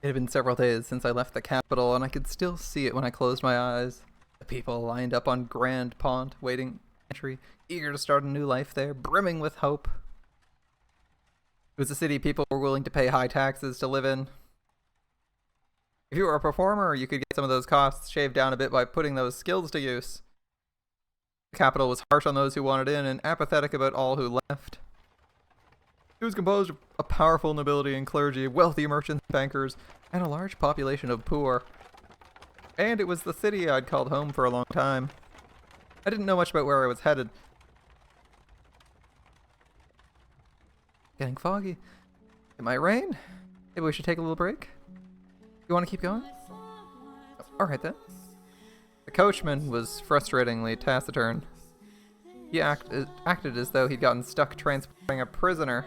It had been several days since I left the capital, and I could still see it when I closed my eyes. The people lined up on Grand Pont, waiting entry, eager to start a new life there, brimming with hope. It was a city people were willing to pay high taxes to live in. If you were a performer, you could get some of those costs shaved down a bit by putting those skills to use. The capital was harsh on those who wanted in and apathetic about all who left. It was composed of a powerful nobility and clergy, wealthy merchants and bankers, and a large population of poor. And it was the city I'd called home for a long time. I didn't know much about where I was headed. Getting foggy. It might rain. Maybe we should take a little break. You want to keep going? Oh, alright then. The coachman was frustratingly taciturn. He acted as though he'd gotten stuck transporting a prisoner.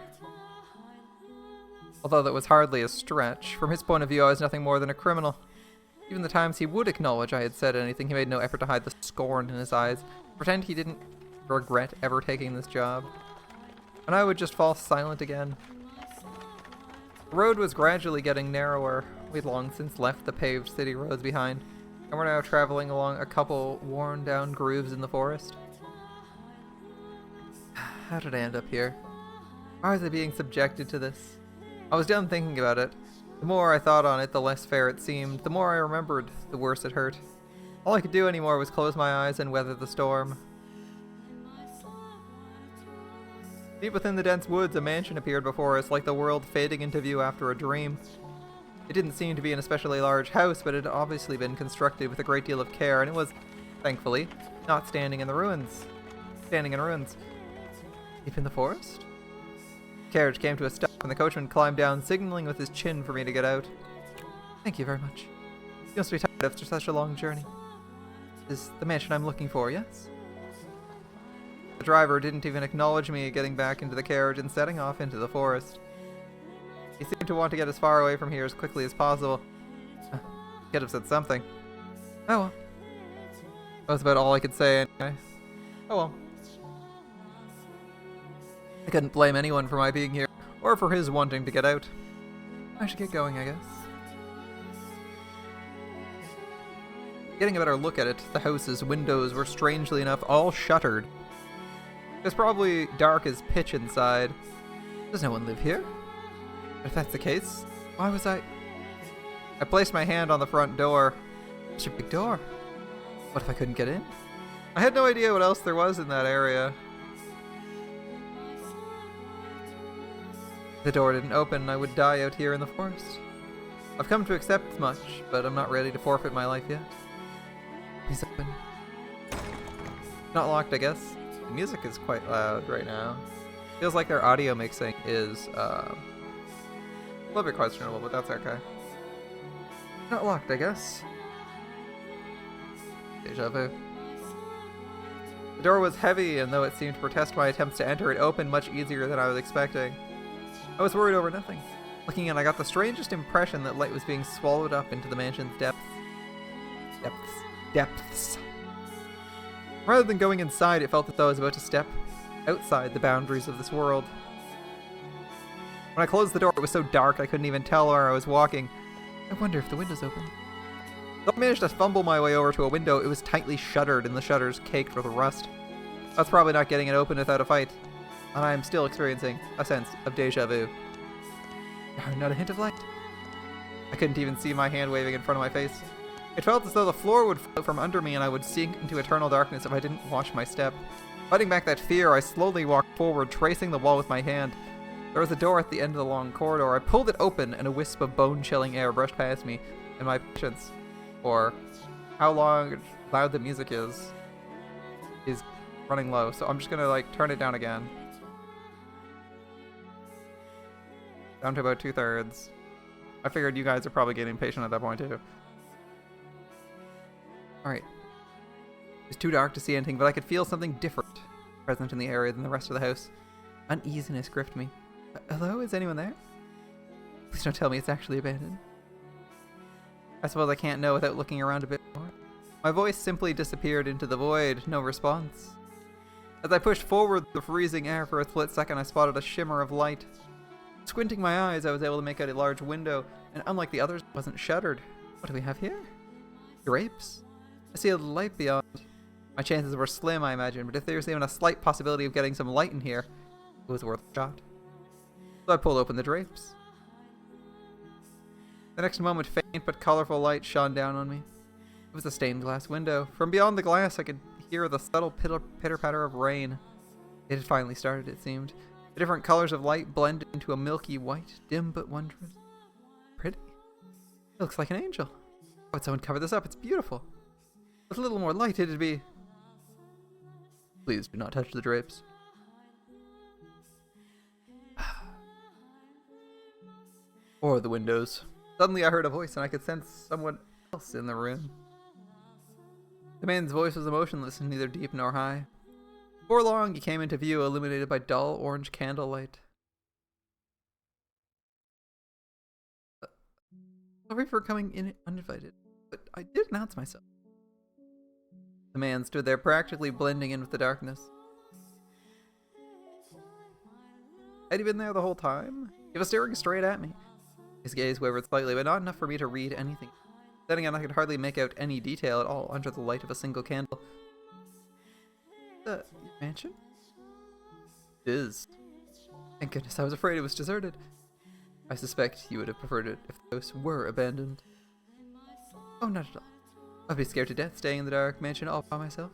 Although that was hardly a stretch. From his point of view, I was nothing more than a criminal. Even the times he would acknowledge I had said anything, he made no effort to hide the scorn in his eyes, pretend he didn't regret ever taking this job. And I would just fall silent again. The road was gradually getting narrower. We'd long since left the paved city roads behind, and we're now traveling along a couple worn-down grooves in the forest. How did I end up here? Why was I being subjected to this? I was done thinking about it. The more I thought on it, the less fair it seemed. The more I remembered, the worse it hurt. All I could do anymore was close my eyes and weather the storm. Deep within the dense woods, a mansion appeared before us, like the world fading into view after a dream. It didn't seem to be an especially large house, but it had obviously been constructed with a great deal of care, and it was, thankfully, not standing in ruins. Deep in the forest? The carriage came to a stop, and the coachman climbed down, signaling with his chin for me to get out. Thank you very much. You must be tired after such a long journey. This is the mansion I'm looking for, yes? The driver didn't even acknowledge me getting back into the carriage and setting off into the forest. He seemed to want to get as far away from here as quickly as possible. He could have said something. Oh well. That was about all I could say anyway. Oh well. I couldn't blame anyone for my being here, or for his wanting to get out. I should get going, I guess. Getting a better look at it, the house's windows were strangely enough all shuttered. It was probably dark as pitch inside. Does no one live here? But if that's the case, why was I placed my hand on the front door. Such a big door. What if I couldn't get in? I had no idea what else there was in that area. If the door didn't open, I would die out here in the forest. I've come to accept much, but I'm not ready to forfeit my life yet. Please open. Not locked, I guess. The music is quite loud right now. Feels like their audio mixing is a little bit questionable, but that's okay. Not locked, I guess. Deja vu. The door was heavy, and though it seemed to protest my attempts to enter, it opened much easier than I was expecting. I was worried over nothing. Looking in, I got the strangest impression that light was being swallowed up into the mansion's depths. Depths. Rather than going inside, it felt as though I was about to step outside the boundaries of this world. When I closed the door, it was so dark I couldn't even tell where I was walking. I wonder if the window's open. Though I managed to fumble my way over to a window, it was tightly shuttered and the shutters caked with rust. That's probably not getting it open without a fight. And I am still experiencing a sense of deja vu. Not a hint of light. I couldn't even see my hand waving in front of my face. It felt as though the floor would float from under me and I would sink into eternal darkness if I didn't watch my step. Fighting back that fear, I slowly walked forward, tracing the wall with my hand. There was a door at the end of the long corridor. I pulled it open and a wisp of bone-chilling air brushed past me, and my patience, or how loud the music is running low. So I'm just gonna turn it down again. Down to about 2/3. I figured you guys are probably getting impatient at that point too. Alright. It was too dark to see anything, but I could feel something different present in the area than the rest of the house. Uneasiness gripped me. Hello? Is anyone there? Please don't tell me it's actually abandoned. I suppose I can't know without looking around a bit more. My voice simply disappeared into the void, no response. As I pushed forward the freezing air for a split second, I spotted a shimmer of light. Squinting my eyes, I was able to make out a large window and unlike the others, it wasn't shuttered. What do we have here? Drapes? I see a light beyond. My chances were slim, I imagine, but if there was even a slight possibility of getting some light in here, it was worth a shot. So I pulled open the drapes. The next moment, faint but colorful light shone down on me. It was a stained glass window. From beyond the glass, I could hear the subtle pitter-patter of rain. It had finally started, it seemed. The different colors of light blended into a milky white, dim but wondrous. Pretty. It looks like an angel. How would someone cover this up? It's beautiful. With a little more light, it'd be... Please do not touch the drapes. Or the windows. Suddenly I heard a voice and I could sense someone else in the room. The man's voice was emotionless and neither deep nor high. Before long, he came into view, illuminated by dull orange candlelight. Sorry for coming in uninvited, but I did announce myself. The man stood there, practically blending in with the darkness. Had he been there the whole time? He was staring straight at me. His gaze wavered slightly, but not enough for me to read anything. Then again, I could hardly make out any detail at all under the light of a single candle. The mansion? It is. Thank goodness, I was afraid it was deserted. I suspect you would have preferred it if the house were abandoned. Oh, not at all. I'd be scared to death staying in the dark mansion all by myself.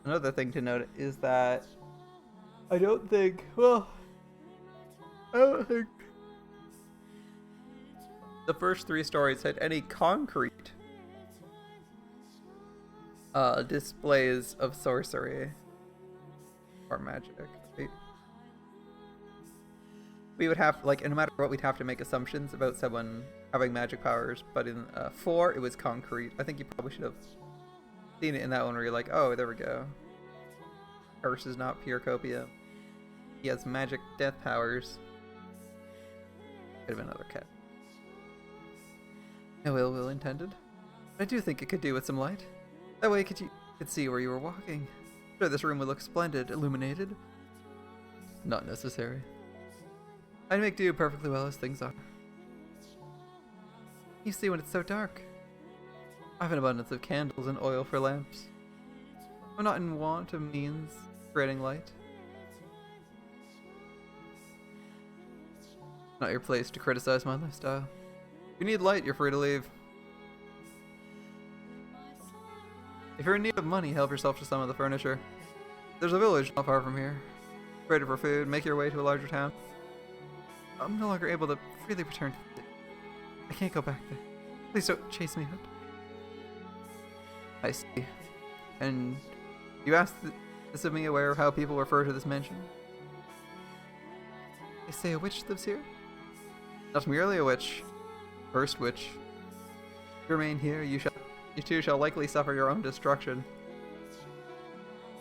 Another thing to note is that I don't think the first 3 stories had any concrete displays of sorcery or magic. Right? We would have, like, no matter what, we'd have to make assumptions about someone having magic powers, but in 4, it was concrete. I think you probably should have seen it in that one where you're like, oh, there we go. Curse is not pure copium. He has magic death powers. Could have been another cat. No ill will intended. But I do think it could do with some light. That way you could see where you were walking. Sure, this room would look splendid, illuminated. Not necessary. I'd make do perfectly well as things are. You see when it's so dark. I have an abundance of candles and oil for lamps. I'm not in want of means creating light. Not your place to criticize my lifestyle. If you need light, you're free to leave. If you're in need of money, help yourself to some of the furniture. There's a village not far from here. Trade it for food, make your way to a larger town. I'm no longer able to freely return to the city. I can't go back there. Please don't chase me out. I see. And you asked this of me, aware of how people refer to this mansion? They say a witch lives here? Not merely a witch. First witch. If you remain here, you too shall likely suffer your own destruction.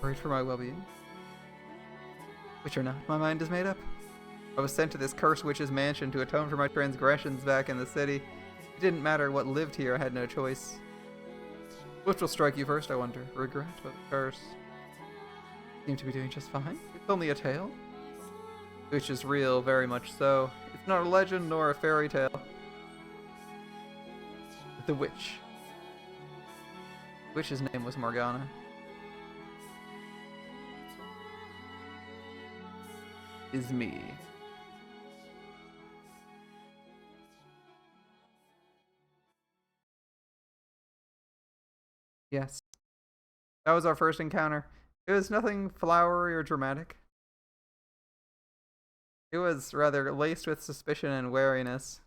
Worried for my well-being? Witch or not, my mind is made up. I was sent to this cursed witch's mansion to atone for my transgressions back in the city. It didn't matter what lived here, I had no choice. Which will strike you first, I wonder? Regret or the curse? You seem to be doing just fine. It's only a tale. The witch is real, very much so. It's not a legend nor a fairy tale. The witch. The witch's name was Morgana. Is me. Yes. That was our first encounter. It was nothing flowery or dramatic. It was rather laced with suspicion and wariness.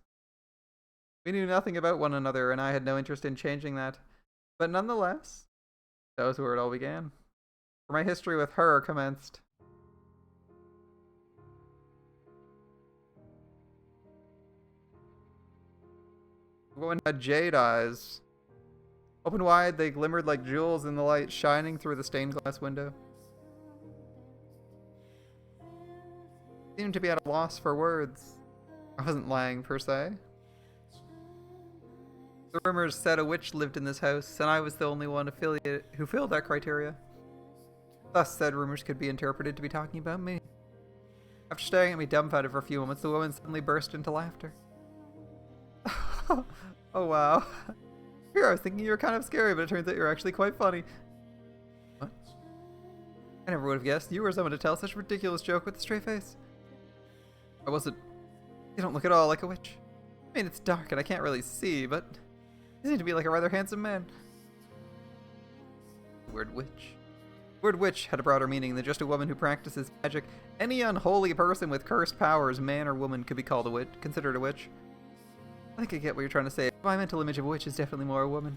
We knew nothing about one another, and I had no interest in changing that. But nonetheless, that was where it all began. Where my history with her commenced. The woman had jade eyes. Open wide, they glimmered like jewels in the light shining through the stained glass window. Seemed to be at a loss for words. I wasn't lying, per se. The rumors said a witch lived in this house, and I was the only one affiliated who filled that criteria. Thus, said rumors could be interpreted to be talking about me. After staring at me dumbfounded for a few moments, the woman suddenly burst into laughter. Oh wow. Here, I was thinking you were kind of scary, but it turns out you're actually quite funny. What? I never would have guessed you were someone to tell such a ridiculous joke with a straight face. I wasn't... You don't look at all like a witch. I mean, it's dark and I can't really see, but you seem to be like a rather handsome man. The word witch. The word witch had a broader meaning than just a woman who practices magic. Any unholy person with cursed powers, man or woman, could be called a witch, considered a witch. I think I get what you're trying to say. My mental image of a witch is definitely more a woman.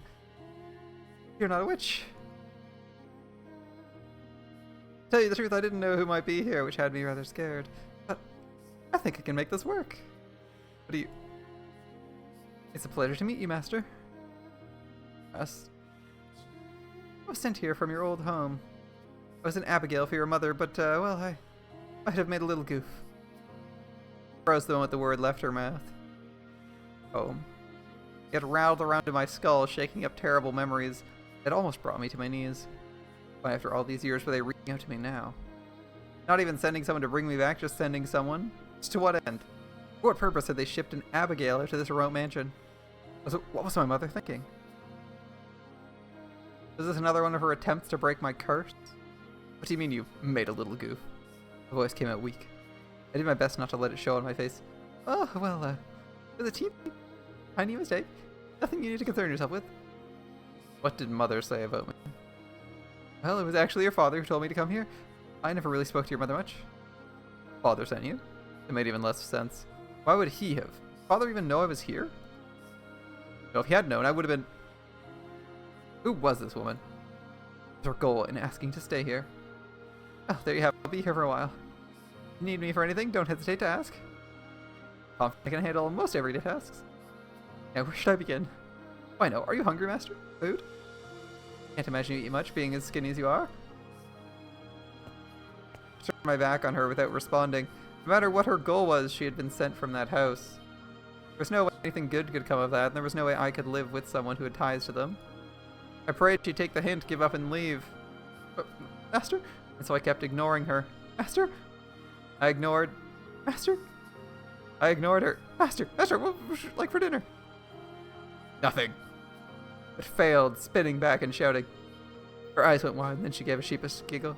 You're not a witch. To tell you the truth, I didn't know who might be here, which had me rather scared. But I think I can make this work. What do you... It's a pleasure to meet you, Master. Yes. I was sent here from your old home. I was an Abigail for your mother, but, well, I might have made a little goof. Froze the moment the word left her mouth. Home. It rattled around in my skull, shaking up terrible memories. It almost brought me to my knees. Why, after all these years, were they reaching out to me now? Not even sending someone to bring me back, just sending someone? Just to what end? For what purpose had they shipped an Abigail out to this remote mansion? What was my mother thinking? Was this another one of her attempts to break my curse? What do you mean you made a little goof? My voice came out weak. I did my best not to let it show on my face. Oh, well, it was a tiny mistake. Nothing you need to concern yourself with. What did Mother say about me? Well, it was actually your father who told me to come here. I never really spoke to your mother much. Father sent you? It made even less sense. Why would he have? Father even know I was here? No, if he had known, I would have been... Who was this woman? What's her goal in asking to stay here? Oh, there you have it. I'll be here for a while. If you need me for anything, don't hesitate to ask. I can handle most everyday tasks. Now, where should I begin? Why no, are you hungry, Master? Food? Can't imagine you eat much, being as skinny as you are. I turned my back on her without responding. No matter what her goal was, she had been sent from that house. There was no way anything good could come of that, and there was no way I could live with someone who had ties to them. I prayed she'd take the hint, give up and leave. But, Master? And so I kept ignoring her. Master? I ignored... Master? I ignored her. Master! Master! What would you like for dinner? Nothing. But failed, spinning back and shouting. Her eyes went wide, and then she gave a sheepish giggle.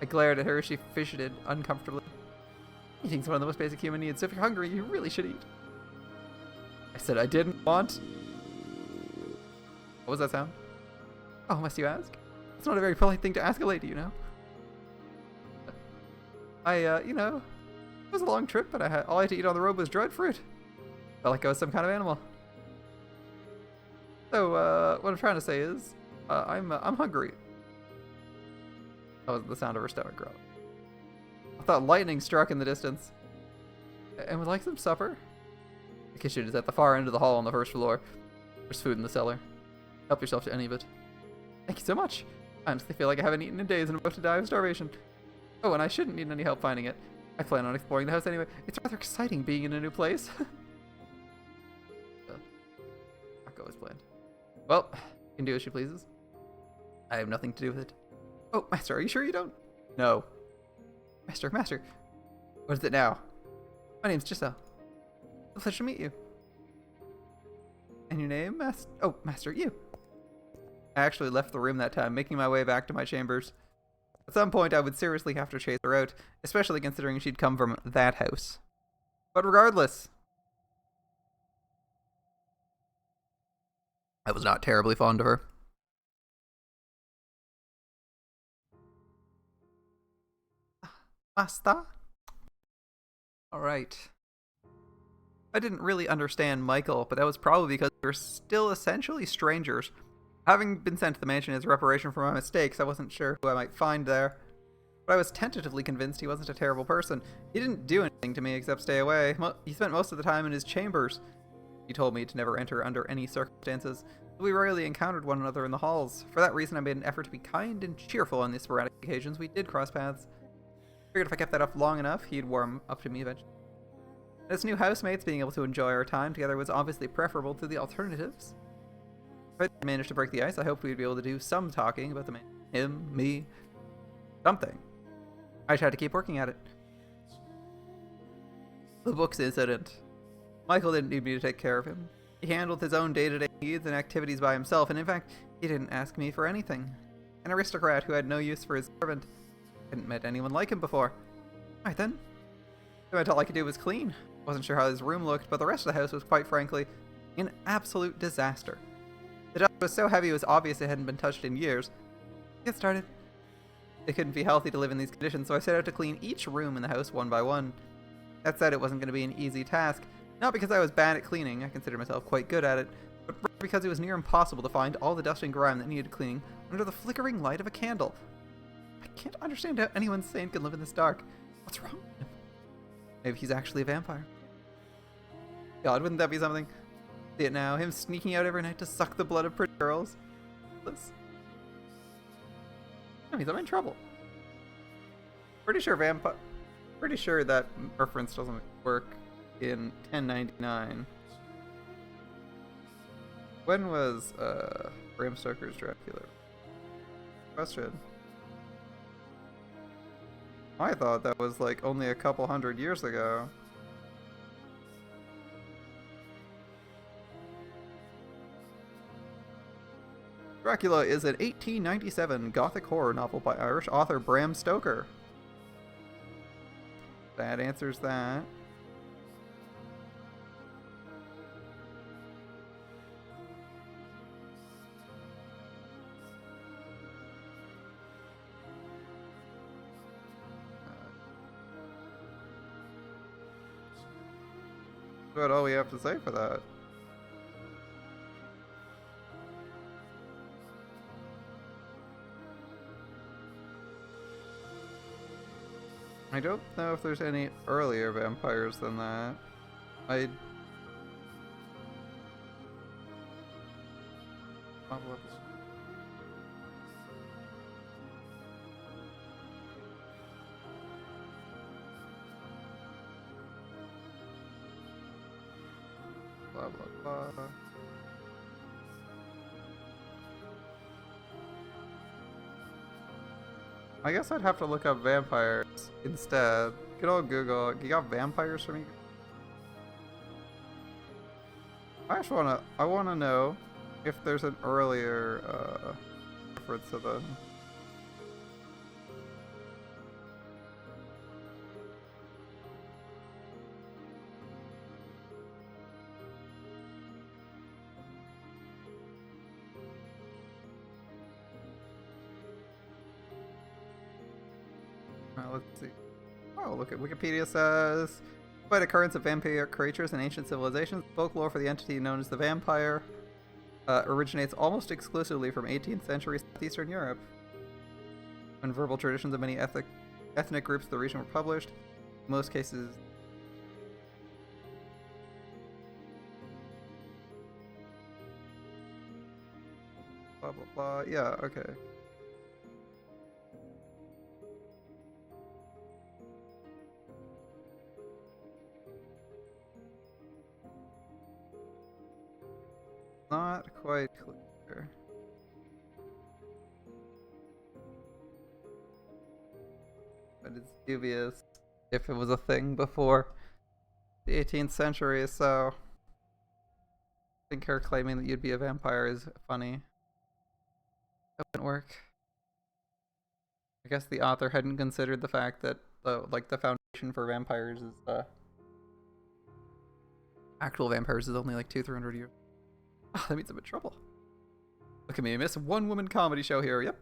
I glared at her as she fidgeted uncomfortably. Eating's one of the most basic human needs, so if you're hungry, you really should eat. I said I didn't want... What was that sound? Oh, must you ask? It's not a very polite thing to ask a lady, you know. You know, it was a long trip, but all I had to eat on the road was dried fruit. Felt like I was some kind of animal. So, what I'm trying to say is, I'm hungry. That was the sound of her stomach growling. I thought lightning struck in the distance. And would like some supper? The kitchen is at the far end of the hall on the first floor. There's food in the cellar. Help yourself to any of it. Thank you so much. I honestly feel like I haven't eaten in days and I'm about to die of starvation. Oh, and I shouldn't need any help finding it. I plan on exploring the house anyway. It's rather exciting being in a new place. Not go as planned. Well, you can do as she pleases. I have nothing to do with it. Oh, Master, are you sure you don't? No. Master, what is it now? My name's Giselle. A pleasure to meet you. And your name, Master? Oh, Master, you. I actually left the room that time, making my way back to my chambers. At some point, I would seriously have to chase her out, especially considering she'd come from that house. But regardless, I was not terribly fond of her. Master? Alright. I didn't really understand Michael, but that was probably because we were still essentially strangers. Having been sent to the mansion as reparation for my mistakes, I wasn't sure who I might find there. But I was tentatively convinced he wasn't a terrible person. He didn't do anything to me except stay away. He spent most of the time in his chambers. He told me to never enter under any circumstances. We rarely encountered one another in the halls. For that reason, I made an effort to be kind and cheerful on the sporadic occasions we did cross paths. Figured if I kept that up long enough, he'd warm up to me eventually. As new housemates, being able to enjoy our time together was obviously preferable to the alternatives. If I managed to break the ice, I hoped we'd be able to do some talking about the man. Him, me, something. I tried to keep working at it. The books incident. Michael didn't need me to take care of him. He handled his own day-to-day needs and activities by himself, and in fact, he didn't ask me for anything. An aristocrat who had no use for his servant. Hadn't met anyone like him before. Alright then. The only all I could do was clean. Wasn't sure how his room looked, but the rest of the house was quite frankly an absolute disaster. The dust was so heavy it was obvious it hadn't been touched in years. Get started. It couldn't be healthy to live in these conditions, so I set out to clean each room in the house one by one. That said, it wasn't going to be an easy task. Not because I was bad at cleaning, I consider myself quite good at it, but because it was near impossible to find all the dust and grime that needed cleaning under the flickering light of a candle. I can't understand how anyone sane can live in this dark. What's wrong with him? Maybe he's actually a vampire. God, wouldn't that be something? See it now, him sneaking out every night to suck the blood of pretty girls. This. That means I'm in trouble. Pretty sure that reference doesn't work in 1099. When was Bram Stoker's Dracula? Question. I thought that was like only a couple hundred years ago. Dracula is an 1897 Gothic horror novel by Irish author Bram Stoker. That answers that. That's about all we have to say for that. I don't know if there's any earlier vampires than that. Blah, blah, blah. Blah, blah, blah. I guess I'd have to look up vampires instead. Good old Google. You got vampires for me? I wanna know if there's an earlier reference to them. Let's see. Oh, look at Wikipedia says, despite occurrence of vampire creatures in ancient civilizations, folklore for the entity known as the vampire originates almost exclusively from 18th century Southeastern Europe. When verbal traditions of many ethnic groups of the region were published, in most cases blah blah blah. Yeah, okay. Not quite clear. But it's dubious if it was a thing before the 18th century, so I think her claiming that you'd be a vampire is funny. That wouldn't work. I guess the author hadn't considered the fact that the foundation for vampires is actual vampires is only like 200-300 years. Oh, that means I'm in trouble. Look at me, I missed a one-woman comedy show here. Yep.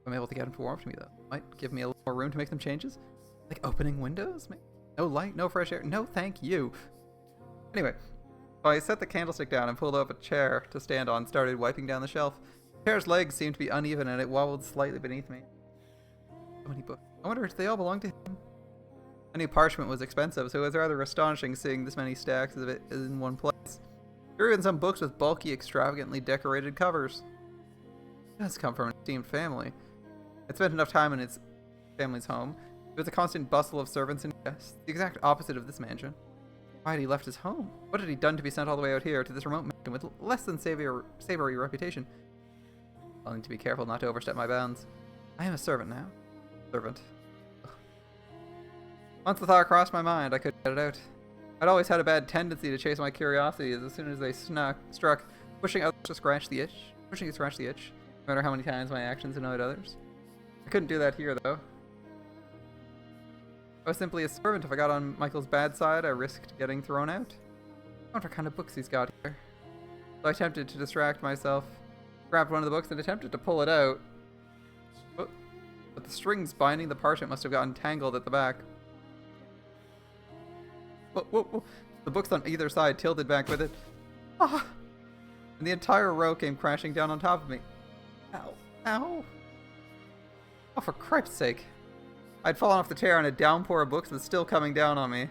I'm able to get them to warm to me though. Might give me a little more room to make some changes. Like opening windows, maybe? No light, no fresh air. No, thank you. Anyway, so I set the candlestick down and pulled up a chair to stand on, started wiping down the shelf. The chair's legs seemed to be uneven and it wobbled slightly beneath me. So many books. I wonder if they all belong to him. Any parchment was expensive, so it was rather astonishing seeing this many stacks of it in one place. There were even some books with bulky, extravagantly decorated covers. It does come from an esteemed family. I spent enough time in its family's home. It was a constant bustle of servants and guests, the exact opposite of this mansion. Why had he left his home? What had he done to be sent all the way out here to this remote mansion with less than savory reputation? I'll need to be careful not to overstep my bounds. I am a servant now. Servant. Ugh. Once the thought crossed my mind, I couldn't get it out. I'd always had a bad tendency to chase my curiosities as soon as they struck, pushing others to scratch the itch. Pushing to scratch the itch, no matter how many times my actions annoyed others. I couldn't do that here, though. I was simply a servant. If I got on Michael's bad side, I risked getting thrown out. I wonder what kind of books he's got here. So I attempted to distract myself, grabbed one of the books and attempted to pull it out. But the strings binding the parchment must have gotten tangled at the back. Whoa. The books on either side tilted back with it. Ah! And the entire row came crashing down on top of me. Ow. Oh, for Christ's sake. I'd fallen off the chair and a downpour of books was still coming down on me.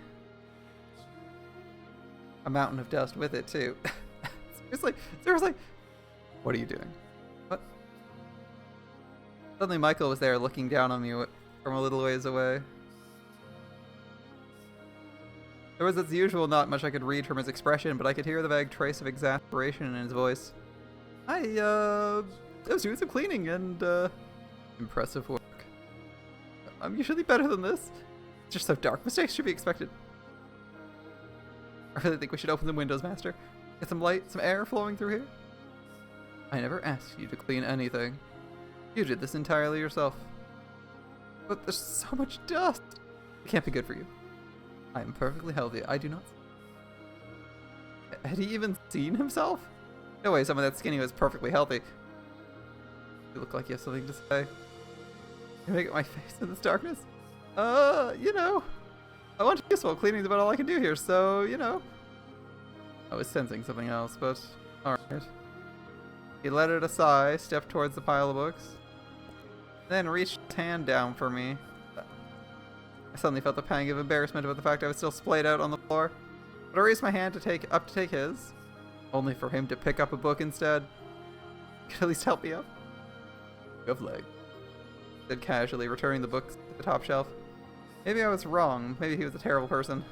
A mountain of dust with it, too. Seriously. What are you doing? What? Suddenly Michael was there looking down on me from a little ways away. There was, as usual, not much I could read from his expression, but I could hear the vague trace of exasperation in his voice. I was doing some cleaning and, impressive work. I'm usually better than this. It's just so dark. Mistakes should be expected. I really think we should open the windows, Master. Get some light, some air flowing through here. I never asked you to clean anything. You did this entirely yourself. But there's so much dust. It can't be good for you. I am perfectly healthy. I do not. Had he even seen himself? No way, someone that skinny was perfectly healthy. You look like you have something to say. Can I make it my face in this darkness? You know. I want to be useful. Cleaning's about all I can do here, so, you know. I was sensing something else, but alright. He let it aside, stepped towards the pile of books, then reached his hand down for me. I suddenly felt a pang of embarrassment about the fact I was still splayed out on the floor, but I raised my hand to take his, only for him to pick up a book instead. Could at least help me up. You have legs, he said casually, returning the books to the top shelf. Maybe I was wrong. Maybe he was a terrible person.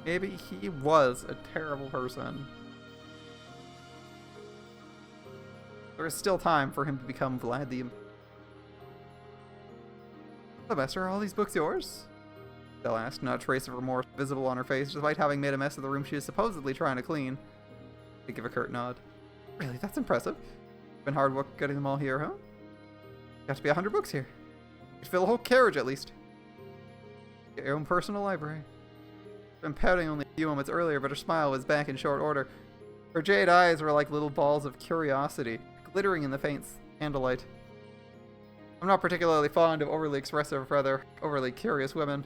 Maybe he was a terrible person. There is still time for him to become Vlad the Impaler. So, Master, are all these books yours? Stella asked, not a trace of remorse visible on her face, despite having made a mess of the room she was supposedly trying to clean. I give a curt nod. Really, that's impressive. It's been hard work getting them all here, huh? Got to be 100 books here. You'd fill a whole carriage at least. Get your own personal library. Been pouting only a few moments earlier, but her smile was back in short order. Her jade eyes were like little balls of curiosity, glittering in the faint candlelight. I'm not particularly fond of overly expressive, rather overly curious women.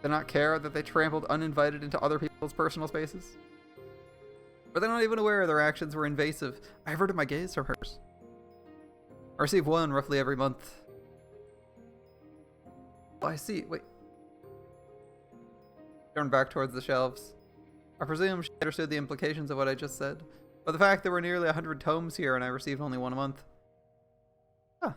They not care that they trampled uninvited into other people's personal spaces? Or they're not even aware their actions were invasive. I averted my gaze from hers. I receive one roughly every month. Oh, I see. Wait. Turned back towards the shelves. I presume she understood the implications of what I just said, but the fact there were nearly 100 tomes here and I received only one a month. Huh.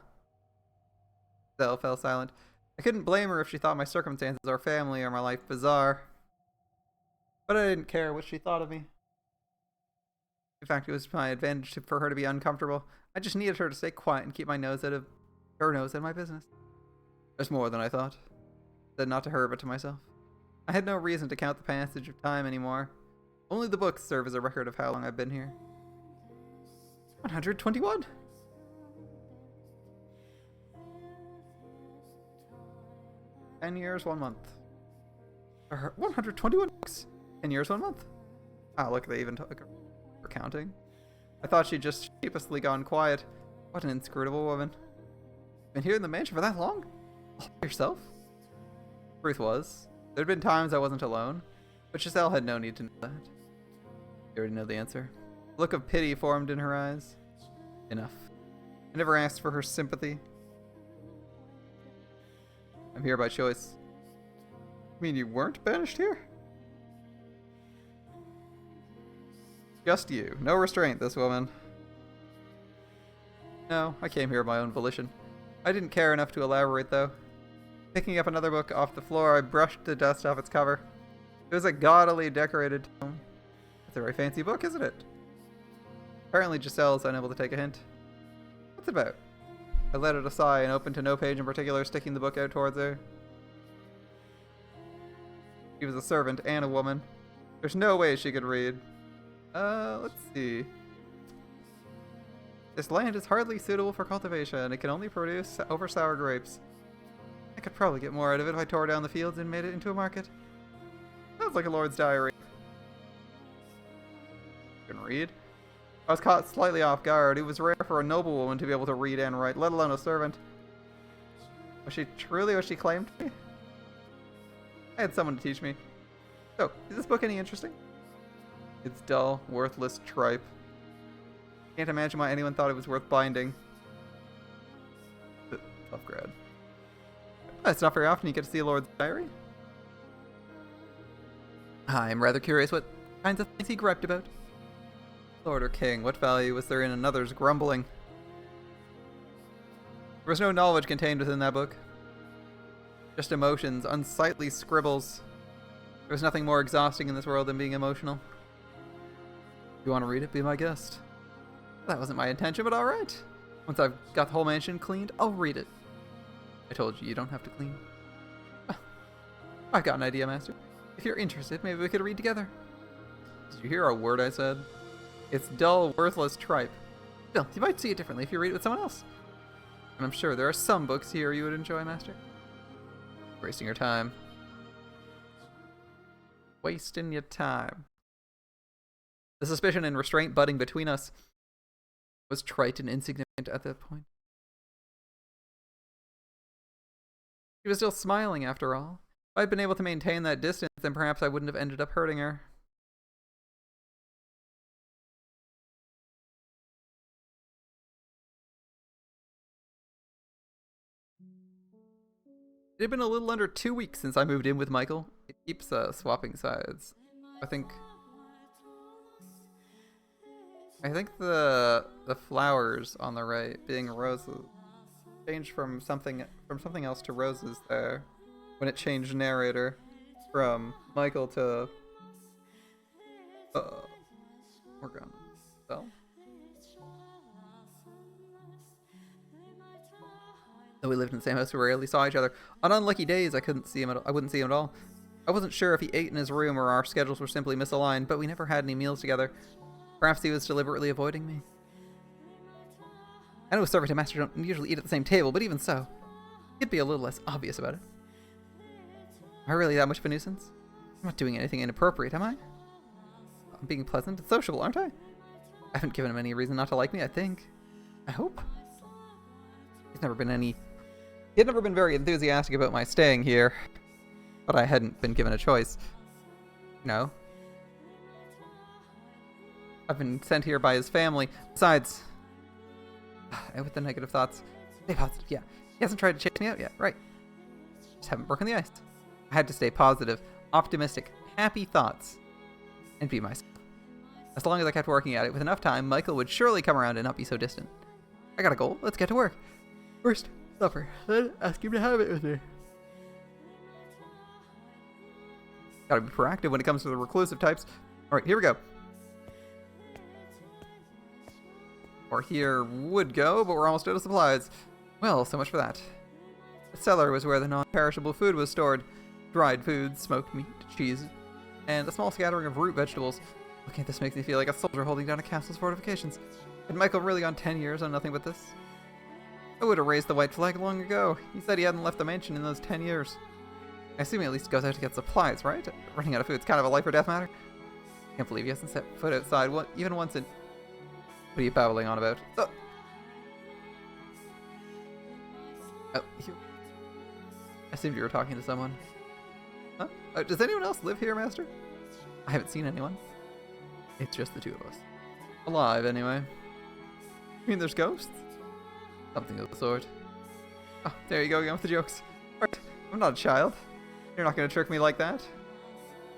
Stella fell silent. I couldn't blame her if she thought my circumstances, our family, or my life bizarre. But I didn't care what she thought of me. In fact, it was my advantage for her to be uncomfortable. I just needed her to stay quiet and keep my nose out of my business. There's more than I thought. Said not to her, but to myself. I had no reason to count the passage of time anymore. Only the books serve as a record of how long I've been here. 121! "10 years, 1 month. 121 books! 10 years, 1 month. Ah, look, they even took her for counting. I thought she'd just sheepishly gone quiet. What an inscrutable woman. Been here in the mansion for that long? All by yourself? Truth was, there'd been times I wasn't alone, but Giselle had no need to know that. You already know the answer. A look of pity formed in her eyes. Enough. I never asked for her sympathy. I'm here by choice. You mean you weren't banished here? Just you. No restraint, this woman. No, I came here of my own volition. I didn't care enough to elaborate, though. Picking up another book off the floor, I brushed the dust off its cover. It was a gaudily decorated tome. It's a very fancy book, isn't it? Apparently Giselle is unable to take a hint. What's it about? I let it aside and opened to no page in particular, sticking the book out towards her. She was a servant and a woman. There's no way she could read. Let's see. This land is hardly suitable for cultivation. It can only produce over sour grapes. I could probably get more out of it if I tore down the fields and made it into a market. Sounds like a lord's diary. You can read? I was caught slightly off guard. It was rare for a noblewoman to be able to read and write, let alone a servant. Was she truly what she claimed to be? I had someone to teach me. So, is this book any interesting? It's dull, worthless tripe. Can't imagine why anyone thought it was worth binding. Tough grad. It's not very often you get to see a lord's diary. I'm rather curious what kinds of things he griped about. Lord or king, what value was there in another's grumbling? There was no knowledge contained within that book. Just emotions, unsightly scribbles. There was nothing more exhausting in this world than being emotional. If you want to read it, be my guest. That wasn't my intention, but alright. Once I've got the whole mansion cleaned, I'll read it. I told you, you don't have to clean. I've got an idea, Master. If you're interested, maybe we could read together. Did you hear a word I said? It's dull, worthless tripe. Still, you might see it differently if you read it with someone else. And I'm sure there are some books here you would enjoy, Master. Wasting your time. Wasting your time. The suspicion and restraint budding between us was trite and insignificant at that point. She was still smiling after all. If I'd been able to maintain that distance, then perhaps I wouldn't have ended up hurting her. It had been a little under 2 weeks since I moved in with Michael. It keeps swapping sides. I think the flowers on the right being roses changed from something else to roses there when it changed narrator from Michael to Morgana. So though we lived in the same house, we rarely saw each other. On unlucky days, I wouldn't see him at all. I wasn't sure if he ate in his room or our schedules were simply misaligned, but we never had any meals together. Perhaps he was deliberately avoiding me. I know servant and master don't usually eat at the same table, but even so, he'd be a little less obvious about it. Am I really that much of a nuisance? I'm not doing anything inappropriate, am I? I'm being pleasant and sociable, aren't I? I haven't given him any reason not to like me, I think. I hope. He had never been very enthusiastic about my staying here, but I hadn't been given a choice. You know, I've been sent here by his family. Besides, with the negative thoughts, stay positive, yeah. He hasn't tried to chase me out yet, right. Just haven't broken the ice. I had to stay positive, optimistic, happy thoughts, and be myself. As long as I kept working at it with enough time, Michael would surely come around and not be so distant. I got a goal, let's get to work. First, supper, then ask him to have it with me. Gotta be proactive when it comes to the reclusive types. Alright, here we go. Or here would go, but we're almost out of supplies. Well, so much for that. The cellar was where the non-perishable food was stored. Dried foods, smoked meat, cheese, and a small scattering of root vegetables. Looking at this makes me feel like a soldier holding down a castle's fortifications. Had Michael really gone 10 years on nothing but this? I would have raised the white flag long ago. He said he hadn't left the mansion in those 10 years. I assume he at least goes out to get supplies, right? Running out of food's kind of a life or death matter. Can't believe he hasn't set foot outside even once in... What are you babbling on about? Oh, you... I assumed you were talking to someone. Huh? Does anyone else live here, Master? I haven't seen anyone. It's just the two of us. Alive, anyway. You mean there's ghosts? Something of the sort. Oh, there you go again with the jokes. Right, I'm not a child. You're not going to trick me like that.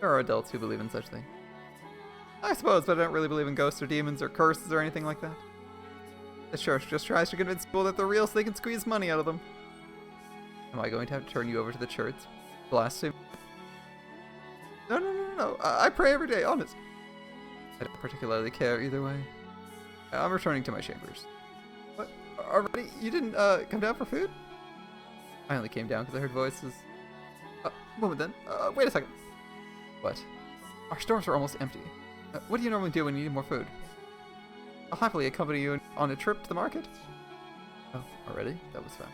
There are adults who believe in such things. I suppose, but I don't really believe in ghosts or demons or curses or anything like that. The church just tries to convince people that they're real so they can squeeze money out of them. Am I going to have to turn you over to the church? Blasphemy? No. I pray every day, honest. I don't particularly care either way. I'm returning to my chambers. What? Already? You didn't come down for food? I only came down because I heard voices. Moment then. Wait a second. What? Our stores are almost empty. What do you normally do when you need more food? I'll happily accompany you on a trip to the market. Oh, already? That was fun.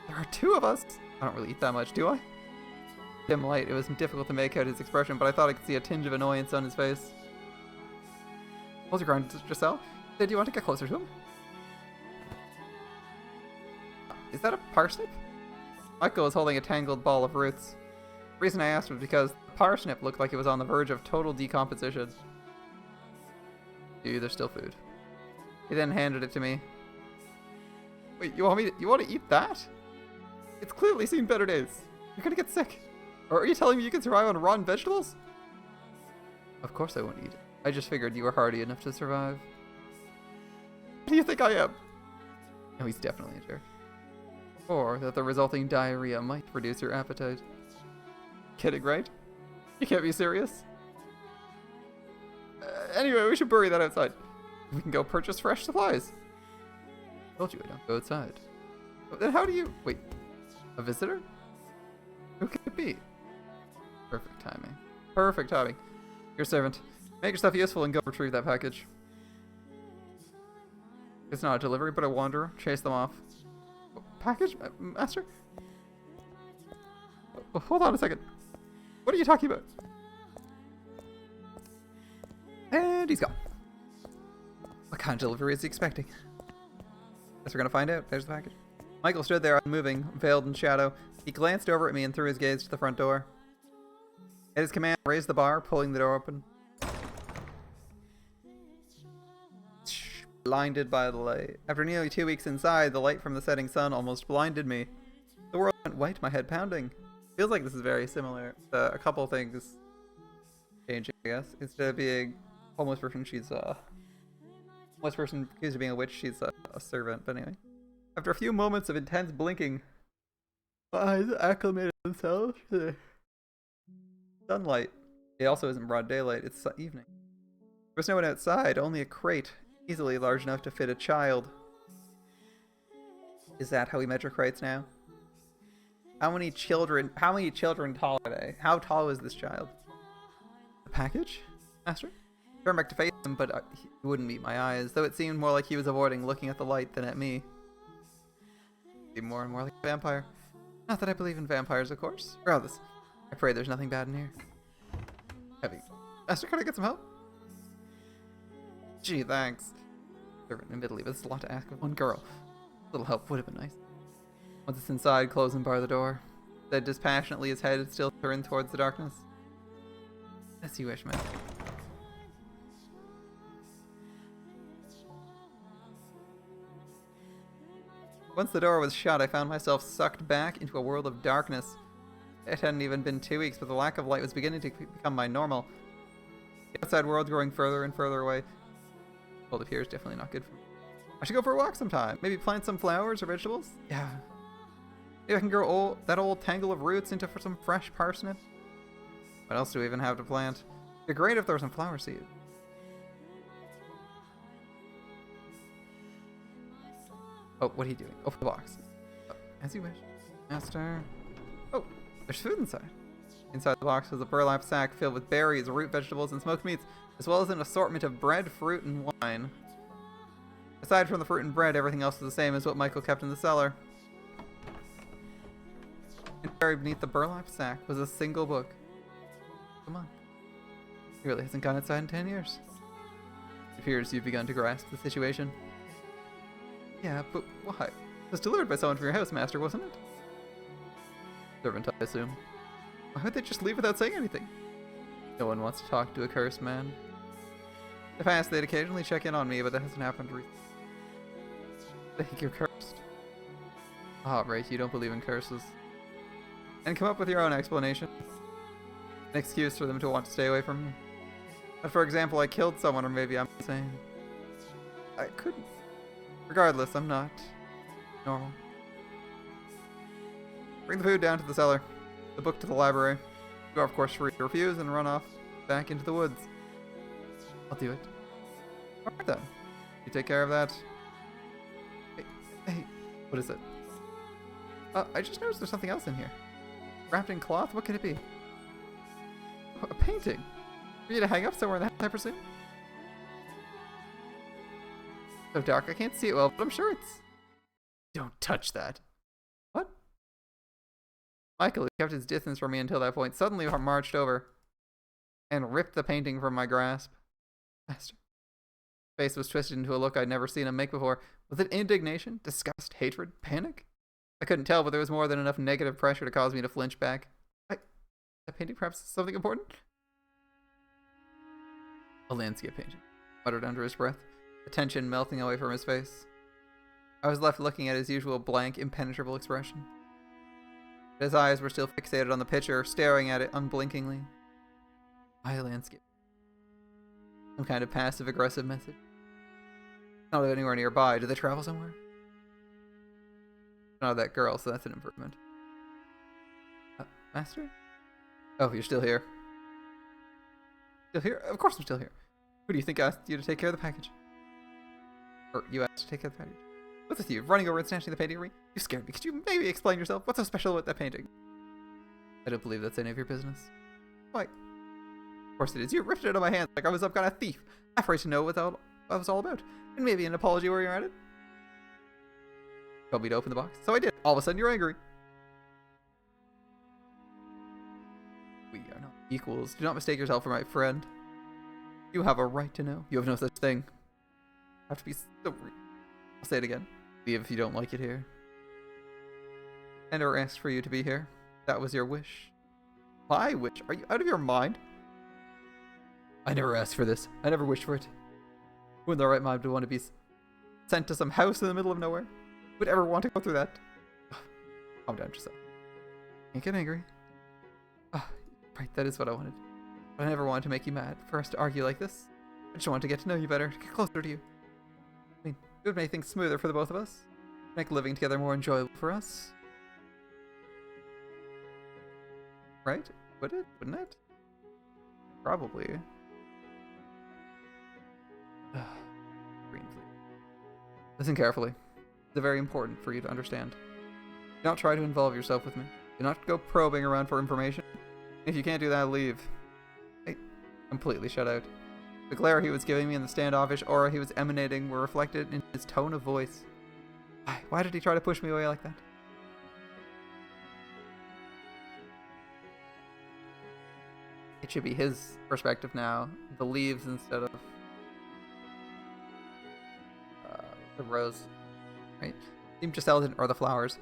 There are 2 of us! I don't really eat that much, do I? Dim light, it was difficult to make out his expression, but I thought I could see a tinge of annoyance on his face. Hold your ground, Giselle. Do you want to get closer to him? Is that a parsnip? Michael was holding a tangled ball of roots. The reason I asked was because the parsnip looked like it was on the verge of total decomposition. Dude, there's still food. He then handed it to me. Wait, you want to eat that? It's clearly seen better days. You're gonna get sick. Or are you telling me you can survive on rotten vegetables? Of course I won't eat it. I just figured you were hardy enough to survive. What do you think I am? No, he's definitely a jerk. Or that the resulting diarrhea might reduce your appetite. Kidding, right? You can't be serious. Anyway, we should bury that outside. We can go purchase fresh supplies. I told you I don't go outside. Then how do you... Wait. A visitor? Who could it be? Perfect timing. Perfect timing. Your servant. Make yourself useful and go retrieve that package. It's not a delivery, but a wanderer. Chase them off. Package? Master? Hold on a second. What are you talking about? And he's gone. What kind of delivery is he expecting? Guess we're gonna find out. There's the package. Michael stood there unmoving, veiled in shadow. He glanced over at me and threw his gaze to the front door. At his command, raised the bar, pulling the door open. Blinded by the light. After nearly 2 weeks inside, the light from the setting sun almost blinded me. The world went white, my head pounding. Feels like this is very similar. A couple things changing, I guess. Instead of being a homeless person, she's a... homeless person accused of being a witch, she's a servant. But anyway. After a few moments of intense blinking, my eyes acclimated themselves to the sunlight. It also isn't broad daylight, it's evening. There was no one outside, only a crate, easily large enough to fit a child. Is that how we measure crates now? How many children tall are they? How tall is this child? The package? Master? Turned back to face him, but he wouldn't meet my eyes, though it seemed more like he was avoiding looking at the light than at me. Seemed more and more like a vampire. Not that I believe in vampires, of course. Regardless, I pray there's nothing bad in here. Heavy. Master, can I get some help? Gee, thanks. Servant, admittedly, but it's a lot to ask of one girl. A little help would have been nice. Once it's inside, close and bar the door. Said dispassionately, his head still turned towards the darkness. As you wish, man. Once the door was shut, I found myself sucked back into a world of darkness. It hadn't even been 2 weeks, but the lack of light was beginning to become my normal. The outside world growing further and further away. Cold up here is definitely not good for me. I should go for a walk sometime. Maybe plant some flowers or vegetables? Yeah. Maybe I can grow that old tangle of roots into some fresh parsnip. What else do we even have to plant? It'd be great if there were some flower seeds. Oh, what are you doing? Open the box. Oh, as you wish. Master. Oh, there's food inside. Inside the box was a burlap sack filled with berries, root vegetables, and smoked meats, as well as an assortment of bread, fruit, and wine. Aside from the fruit and bread, everything else was the same as what Michael kept in the cellar. And buried beneath the burlap sack was a single book. Come on. He really hasn't gone outside in 10 years. It appears you've begun to grasp the situation. Yeah, but why? It was delivered by someone from your house, Master, wasn't it? Servant, I assume. Why would they just leave without saying anything? No one wants to talk to a cursed man. In the past, they'd occasionally check in on me, but that hasn't happened recently. I think you're cursed. Ah, right, you don't believe in curses. And come up with your own explanation. An excuse for them to want to stay away from me. But for example, I killed someone, or maybe I'm insane. I couldn't. Regardless, I'm not normal. Bring the food down to the cellar. The book to the library. You are, of course, free to refuse and run off back into the woods. I'll do it. Alright then. You take care of that. Hey, what is it? I just noticed there's something else in here. Wrapped in cloth? What could it be? painting. For you to hang up somewhere in the house, I presume? So dark, I can't see it well, but I'm sure it's... Don't touch that. What? Michael, who kept his distance from me until that point, suddenly marched over and ripped the painting from my grasp. Master. His face was twisted into a look I'd never seen him make before. Was it indignation, disgust, hatred, panic? I couldn't tell, but there was more than enough negative pressure to cause me to flinch back. That painting perhaps something important? A landscape painting, muttered under his breath, the tension melting away from his face. I was left looking at his usual blank, impenetrable expression. His eyes were still fixated on the picture, staring at it unblinkingly. Why a landscape? Some kind of passive-aggressive message. Not anywhere nearby. Did they travel somewhere? Not that girl, so that's an improvement. Master? Oh, you're still here. Still here? Of course I'm still here. Who do you think asked you to take care of the package? Or you asked to take care of the package? What's with you? Running over and snatching the painting from me? You scared me. Could you maybe explain yourself? What's so special about that painting? I don't believe that's any of your business. Why? Of course it is. You ripped it out of my hands like I was some kind of thief. Afraid to know what that was all about. And maybe an apology where you're at it. Told me to open the box. So I did. All of a sudden you're angry. We are not equals. Do not mistake yourself for my friend. You have a right to know. You have no such thing. I have to be so rude. I'll say it again. Leave if you don't like it here. I never asked for you to be here. That was your wish. My wish? Are you out of your mind? I never asked for this. I never wished for it. Who in their right mind would want to be sent to some house in the middle of nowhere? Would ever want to go through that? Calm down, yourself. Can't get angry. Right, that is what I wanted. But I never wanted to make you mad. For us to argue like this. I just wanted to get to know you better, to get closer to you. I mean, it would make things smoother for the both of us. Make living together more enjoyable for us. Right? Would it? Wouldn't it? Probably. Green fleet. Listen carefully. It's very important for you to understand. Do not try to involve yourself with me. Do not go probing around for information. If you can't do that, leave. I completely shut out. The glare he was giving me and the standoffish aura he was emanating were reflected in his tone of voice. Why did he try to push me away like that? It should be his perspective now. The leaves instead of the rose, right? Team Giselle didn't, or the flowers.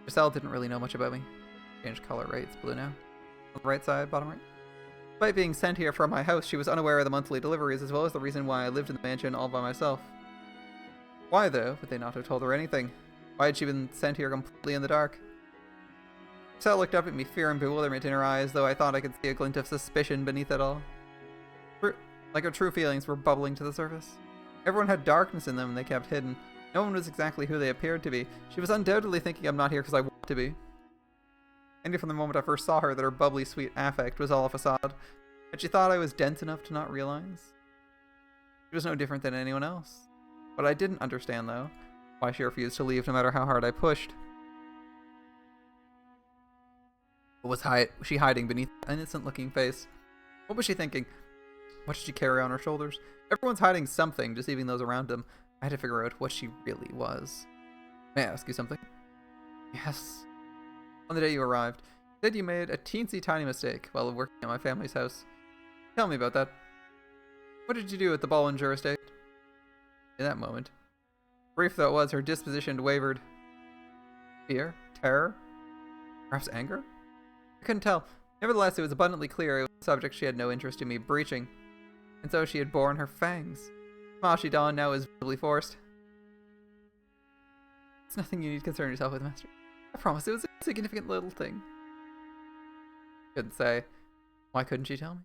Giselle didn't really know much about me. Change color, right? It's blue now. On the right side, bottom right. Despite being sent here from my house, she was unaware of the monthly deliveries, as well as the reason why I lived in the mansion all by myself. Why, though, would they not have told her anything? Why had she been sent here completely in the dark? Giselle looked up at me, fear and bewilderment in her eyes, though I thought I could see a glint of suspicion beneath it all. Like her true feelings were bubbling to the surface. Everyone had darkness in them and they kept hidden. No one was exactly who they appeared to be. She was undoubtedly thinking I'm not here because I want to be. I knew from the moment I first saw her that her bubbly, sweet affect was all a facade, but she thought I was dense enough to not realize. She was no different than anyone else. What I didn't understand, though, why she refused to leave no matter how hard I pushed. What was she hiding beneath an innocent-looking face? What was she thinking? What did she carry on her shoulders? Everyone's hiding something, deceiving those around them. I had to figure out what she really was. May I ask you something? Yes. On the day you arrived, you said you made a teensy tiny mistake while working at my family's house. Tell me about that. What did you do at the Bollinger estate? In that moment, brief though it was, her disposition wavered. Fear? Terror? Perhaps anger? I couldn't tell. Nevertheless, it was abundantly clear it was a subject she had no interest in me breaching. And so she had borne her fangs. The smile she donned now was visibly forced. It's nothing you need to concern yourself with, Master. I promise, it was a significant little thing. Couldn't say. Why couldn't she tell me?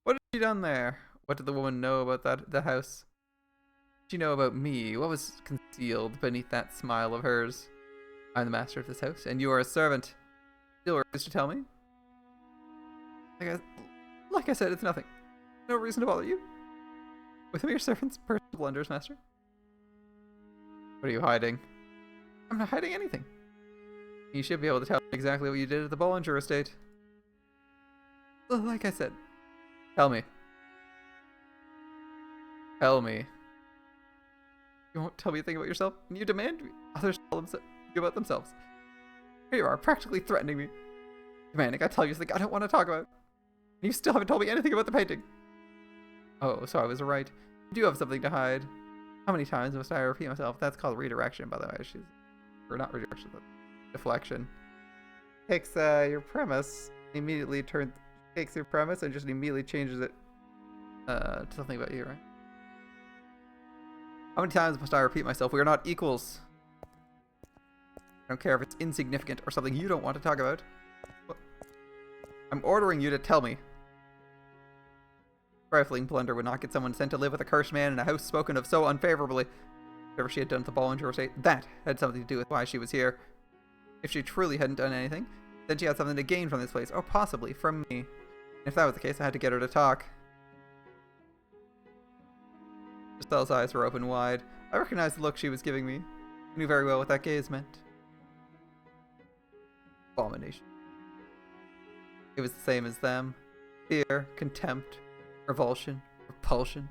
What had she done there? What did the woman know about the house? What did she know about me? What was concealed beneath that smile of hers? I'm the master of this house, and you are a servant. Still refuse to tell me? Like I said, it's nothing. No reason to bother you. With mere servants, personal blunders, Master. What are you hiding? I'm not hiding anything. You should be able to tell me exactly what you did at the Bollinger estate. Like I said, tell me. Tell me. You won't tell me a thing about yourself, and you demand others tell you about themselves. Here you are, practically threatening me. Demanding I tell you something I don't want to talk about. And you still haven't told me anything about the painting. Oh, so I was right. You do have something to hide. How many times must I repeat myself? That's called redirection, by the way. Or not redirection, but deflection. Takes your premise, takes your premise and just immediately changes it to something about you, right? How many times must I repeat myself? We are not equals. I don't care if it's insignificant or something you don't want to talk about. I'm ordering you to tell me. Trifling blunder would not get someone sent to live with a cursed man in a house spoken of so unfavorably. Whatever she had done to the Bollinger estate, that had something to do with why she was here. If she truly hadn't done anything, then she had something to gain from this place, or possibly from me. And if that was the case, I had to get her to talk. Estelle's eyes were open wide. I recognized the look she was giving me. I knew very well what that gaze meant. Abomination. It was the same as them. Fear, contempt, revulsion, repulsion.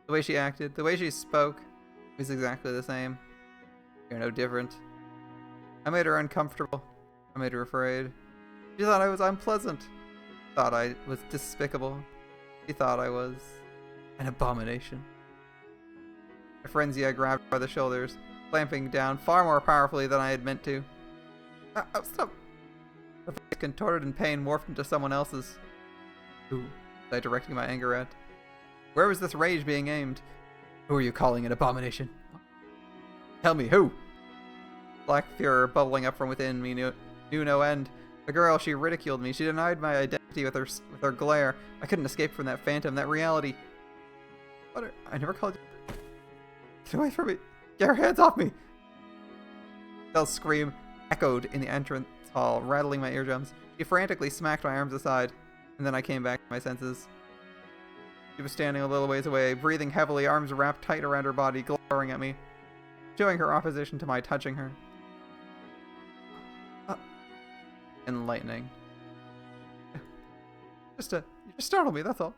The way she acted, the way she spoke, was exactly the same. You're no different. I made her uncomfortable. I made her afraid. She thought I was unpleasant. Thought I was despicable. She thought I was an abomination. In a frenzy, I grabbed her by the shoulders, clamping down far more powerfully than I had meant to. Stop! Her face, contorted in pain, morphed into someone else's. Who was I directing my anger at? Where was this rage being aimed? Who are you calling an abomination? Tell me, who? Black fury bubbling up from within me knew no end. The girl, she ridiculed me. She denied my identity with her glare. I couldn't escape from that phantom, that reality. I never called you. Get away from me. Get her hands off me. Estelle's scream echoed in the entrance hall, rattling my eardrums. She frantically smacked my arms aside, and then I came back to my senses. She was standing a little ways away, breathing heavily, arms wrapped tight around her body, glowering at me, showing her opposition to my touching her. Enlightening. You just startled me, that's all.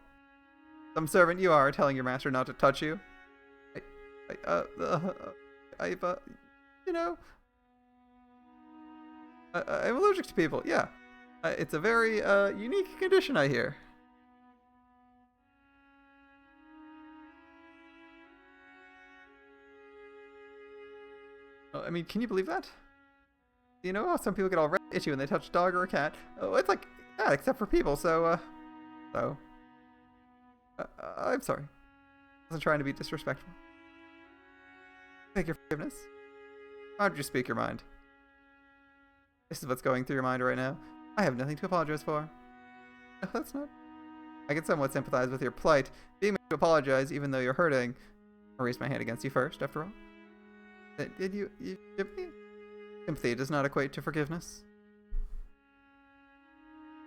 Some servant you are, telling your master not to touch you. You know, I'm allergic to people, yeah. It's a very, unique condition, I hear. I mean, can you believe that? You know, some people get all red itchy when they touch a dog or a cat. Oh, it's like, yeah, except for people, I'm sorry. I wasn't trying to be disrespectful. Beg your forgiveness. Why don't you speak your mind? This is what's going through your mind right now. I have nothing to apologize for. No, that's not. I can somewhat sympathize with your plight. Being made to apologize even though you're hurting. I raised my hand against you first, after all. Did you forgive me? Sympathy does not equate to forgiveness.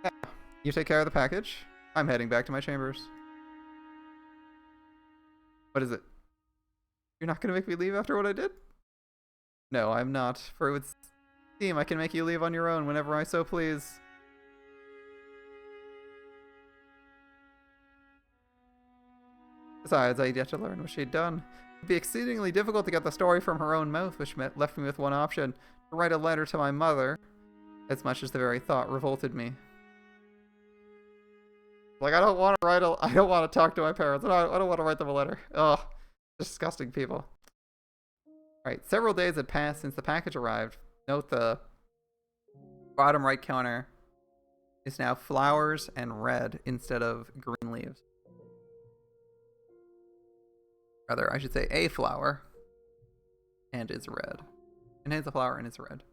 Yeah. You take care of the package. I'm heading back to my chambers. What is it? You're not going to make me leave after what I did? No, I'm not, for it would seem I can make you leave on your own whenever I so please. Besides, I had yet to learn what she'd done. It'd be exceedingly difficult to get the story from her own mouth, which left me with one option: to write a letter to my mother, as much as the very thought revolted me. Like, I don't want to talk to my parents. I don't want to write them a letter. Ugh, disgusting people. Alright, several days had passed since the package arrived. Note the bottom right counter is now flowers and red instead of green leaves. Rather, I should say a flower and is red. And it's a flower and it's red.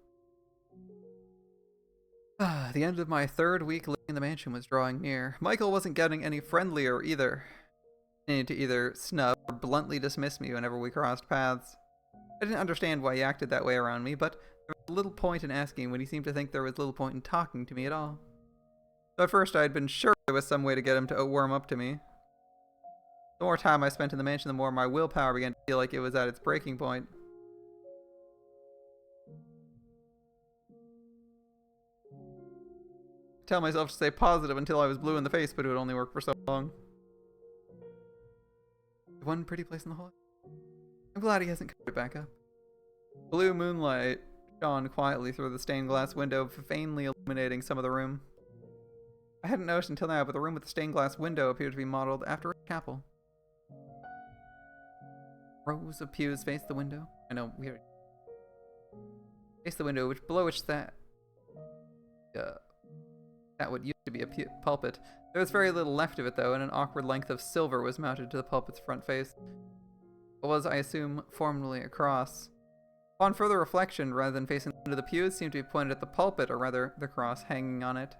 The end of my third week living in the mansion was drawing near. Michael wasn't getting any friendlier either. He needed to either snub or bluntly dismiss me whenever we crossed paths. I didn't understand why he acted that way around me, but there was little point in asking when he seemed to think there was little point in talking to me at all. So at first I had been sure there was some way to get him to warm up to me. The more time I spent in the mansion, the more my willpower began to feel like it was at its breaking point. tell myself to stay positive until I was blue in the face, but it would only work for so long. One pretty place in the hall. I'm glad he hasn't covered it back up. Blue moonlight shone quietly through the stained glass window, vainly illuminating some of the room. I hadn't noticed until now, but the room with the stained glass window appeared to be modeled after a chapel. Rows of pews faced the window. I know, we already faced the window, below which that would used to be a pulpit. There was very little left of it, though, and an awkward length of silver was mounted to the pulpit's front face. It was, I assume, formerly a cross. Upon further reflection, rather than facing into the pews, seemed to be pointed at the pulpit, or rather, the cross hanging on it.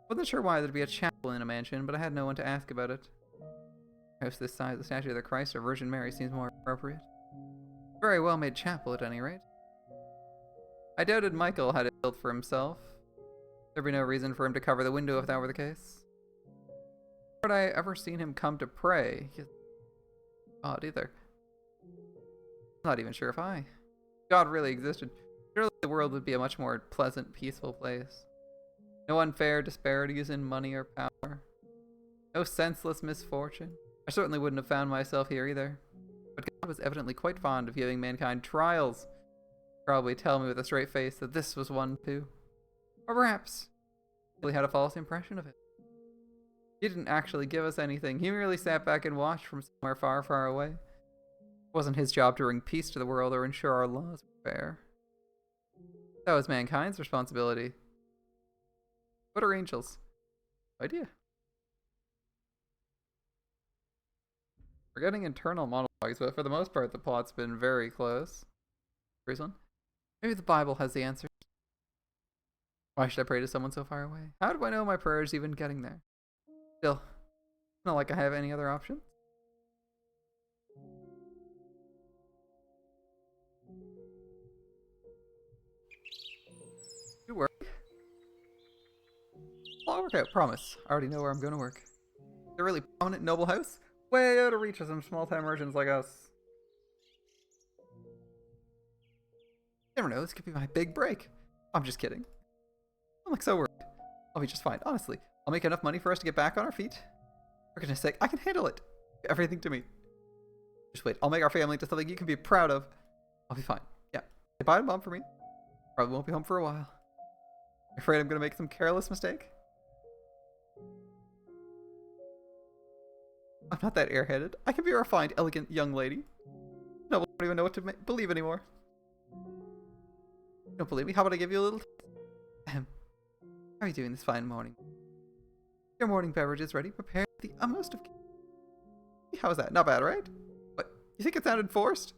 Wasn't sure why there'd be a chapel in a mansion, but I had no one to ask about it. Perhaps this size, the statue of the Christ or Virgin Mary seems more appropriate. Very well made chapel, at any rate. I doubted Michael had it built for himself. There'd be no reason for him to cover the window if that were the case. Nor had I ever seen him come to pray. He's odd either. I'm not even sure if God really existed. Surely the world would be a much more pleasant, peaceful place. No unfair disparities in money or power. No senseless misfortune. I certainly wouldn't have found myself here either. But God was evidently quite fond of giving mankind trials. Probably tell me with a straight face that this was one too. Or perhaps he really had a false impression of it. He didn't actually give us anything. He merely sat back and watched from somewhere far, far away. It wasn't his job to bring peace to the world or ensure our laws were fair. That was mankind's responsibility. What are angels? No idea. We're getting internal monologues, but for the most part, the plot's been very close. Here's one. Maybe the Bible has the answers. Why should I pray to someone so far away? How do I know my prayer's even getting there? Still, not like I have any other options. You work. I'll work out, promise. I already know where I'm going to work. It's a really prominent, noble house. Way out of reach of some small-time merchants like us. Never know, this could be my big break. I'm just kidding. I'm like so worried. I'll be just fine, honestly. I'll make enough money for us to get back on our feet. For goodness sake, I can handle it. Everything to me. Just wait, I'll make our family into something you can be proud of. I'll be fine. Yeah. Say bye to Mom for me. Probably won't be home for a while. Afraid I'm gonna make some careless mistake? I'm not that airheaded. I can be a refined, elegant young lady. No one don't even know what to believe anymore. You don't believe me? How about I give you a little Ahem. How are you doing this fine morning? Your morning beverage is ready. Prepare the utmost of care. How was that? Not bad, right? What? You think it sounded forced?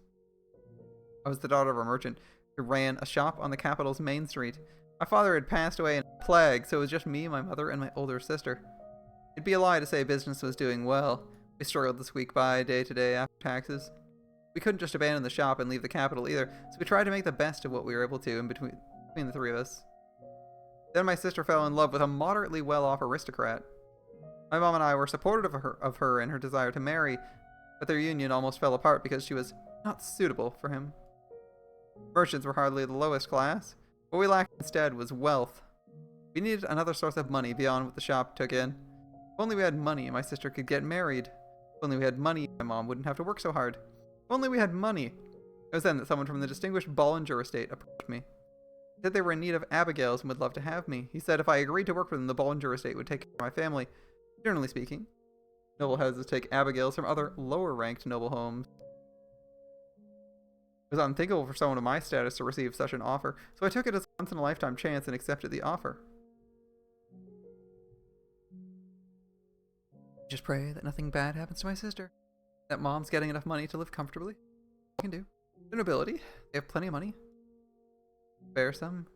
I was the daughter of a merchant who ran a shop on the capital's main street. My father had passed away in a plague, so it was just me, my mother, and my older sister. It'd be a lie to say business was doing well. We struggled to squeak by day to day after taxes. We couldn't just abandon the shop and leave the capital either, so we tried to make the best of what we were able to in between the three of us. Then my sister fell in love with a moderately well-off aristocrat. My mom and I were supportive of her in her desire to marry, but their union almost fell apart because she was not suitable for him. Merchants were hardly the lowest class. What we lacked instead was wealth. We needed another source of money beyond what the shop took in. If only we had money, my sister could get married. If only we had money, my mom wouldn't have to work so hard. If only we had money. It was then that someone from the distinguished Bollinger estate approached me. He said they were in need of Abigails and would love to have me. He said if I agreed to work for them, the Bollinger estate would take care of my family. Generally speaking, noble houses take Abigails from other lower-ranked noble homes. It was unthinkable for someone of my status to receive such an offer, so I took it as a once-in-a-lifetime chance and accepted the offer. Just pray that nothing bad happens to my sister. That Mom's getting enough money to live comfortably. I can do. They're nobility. They have plenty of money. Spare some.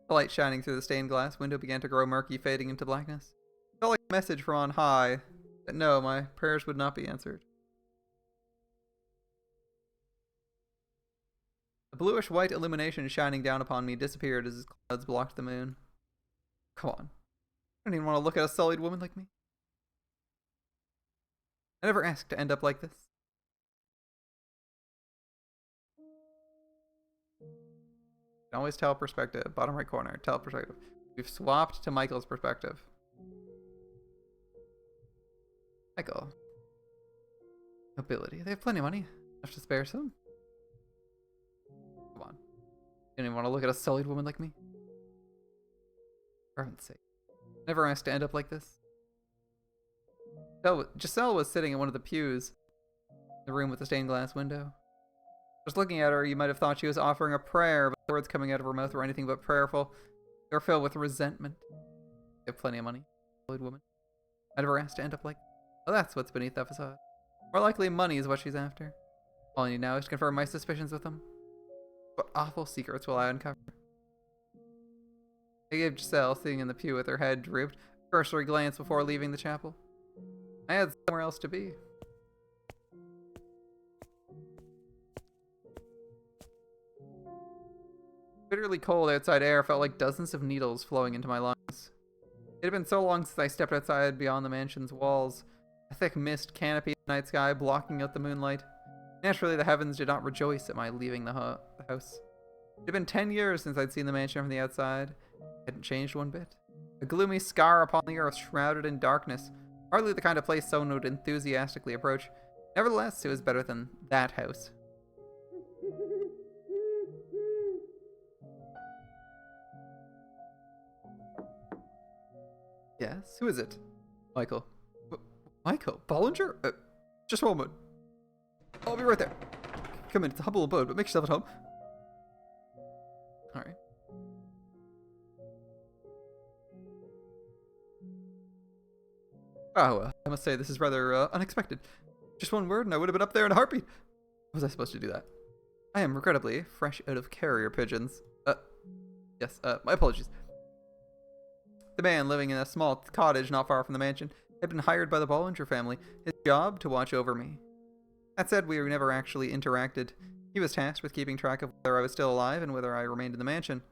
The light shining through the stained glass window began to grow murky, fading into blackness. It felt like a message from on high that no, my prayers would not be answered. The bluish-white illumination shining down upon me disappeared as clouds blocked the moon. Come on. I don't even want to look at a sullied woman like me. I never asked to end up like this. can always tell perspective. Bottom right corner. Tell perspective. We've swapped to Michael's perspective. Michael. Nobility. They have plenty of money. Enough to spare some. Come on. You don't even want to look at a sullied woman like me? For heaven's sake. Never asked to end up like this. Giselle was sitting in one of the pews. The room with the stained glass window. Just looking at her, you might have thought she was offering a prayer, but the words coming out of her mouth were anything but prayerful. They were filled with resentment. They have plenty of money. Sullied woman. I never asked to end up like... Oh, that's what's beneath that facade. More likely money is what she's after. All I need now is to confirm my suspicions with them. What awful secrets will I uncover? I gave Giselle, sitting in the pew with her head drooped, a cursory glance before leaving the chapel. I had somewhere else to be. Bitterly cold outside air felt like dozens of needles flowing into my lungs. It had been so long since I stepped outside beyond the mansion's walls. A thick mist canopied the night sky, blocking out the moonlight. Naturally, the heavens did not rejoice at my leaving the house. It had been 10 years since I'd seen the mansion from the outside. It hadn't changed one bit. A gloomy scar upon the earth, shrouded in darkness. Hardly the kind of place someone would enthusiastically approach. Nevertheless, it was better than that house. Yes? Who is it? Michael. Michael? Bollinger? Just a moment. I'll be right there. Come in, it's a humble abode, but make yourself at home. Alright. Oh, I must say this is rather unexpected. Just one word and I would have been up there in a heartbeat. How was I supposed to do that? I am regrettably fresh out of carrier pigeons. Yes, my apologies. The man living in a small cottage not far from the mansion had been hired by the Bollinger family, his job to watch over me. That said, we never actually interacted. He was tasked with keeping track of whether I was still alive and whether I remained in the mansion.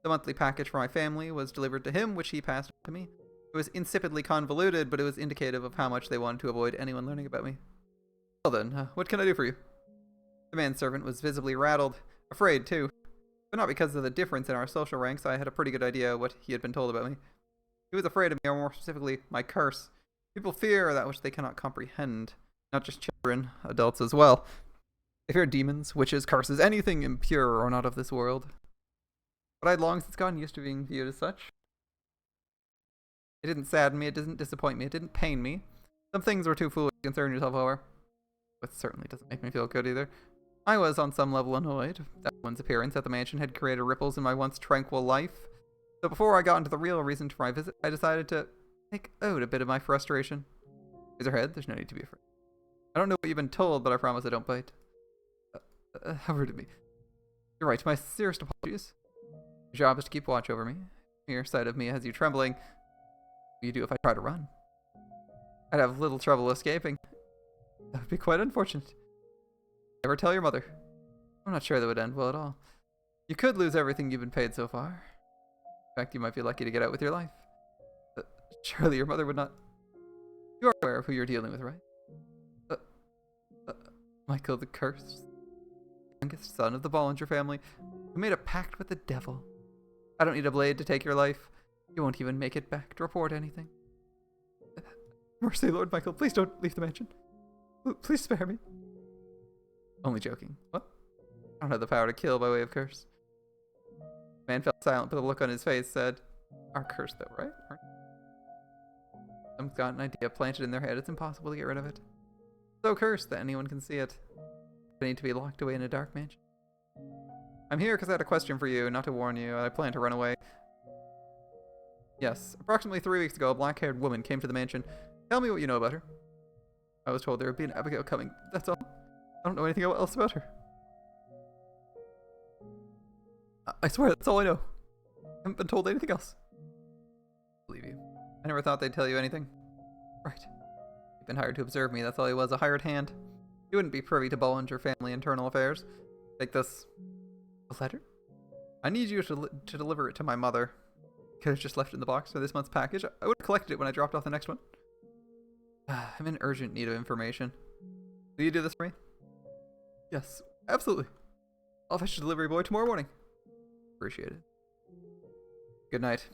The monthly package for my family was delivered to him, which he passed on to me. It was insipidly convoluted, but it was indicative of how much they wanted to avoid anyone learning about me. Well then, what can I do for you? The manservant was visibly rattled, afraid too. But not because of the difference in our social ranks. I had a pretty good idea what he had been told about me. He was afraid of me, or more specifically, my curse. People fear that which they cannot comprehend. Not just children, adults as well. They fear demons, witches, curses, anything impure or not of this world. But I'd long since gotten used to being viewed as such. It didn't sadden me, it didn't disappoint me, it didn't pain me. Some things were too foolish to concern yourself over. But certainly doesn't make me feel good either. I was on some level annoyed. That one's appearance at the mansion had created ripples in my once tranquil life. So before I got into the real reason for my visit, I decided to take out a bit of my frustration. Raise her head, there's no need to be afraid. I don't know what you've been told, but I promise I don't bite. How rude of me. You're right, my sincerest apologies. Your job is to keep watch over me. Your sight of me has you trembling. What do you do if I try to run? I'd have little trouble escaping. That would be quite unfortunate. Never tell your mother. I'm not sure that would end well at all. You could lose everything you've been paid so far. In fact, you might be lucky to get out with your life. Surely your mother would not... You are aware of who you're dealing with, right? Michael the Cursed, youngest son of the Bollinger family, who made a pact with the devil. I don't need a blade to take your life. You won't even make it back to report anything. Mercy, Lord Michael, please don't leave the mansion. Please spare me. Only joking. What? I don't have the power to kill by way of curse. The man fell silent, but the look on his face said, "Are cursed though, right? Someone's got an idea planted in their head. It's impossible to get rid of it. So cursed that anyone can see it. I need to be locked away in a dark mansion. I'm here because I had a question for you, not to warn you. I plan to run away. Yes, approximately 3 weeks ago, a black-haired woman came to the mansion. Tell me what you know about her. I was told there would be an Abigail coming. That's all. I don't know anything else about her. I swear, that's all I know. I haven't been told anything else. I believe you. I never thought they'd tell you anything. Right. You've been hired to observe me, that's all he was, a hired hand. You wouldn't be privy to Bollinger family internal affairs. Take this. A letter? I need you to deliver it to my mother. Could have just left it in the box for this month's package. I would have collected it when I dropped off the next one. I'm in urgent need of information. Will you do this for me? Yes, absolutely. I'll fetch the delivery boy tomorrow morning. Appreciate it. Good night.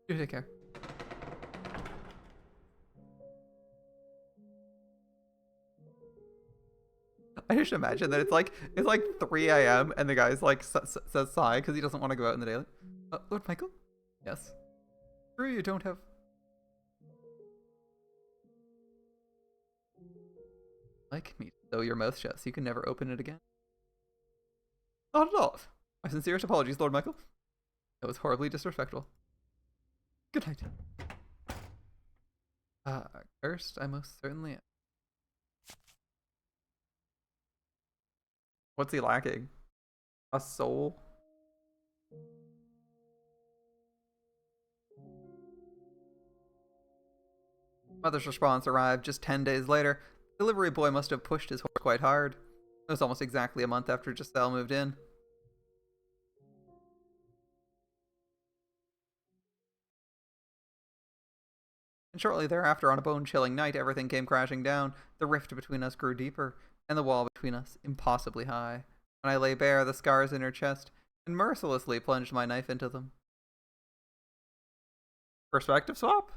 You take care. I just imagine that it's like 3 a.m. and the guy's like says sigh because he doesn't want to go out in the daylight. Lord Michael? Yes. Sure you don't have... Like me, though your mouth shut so you can never open it again. Not at all. My sincerest apologies, Lord Michael. That was horribly disrespectful. Good night. First, I most certainly am. What's he lacking? A soul? Mother's response arrived just 10 days later. The delivery boy must have pushed his horse quite hard. It was almost exactly a month after Giselle moved in. And shortly thereafter, on a bone-chilling night, everything came crashing down. The rift between us grew deeper, and the wall between us impossibly high. When I lay bare the scars in her chest, and mercilessly plunged my knife into them. Perspective swap?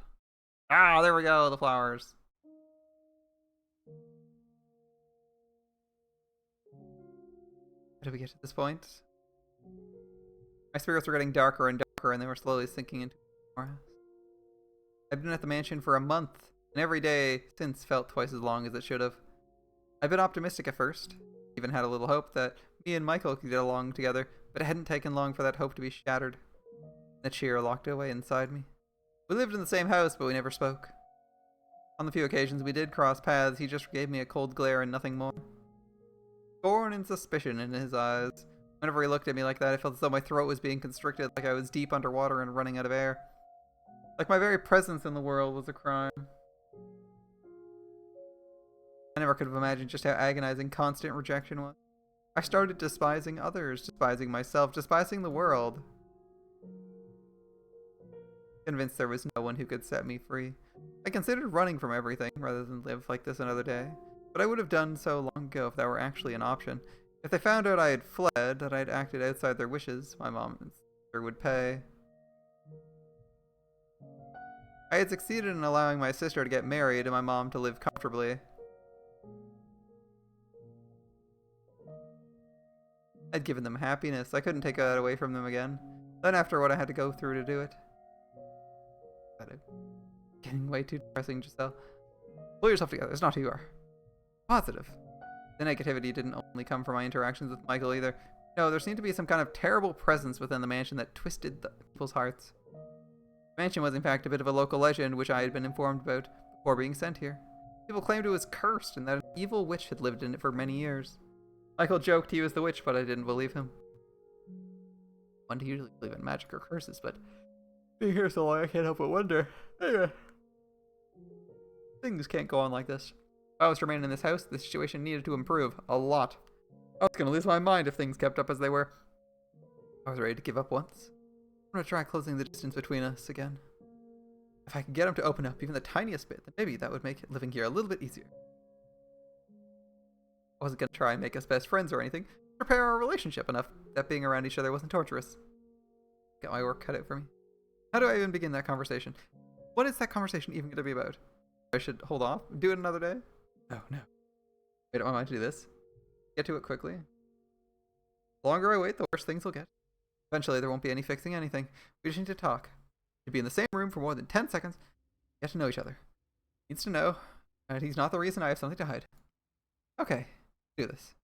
Ah, there we go, the flowers. How did we get to this point? My spirits were getting darker and darker, and they were slowly sinking into the forest. I've been at the mansion for a month, and every day since felt twice as long as it should have. I've been optimistic at first, even had a little hope that me and Michael could get along together, but it hadn't taken long for that hope to be shattered. The cheer locked away inside me. We lived in the same house, but we never spoke. On the few occasions we did cross paths, he just gave me a cold glare and nothing more. Scorn and suspicion in his eyes. Whenever he looked at me like that, I felt as though my throat was being constricted, like I was deep underwater and running out of air. Like my very presence in the world was a crime. I never could have imagined just how agonizing constant rejection was. I started despising others, despising myself, despising the world. Convinced there was no one who could set me free. I considered running from everything rather than live like this another day. But I would have done so long ago if that were actually an option. If they found out I had fled, that I had acted outside their wishes, my mom and sister would pay. I had succeeded in allowing my sister to get married and my mom to live comfortably. I'd given them happiness. I couldn't take that away from them again. Then after what I had to go through to do it. Getting way too depressing, Giselle. Pull yourself together. It's not who you are. Positive. The negativity didn't only come from my interactions with Michael either. No, there seemed to be some kind of terrible presence within the mansion that twisted the people's hearts. The mansion was in fact a bit of a local legend which I had been informed about before being sent here. People claimed it was cursed and that an evil witch had lived in it for many years. Michael joked he was the witch, but I didn't believe him. One to usually believe in magic or curses, but being here so long I can't help but wonder. Anyway. Things can't go on like this. If I was to remain in this house, the situation needed to improve. A lot. I was gonna lose my mind if things kept up as they were. I was ready to give up once. I'm gonna try closing the distance between us again. If I could get him to open up even the tiniest bit, then maybe that would make living here a little bit easier. I wasn't gonna try and make us best friends or anything. Prepare our relationship enough that being around each other wasn't torturous. Got my work cut out for me. How do I even begin that conversation? What is that conversation even gonna be about? I should hold off? Do it another day? Oh no. Wait, am I mind to do this? Get to it quickly. The longer I wait, the worse things will get. Eventually, there won't be any fixing anything. We just need to talk. To be in the same room for more than 10 seconds. Get to know each other. Needs to know. And he's not the reason I have something to hide. Okay. Do this.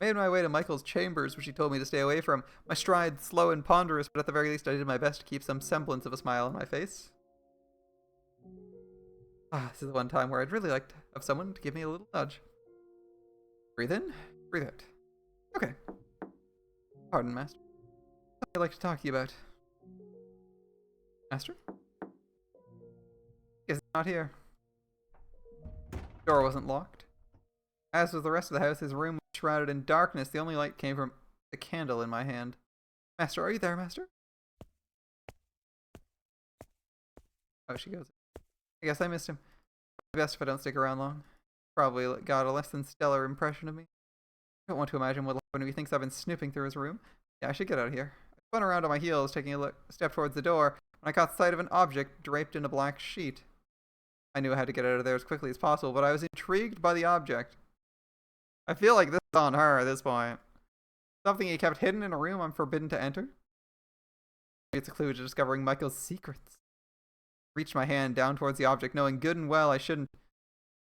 I made my way to Michael's chambers, which he told me to stay away from. My stride slow and ponderous, but at the very least I did my best to keep some semblance of a smile on my face. This is the one time where I'd really like to have someone to give me a little nudge. Breathe in, breathe out. Okay. Pardon, Master. Something I'd like to talk to you about. Master? He's not here. The door wasn't locked. As was the rest of the house, his room was shrouded in darkness. The only light came from the candle in my hand. Master, are you there, Master? Oh, she goes. I guess I missed him. Best if I don't stick around long. Probably got a less than stellar impression of me. I don't want to imagine what'll happen if he thinks I've been snooping through his room. Yeah, I should get out of here. I spun around on my heels, taking a step towards the door, when I caught sight of an object draped in a black sheet. I knew I had to get out of there as quickly as possible, but I was intrigued by the object. I feel like this is on her at this point. Something he kept hidden in a room I'm forbidden to enter? Maybe it's a clue to discovering Michael's secrets. I reached my hand down towards the object, knowing good and well I shouldn't.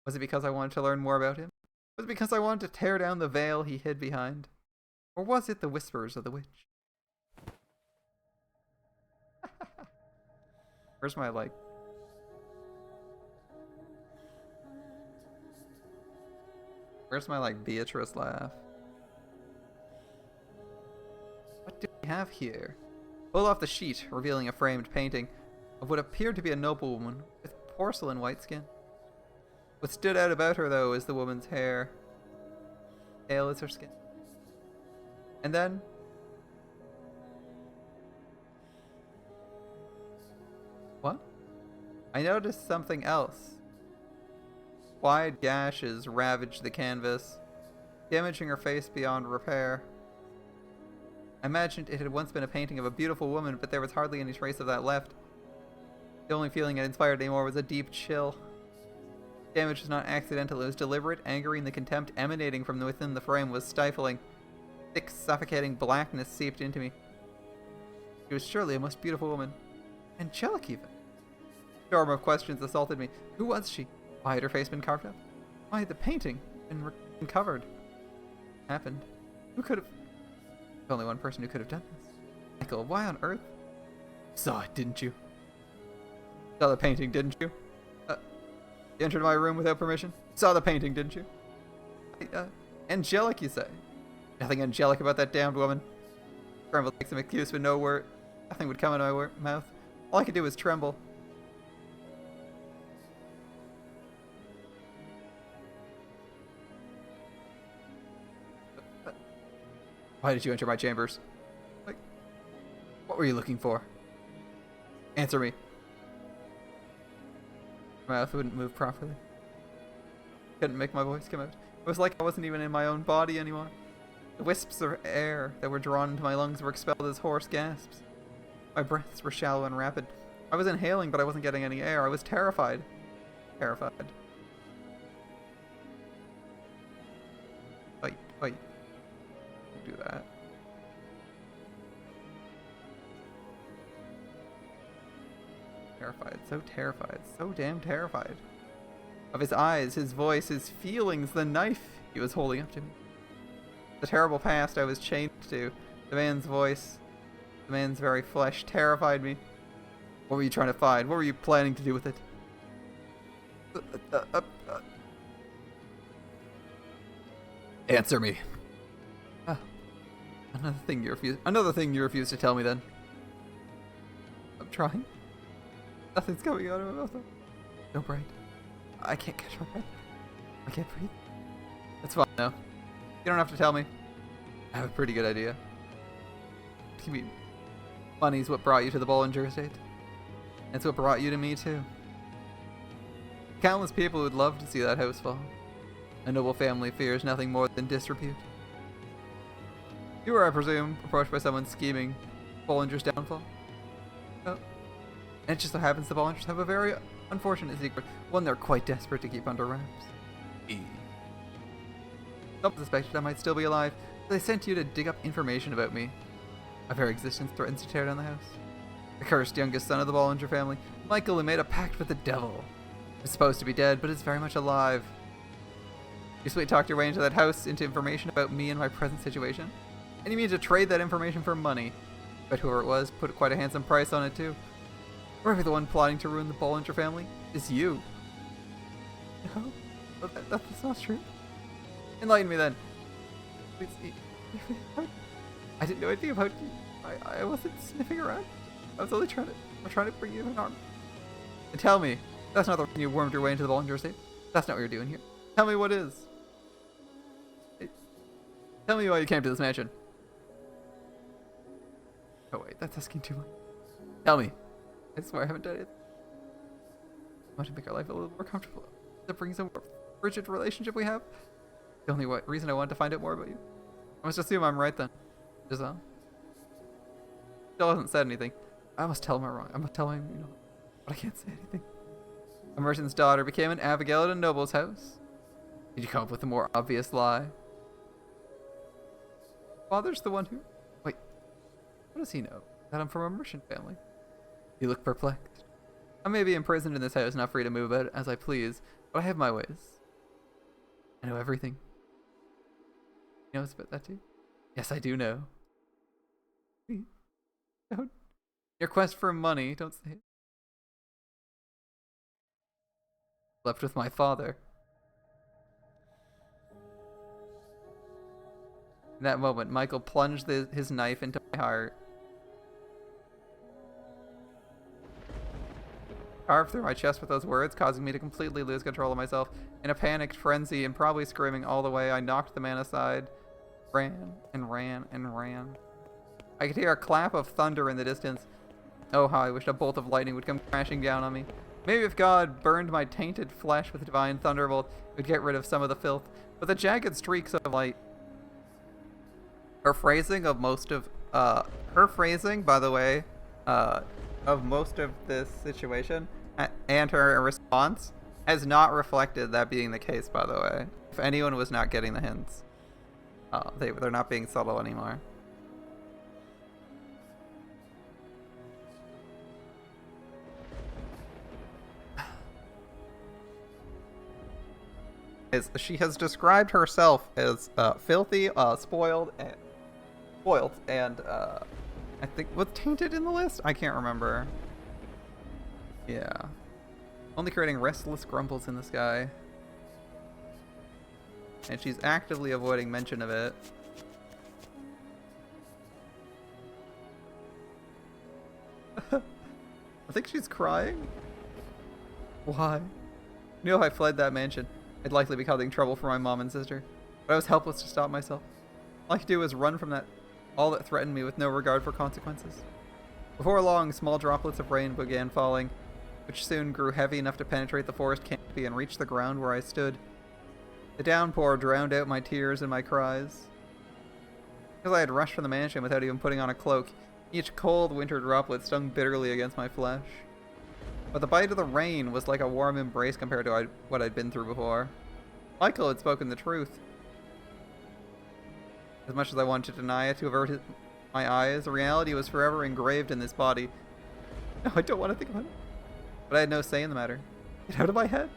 Was it because I wanted to learn more about him? Was it because I wanted to tear down the veil he hid behind? Or was it the whispers of the witch? Where's my, Beatrice laugh? What do we have here? Pull off the sheet, revealing a framed painting of what appeared to be a noblewoman with porcelain white skin. What stood out about her, though, is the woman's hair. Pale as her skin. And then... what? I noticed something else. Wide gashes ravaged the canvas, damaging her face beyond repair. I imagined it had once been a painting of a beautiful woman, but there was hardly any trace of that left. The only feeling it inspired anymore was a deep chill. Damage was not accidental, it was deliberate, anger, and the contempt emanating from within the frame was stifling. Thick, suffocating blackness seeped into me. She was surely a most beautiful woman. Angelic, even. A storm of questions assaulted me. Who was she? Why had her face been carved up? Why had the painting been covered? What happened? Who could have... There's only one person who could have done this. Michael, why on earth? Saw it, didn't you? Saw the painting, didn't you? You entered my room without permission? Saw the painting, didn't you? Angelic, you say? Nothing angelic about that damned woman. Trembled like some excuse, but no word. Nothing would come out of my mouth. All I could do was tremble. Why did you enter my chambers? Like, what were you looking for? Answer me. My mouth wouldn't move properly. Couldn't make my voice come out. It was like I wasn't even in my own body anymore. The wisps of air that were drawn into my lungs were expelled as hoarse gasps. My breaths were shallow and rapid. I was inhaling, but I wasn't getting any air. I was terrified. Terrified. Wait. Don't do that. Terrified, so damn terrified. Of his eyes, his voice, his feelings, the knife he was holding up to me. The terrible past I was chained to, the man's voice, the man's very flesh terrified me. What were you trying to find? What were you planning to do with it? Answer me. Another thing you refuse to tell me then. I'm trying. Nothing's coming out of my mouth. Don't breathe. I can't catch my breath. I can't breathe. It's fine now. You don't have to tell me. I have a pretty good idea. You mean money's what brought you to the Bollinger estate? It's what brought you to me too. Countless people would love to see that house fall. A noble family fears nothing more than disrepute. You were, I presume, approached by someone scheming Bollinger's downfall. Oh. And it just so happens the Bollingers have a very unfortunate secret, one they're quite desperate to keep under wraps. Some suspected I might still be alive, so they sent you to dig up information about me. My very existence threatens to tear down the house. The cursed youngest son of the Bollinger family, Michael, who made a pact with the devil. He's supposed to be dead, but is very much alive. You sweet talked your way into that house, into information about me and my present situation. And you mean to trade that information for money. But whoever it was put quite a handsome price on it too. Or maybe the one plotting to ruin the Bollinger family is you. No, that's not true. Enlighten me then. Please, I didn't know anything about you. I wasn't sniffing around. I was only trying to bring you an arm. And tell me, that's not the reason you wormed your way into the Bollinger estate. That's not what you're doing here. Tell me what is. Tell me why you came to this mansion. Oh wait, that's asking too much. Tell me. I swear I haven't done it. I want to make our life a little more comfortable. That brings a more frigid relationship we have. The only reason I wanted to find out more about you. I must assume I'm right then. Giselle. Still hasn't said anything. I must tell him I'm wrong. I must tell him, but I can't say anything. A merchant's daughter became an Abigail at a noble's house. Did you come up with a more obvious lie? Father's the one who... Wait, what does he know? That I'm from a merchant family. You look perplexed. I may be imprisoned in this house, not free to move about as I please, but I have my ways. I know everything. He knows about that too? Yes, I do know. Please, don't. Your quest for money, don't say it. Left with my father. In that moment, Michael plunged his knife into my heart. Carved through my chest with those words, causing me to completely lose control of myself. In a panicked frenzy and probably screaming all the way, I knocked the man aside, ran and ran and ran. I could hear a clap of thunder in the distance. Oh, how I wished a bolt of lightning would come crashing down on me. Maybe if God burned my tainted flesh with a divine thunderbolt, it would get rid of some of the filth. But the jagged streaks of light. Her phrasing, by the way, of most of this situation, and her response, has not reflected that being the case, by the way. If anyone was not getting the hints, they're not being subtle anymore. She has described herself as filthy, spoiled, and I think was tainted in the list. I can't remember. Yeah, only creating restless grumbles in the sky, and she's actively avoiding mention of it. I think she's crying. Why? You know, if I fled that mansion, I'd likely be causing trouble for my mom and sister, but I was helpless to stop myself. All I could do was run from all that threatened me with no regard for consequences. Before long, small droplets of rain began falling, which soon grew heavy enough to penetrate the forest canopy and reach the ground where I stood. The downpour drowned out my tears and my cries. Because I had rushed from the mansion without even putting on a cloak, each cold winter droplet stung bitterly against my flesh. But the bite of the rain was like a warm embrace compared to what I'd been through before. Michael had spoken the truth. As much as I wanted to deny it, to avert my eyes, the reality was forever engraved in this body. No, I don't want to think about it. But I had no say in the matter. Get out of my head.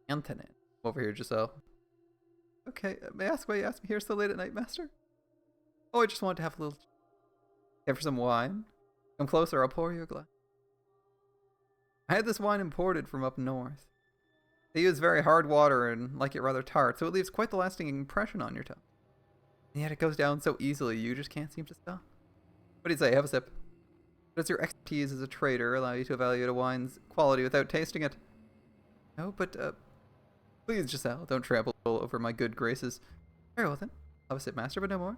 Antonin. Over here, Giselle. Okay, may I ask why you asked me here so late at night, Master? Oh, I just wanted to have a little... Care for some wine? Come closer, I'll pour you a glass. I had this wine imported from up north. They use very hard water and like it rather tart, so it leaves quite the lasting impression on your tongue. And yet it goes down so easily, you just can't seem to stop. What do you say? Have a sip. Does your expertise as a trader allow you to evaluate a wine's quality without tasting it? No, but, please, Giselle, don't trample over my good graces. Very well then. Have a sip, Master, but no more.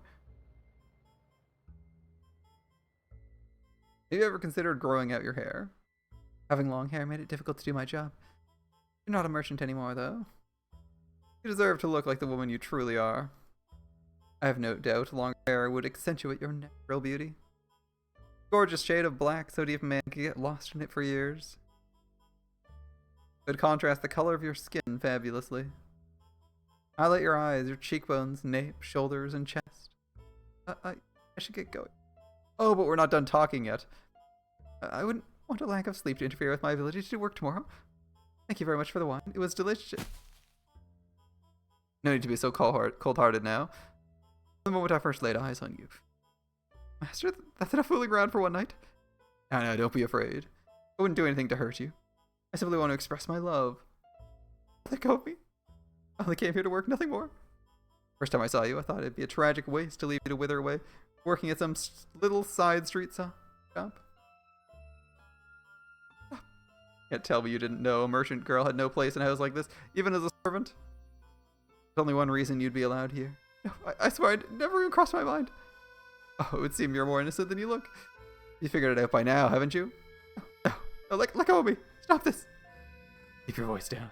Have you ever considered growing out your hair? Having long hair made it difficult to do my job. You're not a merchant anymore, though. You deserve to look like the woman you truly are. I have no doubt longer hair would accentuate your natural beauty. Gorgeous shade of black, so deep a man could get lost in it for years. It would contrast the color of your skin fabulously. Highlight your eyes, your cheekbones, nape, shoulders, and chest. I should get going. Oh, but we're not done talking yet. I wouldn't want a lack of sleep to interfere with my ability to do work tomorrow. Thank you very much for the wine. It was delicious. No need to be so cold-hearted now. The moment I first laid eyes on you. Master, that's enough fooling around for one night. No, don't be afraid. I wouldn't do anything to hurt you. I simply want to express my love. Let go of me. I only came here to work, nothing more. First time I saw you, I thought it'd be a tragic waste to leave you to wither away, working at some little side street shop. Can't tell me you didn't know a merchant girl had no place in a house like this, even as a servant. There's only one reason you'd be allowed here. No, I swear, it never even crossed my mind. Oh, it would seem you're more innocent than you look. You figured it out by now, haven't you? No, no, let go of me. Stop this. Keep your voice down.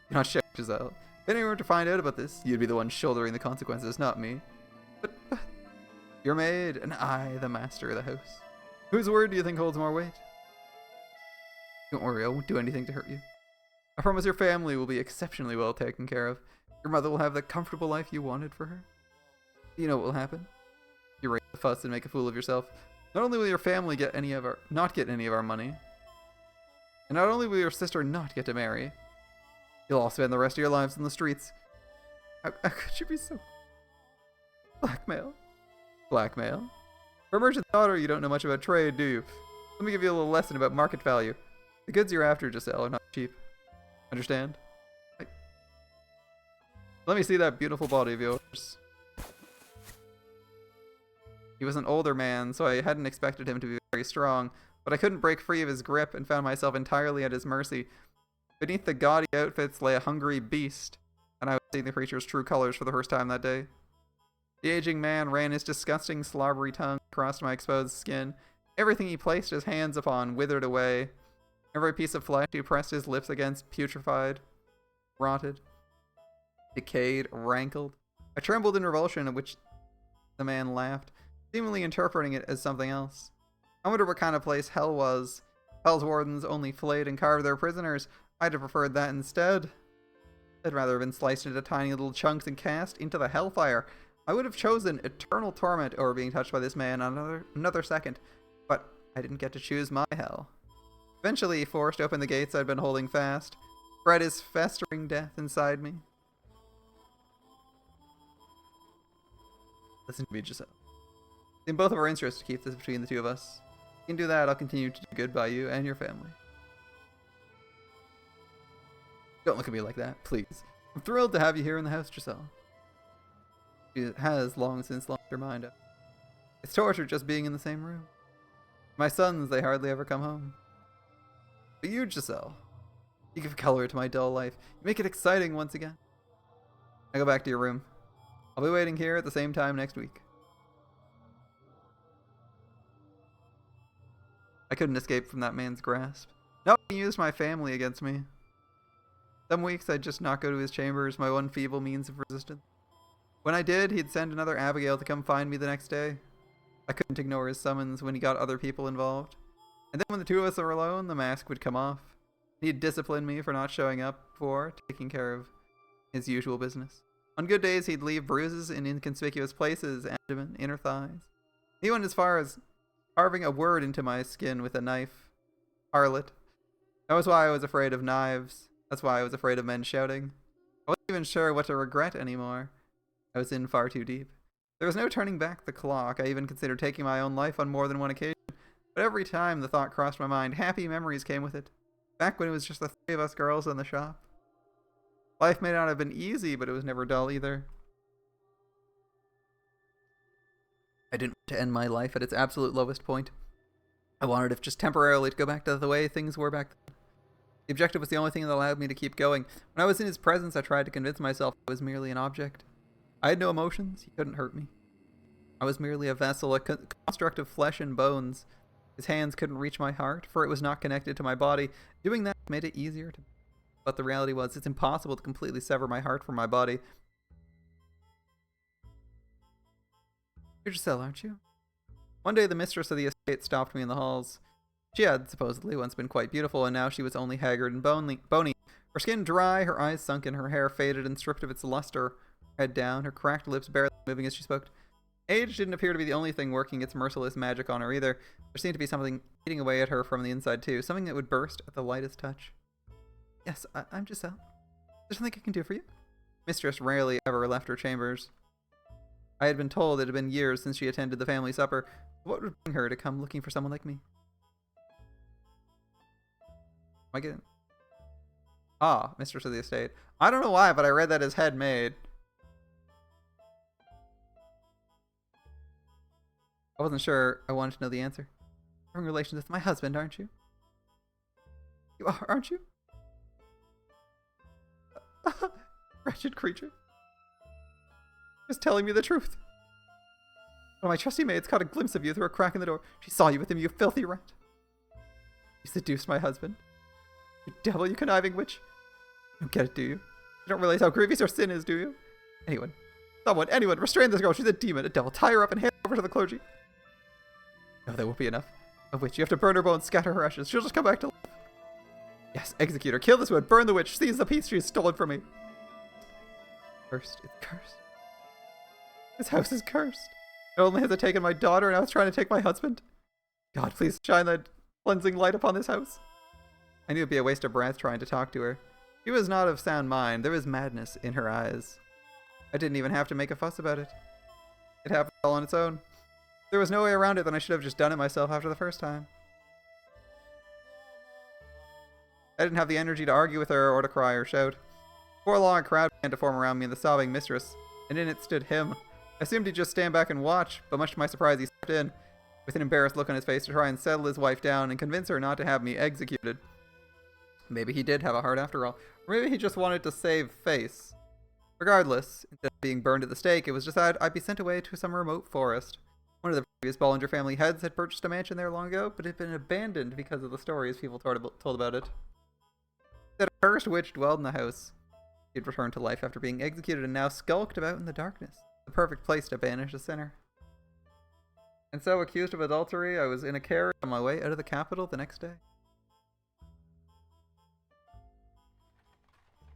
You're not sure, Giselle. If anyone were to find out about this, you'd be the one shouldering the consequences, not me. But you're maid, and I, the master of the house. Whose word do you think holds more weight? Don't worry, I won't do anything to hurt you. I promise your family will be exceptionally well taken care of. Your mother will have the comfortable life you wanted for her. You know what will happen? You raise a fuss and make a fool of yourself. Not only will your family not get any of our money, and not only will your sister not get to marry, you'll all spend the rest of your lives in the streets. How could you be so... Blackmail? Blackmail? For a merchant's daughter, you don't know much about trade, do you? Let me give you a little lesson about market value. The goods you're after, Giselle, are not cheap. Understand? Let me see that beautiful body of yours. He was an older man, so I hadn't expected him to be very strong, but I couldn't break free of his grip and found myself entirely at his mercy. Beneath the gaudy outfits lay a hungry beast, and I was seeing the creature's true colors for the first time that day. The aging man ran his disgusting, slobbery tongue across my exposed skin. Everything he placed his hands upon withered away. Every piece of flesh he pressed his lips against putrefied, rotted, decayed, rankled. I trembled in revulsion, at which the man laughed, seemingly interpreting it as something else. I wonder what kind of place hell was. Hell's wardens only flayed and carved their prisoners. I'd have preferred that instead. I'd rather have been sliced into tiny little chunks and cast into the hellfire. I would have chosen eternal torment over being touched by this man on another second, but I didn't get to choose my hell. Eventually, he forced open the gates I'd been holding fast. Bred his festering death inside me. Listen to me, Giselle. It's in both of our interests to keep this between the two of us. If you can do that, I'll continue to do good by you and your family. Don't look at me like that, please. I'm thrilled to have you here in the house, Giselle. She has long since lost her mind. It's torture just being in the same room. My sons, they hardly ever come home. But you, Giselle, you give color to my dull life. You make it exciting once again. Now go back to your room. I'll be waiting here at the same time next week. I couldn't escape from that man's grasp. No, he used my family against me. Some weeks I'd just not go to his chambers, my one feeble means of resistance. When I did, he'd send another Abigail to come find me the next day. I couldn't ignore his summons when he got other people involved. And then when the two of us were alone, the mask would come off. He'd discipline me for not showing up for taking care of his usual business. On good days, he'd leave bruises in inconspicuous places, abdomen, inner thighs. He went as far as carving a word into my skin with a knife. Harlot. That was why I was afraid of knives. That's why I was afraid of men shouting. I wasn't even sure what to regret anymore. I was in far too deep. There was no turning back the clock. I even considered taking my own life on more than one occasion. But every time the thought crossed my mind, happy memories came with it. Back when it was just the three of us girls in the shop. Life may not have been easy, but it was never dull either. I didn't want to end my life at its absolute lowest point. I wanted, if just temporarily, to go back to the way things were back then. The objective was the only thing that allowed me to keep going. When I was in his presence, I tried to convince myself I was merely an object. I had no emotions. He couldn't hurt me. I was merely a vessel, a construct of flesh and bones. His hands couldn't reach my heart, for it was not connected to my body. Doing that made it easier to... But the reality was, it's impossible to completely sever my heart from my body. You're Giselle, aren't you? One day the mistress of the estate stopped me in the halls. She had supposedly once been quite beautiful, and now she was only haggard and bony. Her skin dry, her eyes sunken, her hair faded and stripped of its luster. Her head down, her cracked lips barely moving as she spoke. Age didn't appear to be the only thing working its merciless magic on her either. There seemed to be something eating away at her from the inside too, something that would burst at the lightest touch. Yes, I'm Giselle. Is there something I can do for you? Mistress rarely ever left her chambers. I had been told it had been years since she attended the family supper. What would bring her to come looking for someone like me? Am I getting... Ah, mistress of the estate. I don't know why, but I read that as head maid. I wasn't sure I wanted to know the answer. You're having relations with my husband, aren't you? You are, aren't you? Wretched creature. Just telling me the truth. One of my trusty maids caught a glimpse of you through a crack in the door. She saw you with him, you filthy rat. You seduced my husband. You devil, you conniving witch. You don't get it, do you? You don't realize how grievous your sin is, do you? Anyone, restrain this girl. She's a demon, a devil. Tie her up and hand her over to the clergy. No, that won't be enough. A witch. You have to burn her bones, scatter her ashes. She'll just come back to life. Yes, execute her. Kill this woman. Burn the witch. Seize the piece she has stolen from me. Cursed. It's cursed. This house is cursed. Not only has it taken my daughter, now it's trying to take my husband. God, please shine that cleansing light upon this house. I knew it'd be a waste of breath trying to talk to her. She was not of sound mind. There was madness in her eyes. I didn't even have to make a fuss about it. It happened all on its own. If there was no way around it, then I should have just done it myself after the first time. I didn't have the energy to argue with her or to cry or shout. Before long, a crowd began to form around me and the sobbing mistress, and in it stood him. I assumed he'd just stand back and watch, but much to my surprise, he stepped in, with an embarrassed look on his face to try and settle his wife down and convince her not to have me executed. Maybe he did have a heart after all, or maybe he just wanted to save face. Regardless, instead of being burned at the stake, it was decided I'd be sent away to some remote forest. One of the previous Bollinger family heads had purchased a mansion there long ago, but it had been abandoned because of the stories people told about it. That a cursed witch dwelled in the house. She had returned to life after being executed and now skulked about in the darkness. The perfect place to banish a sinner. And so, accused of adultery, I was in a carriage on my way out of the capital the next day.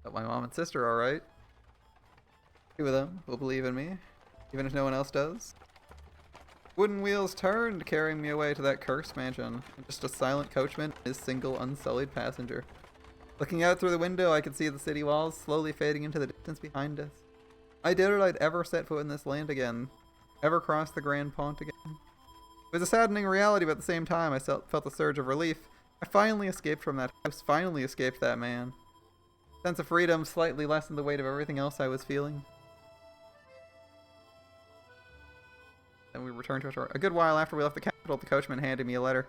Got my mom and sister alright. Two of them will believe in me, even if no one else does. Wooden wheels turned, carrying me away to that cursed mansion, and just a silent coachman and his single unsullied passenger. Looking out through the window, I could see the city walls slowly fading into the distance behind us. I doubted I'd ever set foot in this land again, ever cross the Grand Pont again. It was a saddening reality, but at the same time, I felt a surge of relief. I finally escaped from that house, finally escaped that man. Sense of freedom slightly lessened the weight of everything else I was feeling. Then we returned to our tour. A good while after we left the capital, the coachman handed me a letter.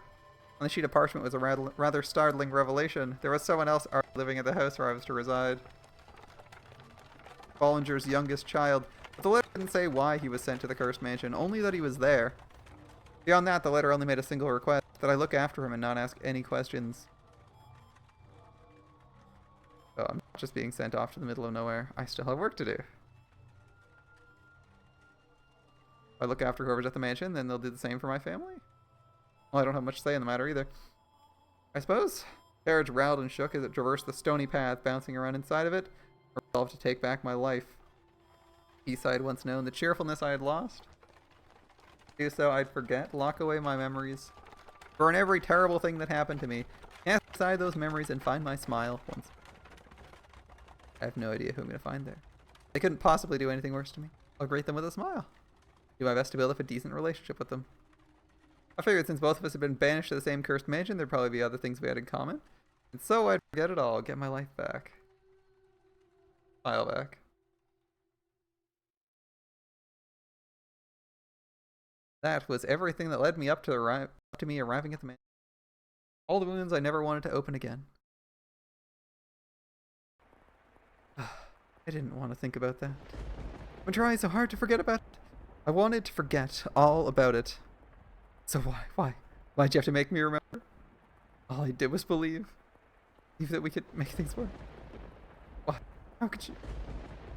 On the sheet of parchment was a rather startling revelation. There was someone else living at the house where I was to reside. Bollinger's youngest child. But the letter didn't say why he was sent to the cursed mansion, only that he was there. Beyond that, the letter only made a single request, that I look after him and not ask any questions. So I'm not just being sent off to the middle of nowhere. I still have work to do. If I look after whoever's at the mansion, then they'll do the same for my family. Well, I don't have much say in the matter either. I suppose. The carriage rattled and shook as it traversed the stony path, bouncing around inside of it. I resolved to take back my life. Peace I had once known, the cheerfulness I had lost. To do so, I'd forget, lock away my memories, burn every terrible thing that happened to me, cast aside those memories and find my smile once. I have no idea who I'm going to find there. They couldn't possibly do anything worse to me. I'll greet them with a smile. Do my best to build up a decent relationship with them. I figured since both of us had been banished to the same cursed mansion, there'd probably be other things we had in common. And so I'd forget it all, get my life back. Smile back. That was everything that led me up to me arriving at the mansion. All the wounds I never wanted to open again. I didn't want to think about that. I'm trying so hard to forget about it. I wanted to forget all about it. So why'd you have to make me remember? All I did was believe that we could make things work. What? How could you?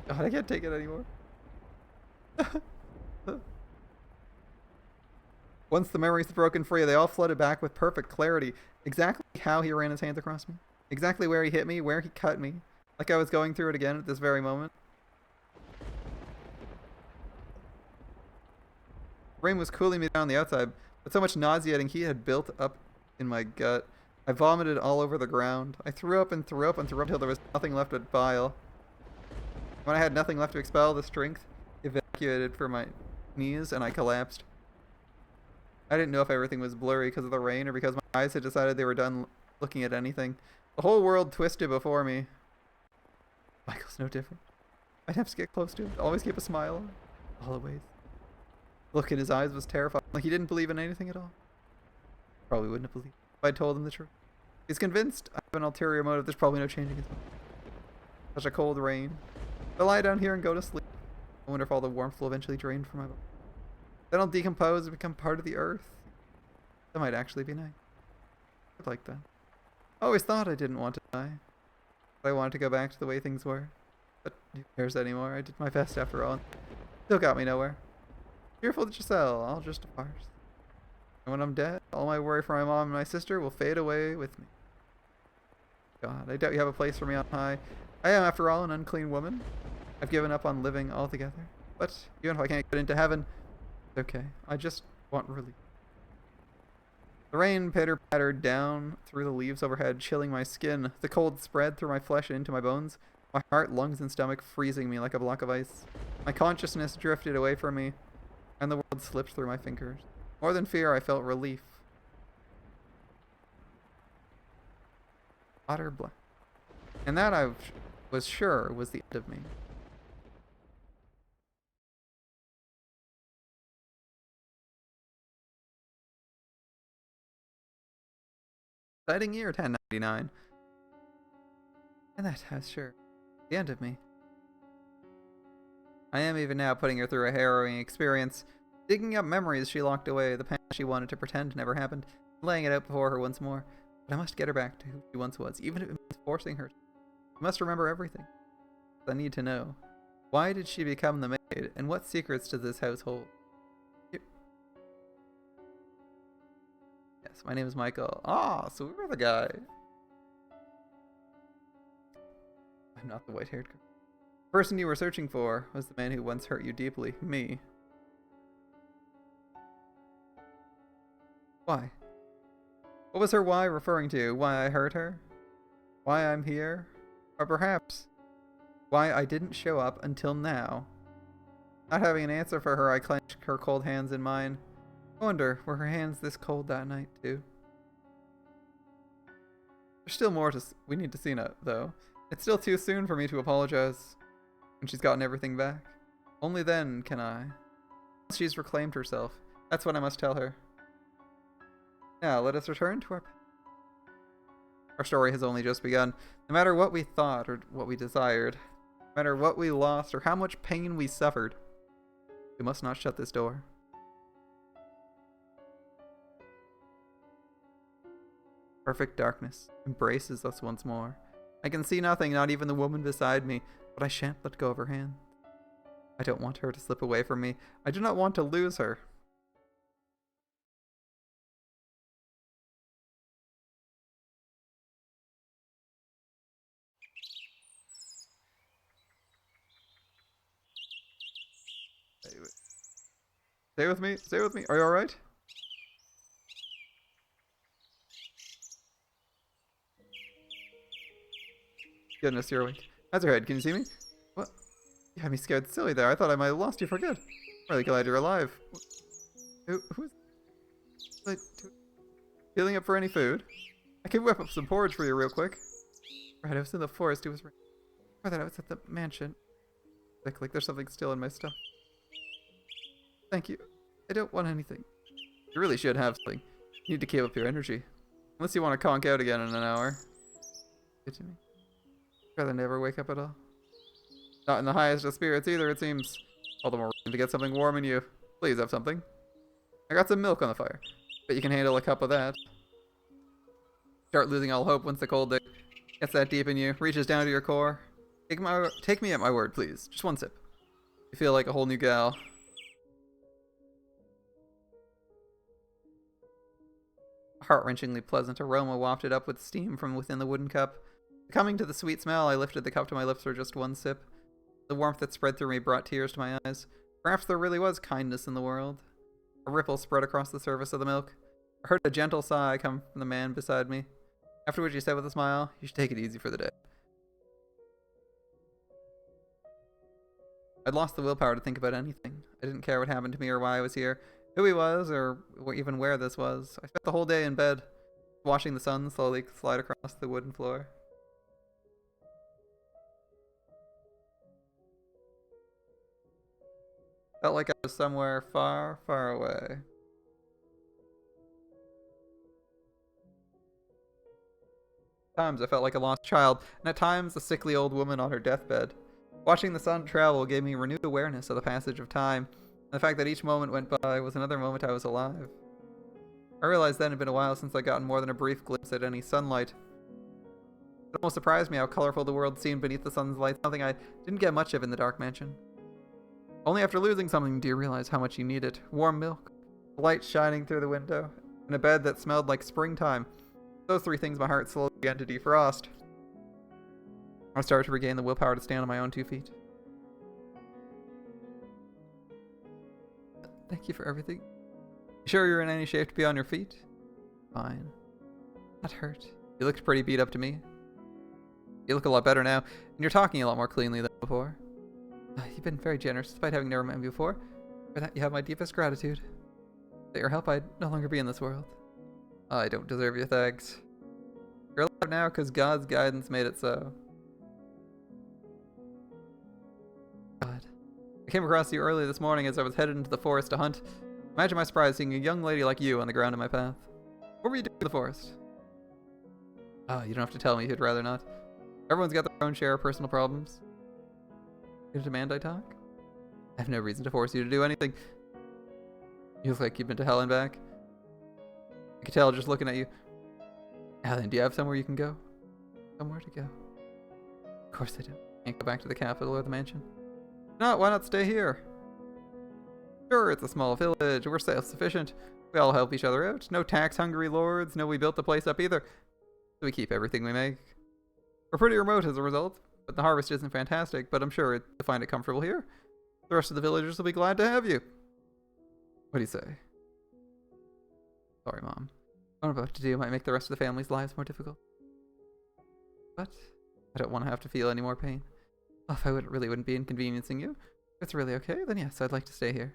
God, I can't take it anymore. Once the memories had broken free, they all flooded back with perfect clarity. Exactly how he ran his hands across me. Exactly where he hit me, where he cut me. Like I was going through it again at this very moment. Rain was cooling me down on the outside, but so much nauseating heat had built up in my gut. I vomited all over the ground. I threw up and threw up and threw up until there was nothing left but bile. When I had nothing left to expel, the strength evacuated from my knees and I collapsed. I didn't know if everything was blurry because of the rain or because my eyes had decided they were done looking at anything. The whole world twisted before me. Michael's no different. I'd have to get close to him, always keep a smile on. Always. Look in his eyes was terrifying. Like he didn't believe in anything at all. Probably wouldn't have believed if I told him the truth. He's convinced I have an ulterior motive. There's probably no changing his mind. Such a cold rain. I'll lie down here and go to sleep. I wonder if all the warmth will eventually drain from my body. Then I'll decompose and become part of the earth. That might actually be nice. I'd like that. I always thought I didn't want to die. I wanted to go back to the way things were. But who cares anymore? I did my best after all. Still got me nowhere. Fearful to sell, all just a farce. And when I'm dead, all my worry for my mom and my sister will fade away with me. God, I doubt you have a place for me on high. I am, after all, an unclean woman. I've given up on living altogether. But even if I can't get into heaven, it's okay. I just want relief. The rain pitter-pattered down through the leaves overhead, chilling my skin. The cold spread through my flesh and into my bones. My heart, lungs, and stomach freezing me like a block of ice. My consciousness drifted away from me, and the world slipped through my fingers. More than fear, I felt relief. Utter black. And that I was sure was the end of me. Exciting year 1099. And that I was sure the end of me. I am even now putting her through a harrowing experience, digging up memories she locked away, the past she wanted to pretend never happened, laying it out before her once more. But I must get her back to who she once was, even if it means forcing her. I must remember everything. I need to know. Why did she become the maid, and what secrets does this house hold? Yes, my name is Michael. Ah, so we were the guy. I'm not the white-haired girl. The person you were searching for was the man who once hurt you deeply. Me. Why? What was her why referring to? Why I hurt her? Why I'm here? Or perhaps why I didn't show up until now? Not having an answer for her, I clenched her cold hands in mine. I wonder, were her hands this cold that night, too? There's still more we need to see now, though. It's still too soon for me to apologize when she's gotten everything back. Only then can I. Once she's reclaimed herself, that's what I must tell her. Now, let us return to our story has only just begun. No matter what we thought or what we desired, no matter what we lost or how much pain we suffered, we must not shut this door. Perfect darkness embraces us once more. I can see nothing, not even the woman beside me, but I shan't let go of her hand. I don't want her to slip away from me. I do not want to lose her. Stay with me. Stay with me. Are you alright? Goodness, you're awake. How's your head? Can you see me? What? You had me scared silly there. I thought I might have lost you for good. I'm really glad you're alive. Who's... like... feeling up for any food? I can whip up some porridge for you real quick. Right, I was in the forest. It was... or that I was at the mansion. Like there's something still in my stomach. Thank you. I don't want anything. You really should have something. You need to keep up your energy. Unless you want to conk out again in an hour. Good to me. I'd rather never wake up at all. Not in the highest of spirits either, it seems. All the more reason to get something warm in you. Please have something. I got some milk on the fire. Bet you can handle a cup of that. Start losing all hope once the cold day gets that deep in you. Reaches down to your core. Take me at my word, please. Just one sip. You feel like a whole new gal. A heart-wrenchingly pleasant aroma wafted up with steam from within the wooden cup. Coming to the sweet smell, I lifted the cup to my lips for just one sip. The warmth that spread through me brought tears to my eyes. Perhaps there really was kindness in the world. A ripple spread across the surface of the milk. I heard a gentle sigh come from the man beside me. After which he said with a smile, "You should take it easy for the day." I'd lost the willpower to think about anything. I didn't care what happened to me or why I was here, who he was, or even where this was. I spent the whole day in bed, watching the sun slowly slide across the wooden floor. Felt like I was somewhere far, far away. At times I felt like a lost child, and at times a sickly old woman on her deathbed. Watching the sun travel gave me renewed awareness of the passage of time. The fact that each moment went by was another moment I was alive. I realized then it had been a while since I'd gotten more than a brief glimpse at any sunlight. It almost surprised me how colorful the world seemed beneath the sun's light, something I didn't get much of in the dark mansion. Only after losing something do you realize how much you need it. Warm milk, the light shining through the window, and a bed that smelled like springtime. Those three things my heart slowly began to defrost. I started to regain the willpower to stand on my own 2 feet. Thank you for everything. You sure you're in any shape to be on your feet? Fine. That hurt. You looked pretty beat up to me. You look a lot better now, and you're talking a lot more cleanly than before. You've been very generous, despite having never met me before. For that, you have my deepest gratitude. Without your help, I'd no longer be in this world. I don't deserve your thanks. You're alive now because God's guidance made it so. God. I came across you early this morning as I was headed into the forest to hunt. Imagine my surprise seeing a young lady like you on the ground in my path. What were you doing in the forest? You don't have to tell me if you'd rather not. Everyone's got their own share of personal problems. You demand I talk? I have no reason to force you to do anything. You look like you've been to hell and back. I could tell just looking at you. Alan, do you have somewhere you can go? Somewhere to go? Of course I do. Can't go back to the capital or the mansion. No, why not stay here? Sure, it's a small village. We're self-sufficient. We all help each other out. No tax-hungry lords. No, we built the place up either. So we keep everything we make. We're pretty remote as a result, but the harvest isn't fantastic, but I'm sure you'll find it comfortable here. The rest of the villagers will be glad to have you. What do you say? Sorry, Mom. What I'm about to do might make the rest of the family's lives more difficult. But I don't want to have to feel any more pain. Oh, if I really wouldn't be inconveniencing you. If it's really okay, then yes, I'd like to stay here.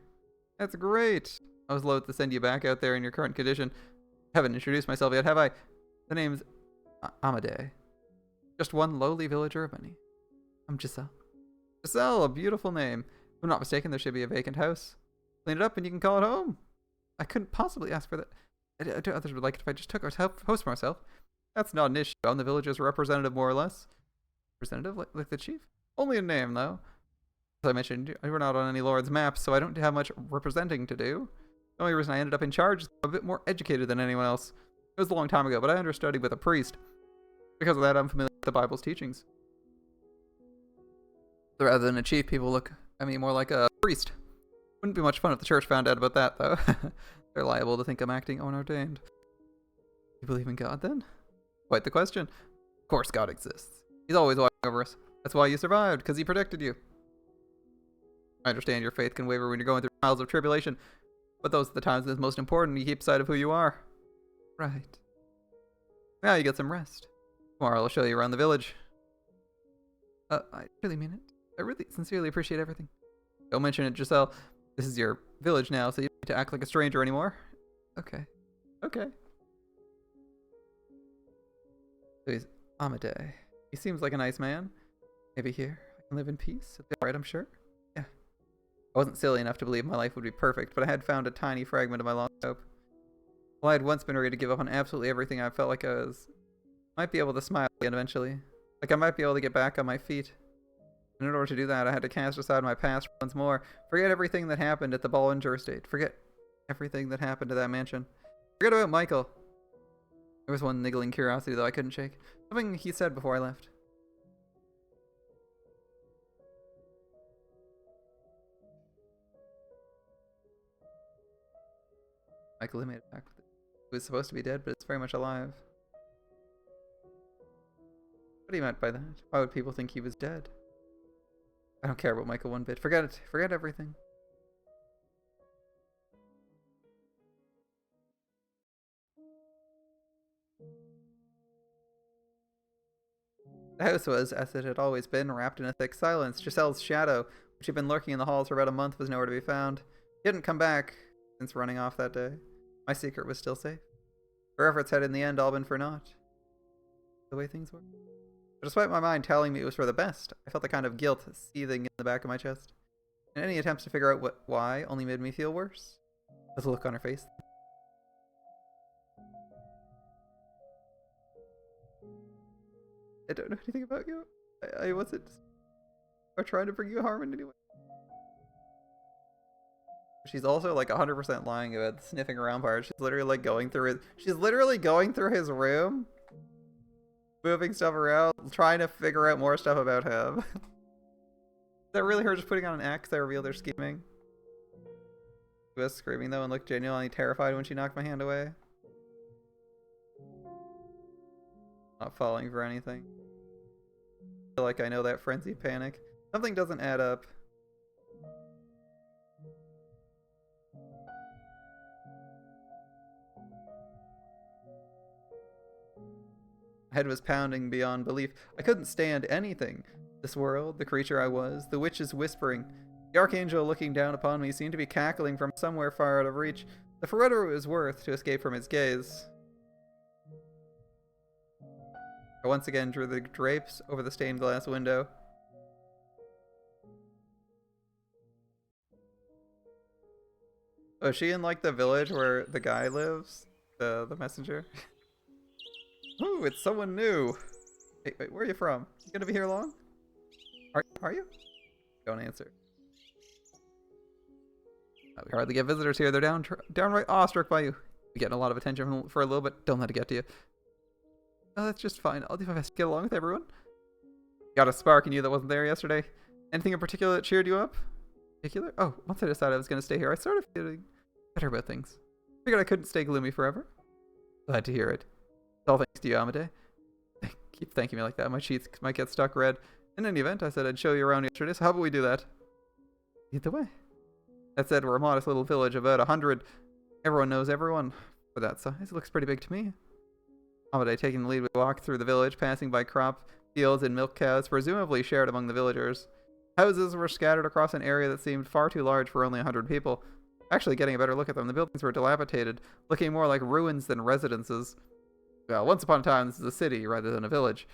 That's great. I was loath to send you back out there in your current condition. I haven't introduced myself yet, have I? The name's Amadei. Just one lowly villager of many. I'm Giselle. Giselle, a beautiful name. If I'm not mistaken, there should be a vacant house. Clean it up and you can call it home. I couldn't possibly ask for that. I do others would like it if I just took a host for myself. That's not an issue. I'm the village's representative, more or less. Representative? Like the chief? Only a name, though. As I mentioned, we're not on any lord's maps, so I don't have much representing to do. The only reason I ended up in charge is I'm a bit more educated than anyone else. It was a long time ago, but I understudied with a priest. Because of that, I'm familiar with the Bible's teachings. So rather than a chief, people look at me more like a priest. Wouldn't be much fun if the church found out about that, though. They're liable to think I'm acting unordained. You believe in God, then? Quite the question. Of course God exists. He's always watching over us. That's why you survived, because he protected you. I understand your faith can waver when you're going through trials of tribulation, but those are the times that's most important. You keep sight of who you are. Right. Now you get some rest. Tomorrow I'll show you around the village. I really mean it. I really sincerely appreciate everything. Don't mention it, Giselle. This is your village now, so you don't need to act like a stranger anymore. Okay. Okay. So he's Amadei. He seems like a nice man. Maybe here I can live in peace. It'll be alright, I'm sure. Yeah. I wasn't silly enough to believe my life would be perfect, but I had found a tiny fragment of my lost hope. Well, I had once been ready to give up on absolutely everything. I felt like might be able to smile again eventually. Like I might be able to get back on my feet. And in order to do that, I had to cast aside my past once more. Forget everything that happened at the Ballinger estate. Forget everything that happened to that mansion. Forget about Michael. There was one niggling curiosity, though, I couldn't shake. Something he said before I left. Michael made it back with it. He was supposed to be dead, but it's very much alive. What he meant by that? Why would people think he was dead? I don't care about Michael one bit. Forget it. Forget everything. The house was, as it had always been, wrapped in a thick silence. Giselle's shadow, which had been lurking in the halls for about a month, was nowhere to be found. He hadn't come back since running off that day. My secret was still safe. Her efforts had in the end all been for naught. The way things were. But despite my mind telling me it was for the best, I felt a kind of guilt seething in the back of my chest. And any attempts to figure out why only made me feel worse. With a look on her face. I don't know anything about you. I wasn't trying to bring you harm in any way. She's also like 100% lying about the sniffing around part. She's literally like going through his. She's literally going through his room, moving stuff around, trying to figure out more stuff about him. Is that really her just putting on an act that revealed they're scheming? She was screaming though and looked genuinely terrified when she knocked my hand away. Not falling for anything. I feel like I know that frenzied panic. Something doesn't add up. My head was pounding beyond belief. I couldn't stand anything. This world, the creature I was, the witches whispering. The archangel looking down upon me seemed to be cackling from somewhere far out of reach. The for whatever it was worth to escape from its gaze. I once again drew the drapes over the stained glass window. Oh, is she in like the village where the guy lives? The messenger? Ooh, it's someone new. Wait, where are you from? You gonna be here long? Are you? Don't answer. We hardly get visitors here. They're downright awestruck by you. We get a lot of attention for a little bit. Don't let it get to you. Oh, that's just fine. I'll do my best to get along with everyone. Got a spark in you that wasn't there yesterday. Anything in particular that cheered you up? Particular? Oh, once I decided I was going to stay here, I started feeling better about things. Figured I couldn't stay gloomy forever. Glad to hear it. It's all thanks to you, Amade. Keep thanking me like that. My sheets might get stuck red. In any event, I said I'd show you around yesterday, so how about we do that? Lead the way. That said, we're a modest little village of about 100. Everyone knows everyone. For that size, it looks pretty big to me. Amade taking the lead, we walked through the village, passing by crop fields and milk cows, presumably shared among the villagers. Houses were scattered across an area that seemed far too large for only 100 people. Actually, getting a better look at them, the buildings were dilapidated, looking more like ruins than residences. Well, once upon a time, this is a city rather than a village.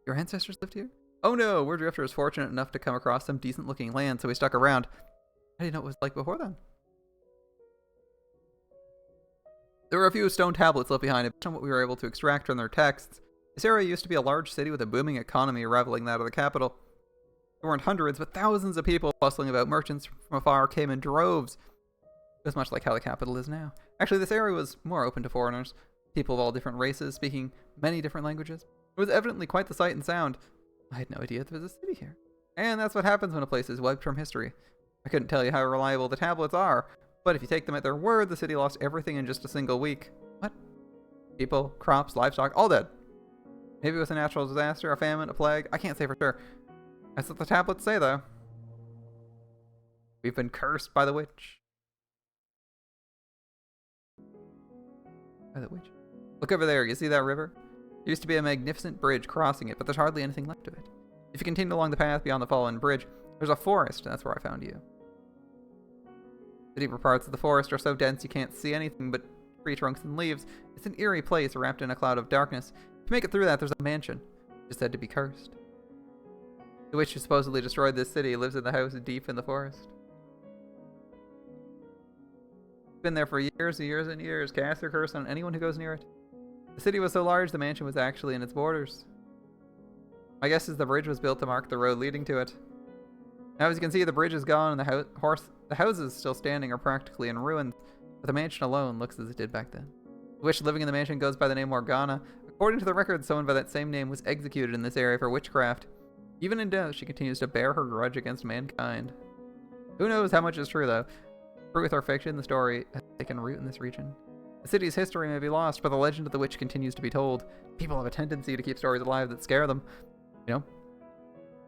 Your ancestors lived here? Oh no, we're drifters fortunate enough to come across some decent-looking land, so we stuck around. How do you know what it was like before then? There were a few stone tablets left behind, based on what we were able to extract from their texts. This area used to be a large city with a booming economy rivaling that of the capital. There weren't hundreds, but thousands of people bustling about. Merchants from afar came in droves. It was much like how the capital is now. Actually, this area was more open to foreigners. People of all different races, speaking many different languages. It was evidently quite the sight and sound. I had no idea there was a city here. And that's what happens when a place is wiped from history. I couldn't tell you how reliable the tablets are, but if you take them at their word, the city lost everything in just a single week. What? People, crops, livestock, all dead. Maybe it was a natural disaster, a famine, a plague. I can't say for sure. That's what the tablets say, though. We've been cursed by the witch. By the witch? Look over there. You see that river? There used to be a magnificent bridge crossing it, but there's hardly anything left of it. If you continue along the path beyond the fallen bridge, there's a forest, and that's where I found you. The deeper parts of the forest are so dense you can't see anything but tree trunks and leaves. It's an eerie place wrapped in a cloud of darkness. To make it through that, there's a mansion. It's said to be cursed. The witch who supposedly destroyed this city lives in the house deep in the forest. It's been there for years and years and years. Cast her curse on anyone who goes near it. The city was so large, the mansion was actually in its borders. My guess is the bridge was built to mark the road leading to it. Now, as you can see, the bridge is gone, and the houses still standing are practically in ruins, but the mansion alone looks as it did back then. The witch living in the mansion goes by the name Morgana. According to the record, someone by that same name was executed in this area for witchcraft. Even in death, she continues to bear her grudge against mankind. Who knows how much is true, though? Truth or fiction, the story has taken root in this region. The city's history may be lost, but the legend of the witch continues to be told. People have a tendency to keep stories alive that scare them. You know?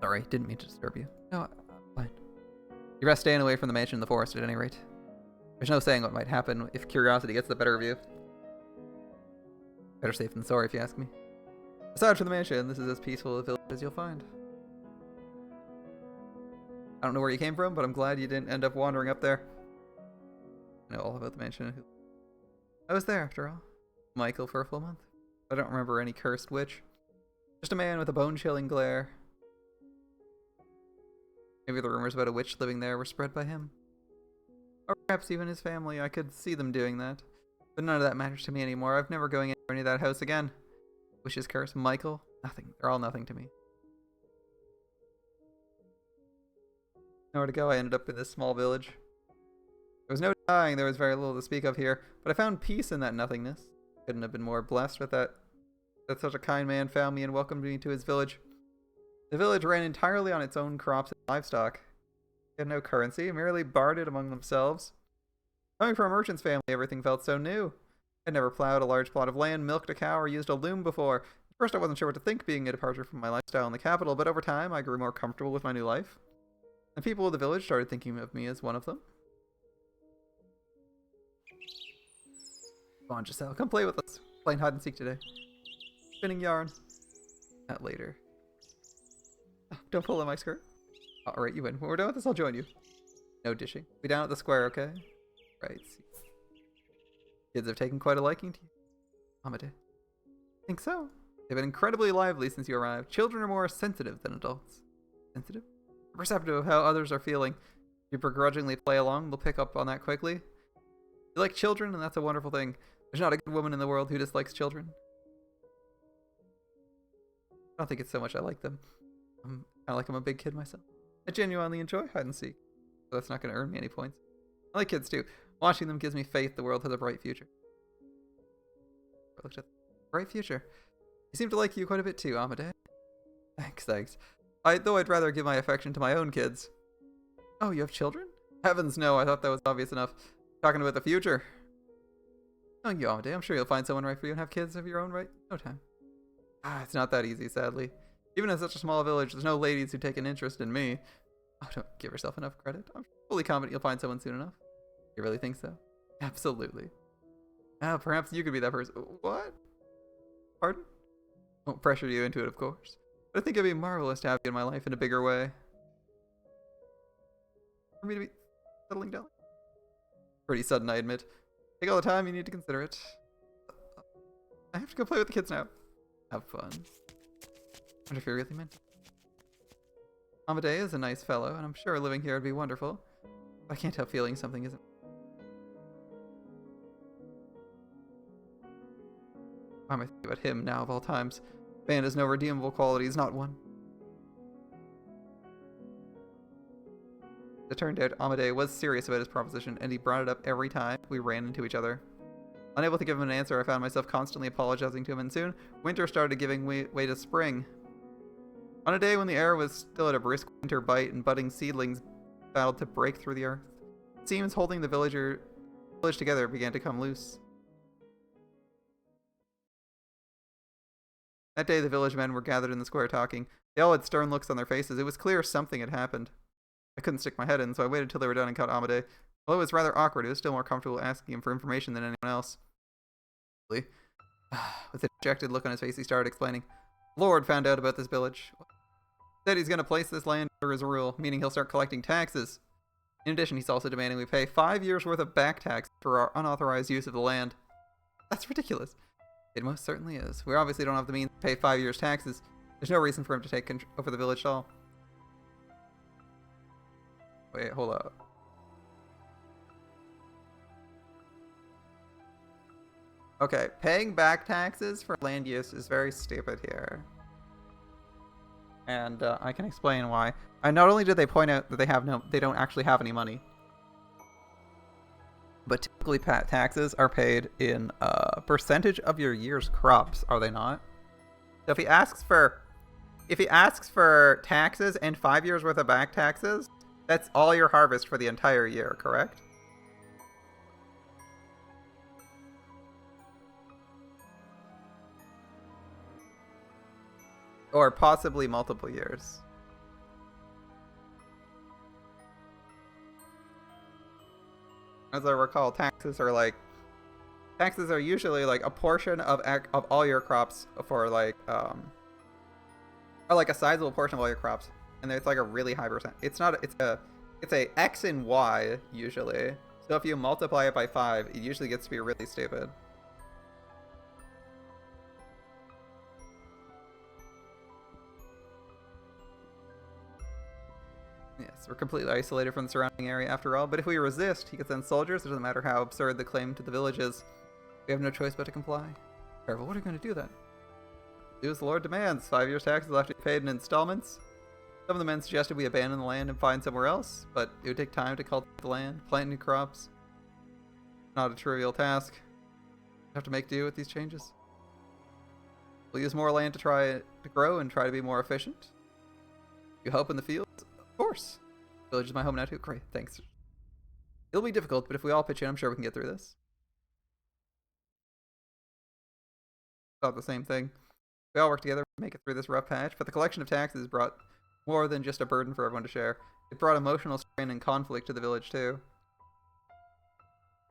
Sorry, didn't mean to disturb you. No, fine. You're best staying away from the mansion in the forest at any rate. There's no saying what might happen if curiosity gets the better of you. Better safe than sorry, if you ask me. Aside from the mansion, this is as peaceful a village as you'll find. I don't know where you came from, but I'm glad you didn't end up wandering up there. I know all about the mansion. I was there, after all. Michael for a full month. I don't remember any cursed witch. Just a man with a bone-chilling glare. Maybe the rumors about a witch living there were spread by him. Or perhaps even his family. I could see them doing that. But none of that matters to me anymore. I'm never going anywhere near that house again. Witch's curse, Michael, nothing. They're all nothing to me. Nowhere to go, I ended up in this small village. dying, there was very little to speak of here, but I found peace in that nothingness. Couldn't have been more blessed with that such a kind man found me and welcomed me to his village. The village ran entirely on its own crops and livestock. They had no currency, merely bartered among themselves. Coming from a merchant's family, everything felt so new. I'd never plowed a large plot of land, milked a cow, or used a loom before. At first I wasn't sure what to think, being a departure from my lifestyle in the capital, but over time I grew more comfortable with my new life. And people of the village started thinking of me as one of them. Come on, Giselle, come play with us. Playing hide and seek today. Spinning yarn. Not later. Oh, don't pull on my skirt. Alright, you win. When we're done with this, I'll join you. No dishing. Be down at the square, okay? Right. Kids have taken quite a liking to you. Amade. Think so. They've been incredibly lively since you arrived. Children are more sensitive than adults. Sensitive? Perceptive of how others are feeling. If you begrudgingly play along, they'll pick up on that quickly. You like children, and that's a wonderful thing. There's not a good woman in the world who dislikes children. I don't think it's so much I like them. I'm kind of like I'm a big kid myself. I genuinely enjoy hide and seek. So that's not going to earn me any points. I like kids too. Watching them gives me faith the world has a bright future. I looked at bright future. They seem to like you quite a bit too, Amade. Thanks. Though I'd rather give my affection to my own kids. Oh, you have children? Heavens no, I thought that was obvious enough. Talking about the future. Oh, you, Amade. I'm sure you'll find someone right for you and have kids of your own right. No time. It's not that easy, sadly. Even in such a small village, there's no ladies who take an interest in me. Oh, don't give yourself enough credit. I'm fully confident you'll find someone soon enough. You really think so? Absolutely. Perhaps you could be that person. What? Pardon? Won't pressure you into it, of course. But I think it'd be marvelous to have you in my life in a bigger way. For me to be settling down. Pretty sudden, I admit. Take all the time you need to consider it. I have to go play with the kids now. Have fun. I wonder if you really meant it. Amade is a nice fellow, and I'm sure living here would be wonderful. I can't help feeling something isn't. Why am I thinking about him now of all times? Man has no redeemable qualities, not one. It turned out Amade was serious about his proposition, and he brought it up every time we ran into each other. Unable to give him an answer, I found myself constantly apologizing to him, and soon, winter started giving way to spring. On a day when the air was still at a brisk winter bite and budding seedlings battled to break through the earth, seams holding the village together began to come loose. That day, the village men were gathered in the square talking. They all had stern looks on their faces. It was clear something had happened. I couldn't stick my head in, so I waited till they were done and caught Amade. Although it was rather awkward, it was still more comfortable asking him for information than anyone else. With a dejected look on his face, he started explaining. Lord found out about this village. Said he's going to place this land under his rule, meaning he'll start collecting taxes. In addition, he's also demanding we pay 5 years' worth of back tax for our unauthorized use of the land. That's ridiculous. It most certainly is. We obviously don't have the means to pay 5 years' taxes. There's no reason for him to take over the village at all. Wait, hold up. Okay, paying back taxes for land use is very stupid here. And I can explain why. And not only did they point out that they don't actually have any money, but typically taxes are paid in a percentage of your year's crops, are they not? So if he asks for taxes and 5 years worth of back taxes, that's all your harvest for the entire year, correct? Or possibly multiple years. As I recall, taxes are usually like a portion of all your crops for like or like a sizable portion of all your crops, and it's like a really high percent. It's a X and Y usually. So if you multiply it by 5, it usually gets to be really stupid. Yes, we're completely isolated from the surrounding area after all, but if we resist, he could send soldiers. It doesn't matter how absurd the claim to the village is. We have no choice but to comply. Careful, what are you going to do then? Do as the Lord demands. 5 years' taxes will have to be paid in installments. Some of the men suggested we abandon the land and find somewhere else, but it would take time to cultivate the land, plant new crops. Not a trivial task. Have to make do with these changes. We'll use more land to try to grow and try to be more efficient. You help in the fields? Of course. Village is my home now too. Great, thanks. It'll be difficult, but if we all pitch in, I'm sure we can get through this. Thought the same thing. We all work together to make it through this rough patch, but the collection of taxes brought more than just a burden for everyone to share. It brought emotional strain and conflict to the village too.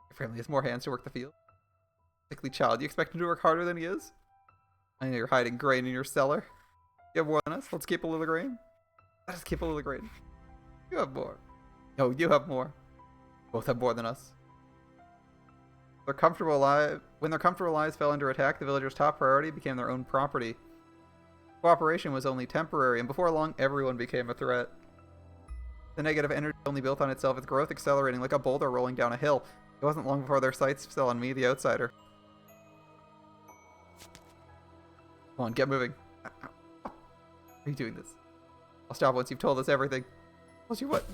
Your family has more hands to work the field. Sickly child, you expect him to work harder than he is? I know you're hiding grain in your cellar. You have more than us. Let's keep a little grain. Let us keep a little grain. You have more. No, you have more. Both have more than us. When their comfortable lives fell under attack, the villagers' top priority became their own property. Cooperation was only temporary, and before long, everyone became a threat. The negative energy only built on itself, its growth accelerating like a boulder rolling down a hill. It wasn't long before their sights fell on me, the outsider. Come on, get moving. Are you doing this? I'll stop once you've told us everything. Told you what?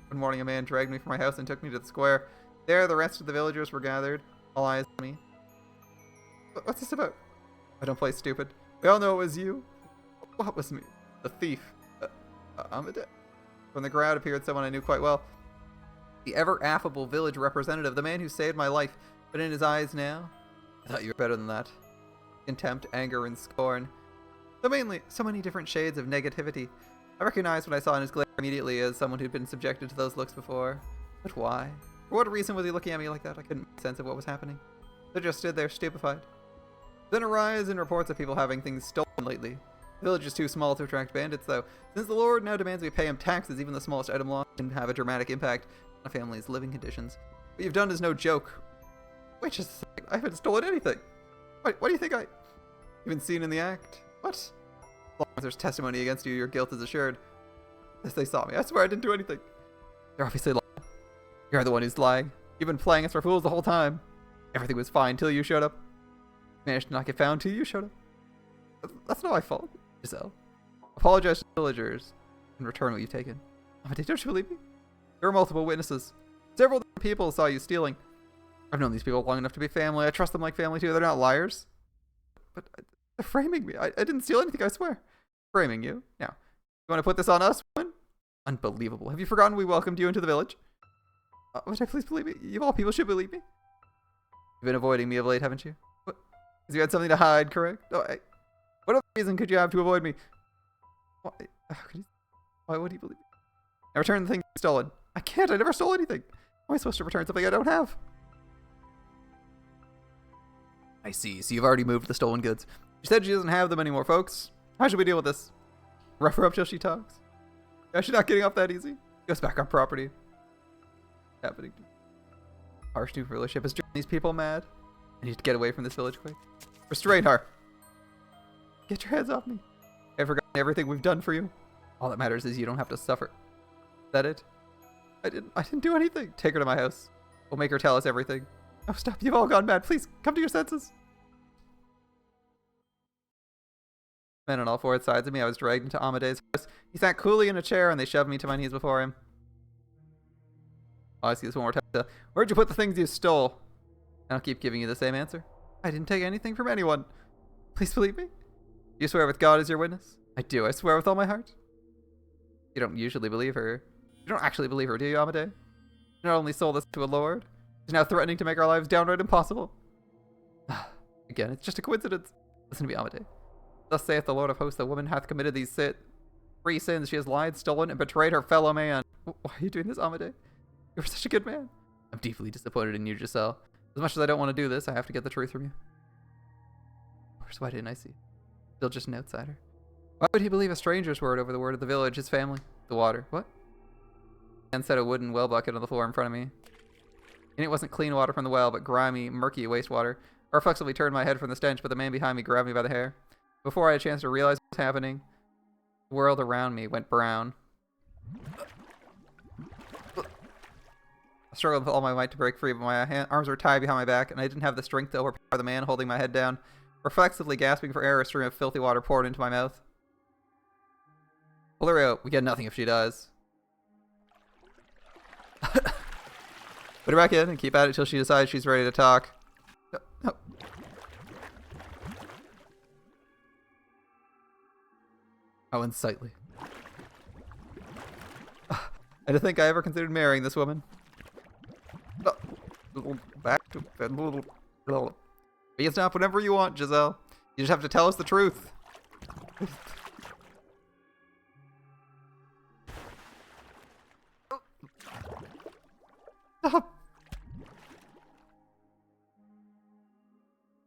One morning, a man dragged me from my house and took me to the square. There, the rest of the villagers were gathered, all eyes on me. What's this about? I don't play stupid. We all know it was you. What was me? The thief. Amade. From the crowd appeared someone I knew quite well. The ever-affable village representative, the man who saved my life. But in his eyes now, I thought you were better than that. Contempt, anger, and scorn. So many different shades of negativity. I recognized what I saw in his glare immediately as someone who'd been subjected to those looks before. But why? For what reason was he looking at me like that? I couldn't make sense of what was happening. I just stood there, stupefied. Then a rise in reports of people having things stolen lately. The village is too small to attract bandits, though. Since the Lord now demands we pay him taxes, even the smallest item lost can have a dramatic impact on a family's living conditions. What you've done is no joke. Wait just a second. I haven't stolen anything. What do you think I... You've been seen in the act? What? As long as there's testimony against you, your guilt is assured. Yes, they saw me. I swear I didn't do anything. They're obviously lying. You're the one who's lying. You've been playing us for fools the whole time. Everything was fine till you showed up. Managed to not get found till you showed up. That's not my fault, Giselle. Apologize to the villagers and return what you've taken. Amade, don't you believe me? There are multiple witnesses. Several different people saw you stealing. I've known these people long enough to be family. I trust them like family too. They're not liars. But they're framing me. I didn't steal anything, I swear. Framing you. Now, you want to put this on us, woman? Unbelievable. Have you forgotten we welcomed you into the village? Would I please believe me? You of all people should believe me. You've been avoiding me of late, haven't you? What? Because you had something to hide, correct? Oh, what other reason could you have to avoid me? Why would you believe me? Now return the thing you stolen. I can't. I never stole anything. How am I supposed to return something I don't have? I see. So you've already moved the stolen goods. She said she doesn't have them anymore, folks. How should we deal with this? Rough her up till she talks. Yeah, she's not getting off that easy. Goes back on property. Happening. Harsh new rulership is driving these people mad. I need to get away from this village quick. Restrain her. Get your hands off me. I've forgotten everything we've done for you. All that matters is you don't have to suffer. Is that it? I didn't do anything. Take her to my house. We'll make her tell us everything. Oh, stop. You've all gone mad. Please, come to your senses. Men on all four sides of me, I was dragged into Amade's house. He sat coolly in a chair, and they shoved me to my knees before him. Oh, I see this one more time. Where'd you put the things you stole? I'll keep giving you the same answer. I didn't take anything from anyone. Please believe me. You swear with God as your witness? I do. I swear with all my heart. You don't usually believe her. You don't actually believe her, do you, Amade? You not only sold us to a lord, she's now threatening to make our lives downright impossible. Again, it's just a coincidence. Listen to me, Amade. Thus saith the Lord of hosts, the woman hath committed these 3 sins. She has lied, stolen, and betrayed her fellow man. Why are you doing this, Amade? You're such a good man. I'm deeply disappointed in you, Giselle. As much as I don't want to do this, I have to get the truth from you. Of course, why didn't I see? Still just an outsider. Why would he believe a stranger's word over the word of the village, his family? The water. What? The man set a wooden well bucket on the floor in front of me. And it wasn't clean water from the well, but grimy, murky wastewater. I reflexively turned my head from the stench, but the man behind me grabbed me by the hair. Before I had a chance to realize what was happening, the world around me went brown. I struggled with all my might to break free, but my arms were tied behind my back, and I didn't have the strength to overpower the man holding my head down. Reflexively gasping for air, a stream of filthy water poured into my mouth. Pull her out. We get nothing if she does. Put her back in and keep at it till she decides she's ready to talk. No, no. How unsightly. I don't think I ever considered marrying this woman. Back to be and stop whenever you want, Giselle. You just have to tell us the truth. Stop.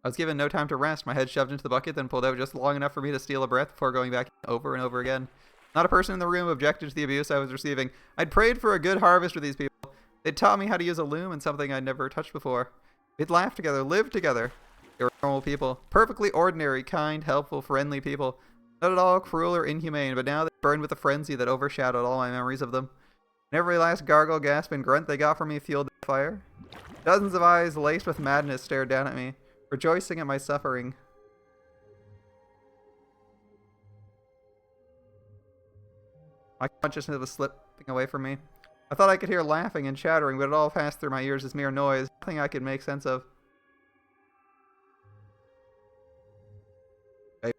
I was given no time to rest. My head shoved into the bucket, then pulled out just long enough for me to steal a breath before going back over and over again. Not a person in the room objected to the abuse I was receiving. I'd prayed for a good harvest with these people. They'd taught me how to use a loom and something I'd never touched before. We'd laughed together, lived together. They were normal people. Perfectly ordinary, kind, helpful, friendly people. Not at all cruel or inhumane, but now they burned with a frenzy that overshadowed all my memories of them. And every last gargle, gasp, and grunt they got from me fueled the fire. Dozens of eyes laced with madness stared down at me, rejoicing at my suffering. My consciousness was slipping away from me. I thought I could hear laughing and chattering, but it all passed through my ears as mere noise, nothing I could make sense of. Stay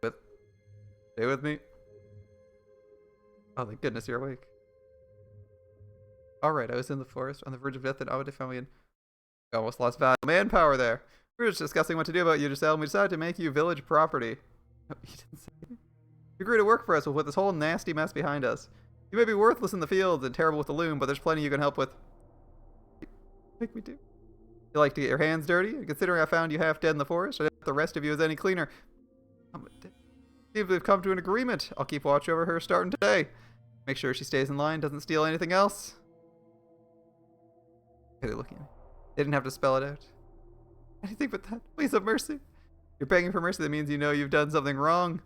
with me. Oh, thank goodness you're awake. Alright, I was in the forest, on the verge of death, and Amade found me in... I almost lost valuable manpower there. We were just discussing what to do about you, Giselle, and we decided to make you village property. Oh, you didn't say anything? You agreed to work for us. We'll put this whole nasty mess behind us. You may be worthless in the fields and terrible with the loom, but there's plenty you can help with. Make me do. You like to get your hands dirty? And considering I found you half dead in the forest, I doubt the rest of you is any cleaner. See if we've come to an agreement. I'll keep watch over her starting today. Make sure she stays in line, doesn't steal anything else. Okay, they're looking at me. They didn't have to spell it out. Anything but that. Please have mercy. You're begging for mercy. That means you know you've done something wrong.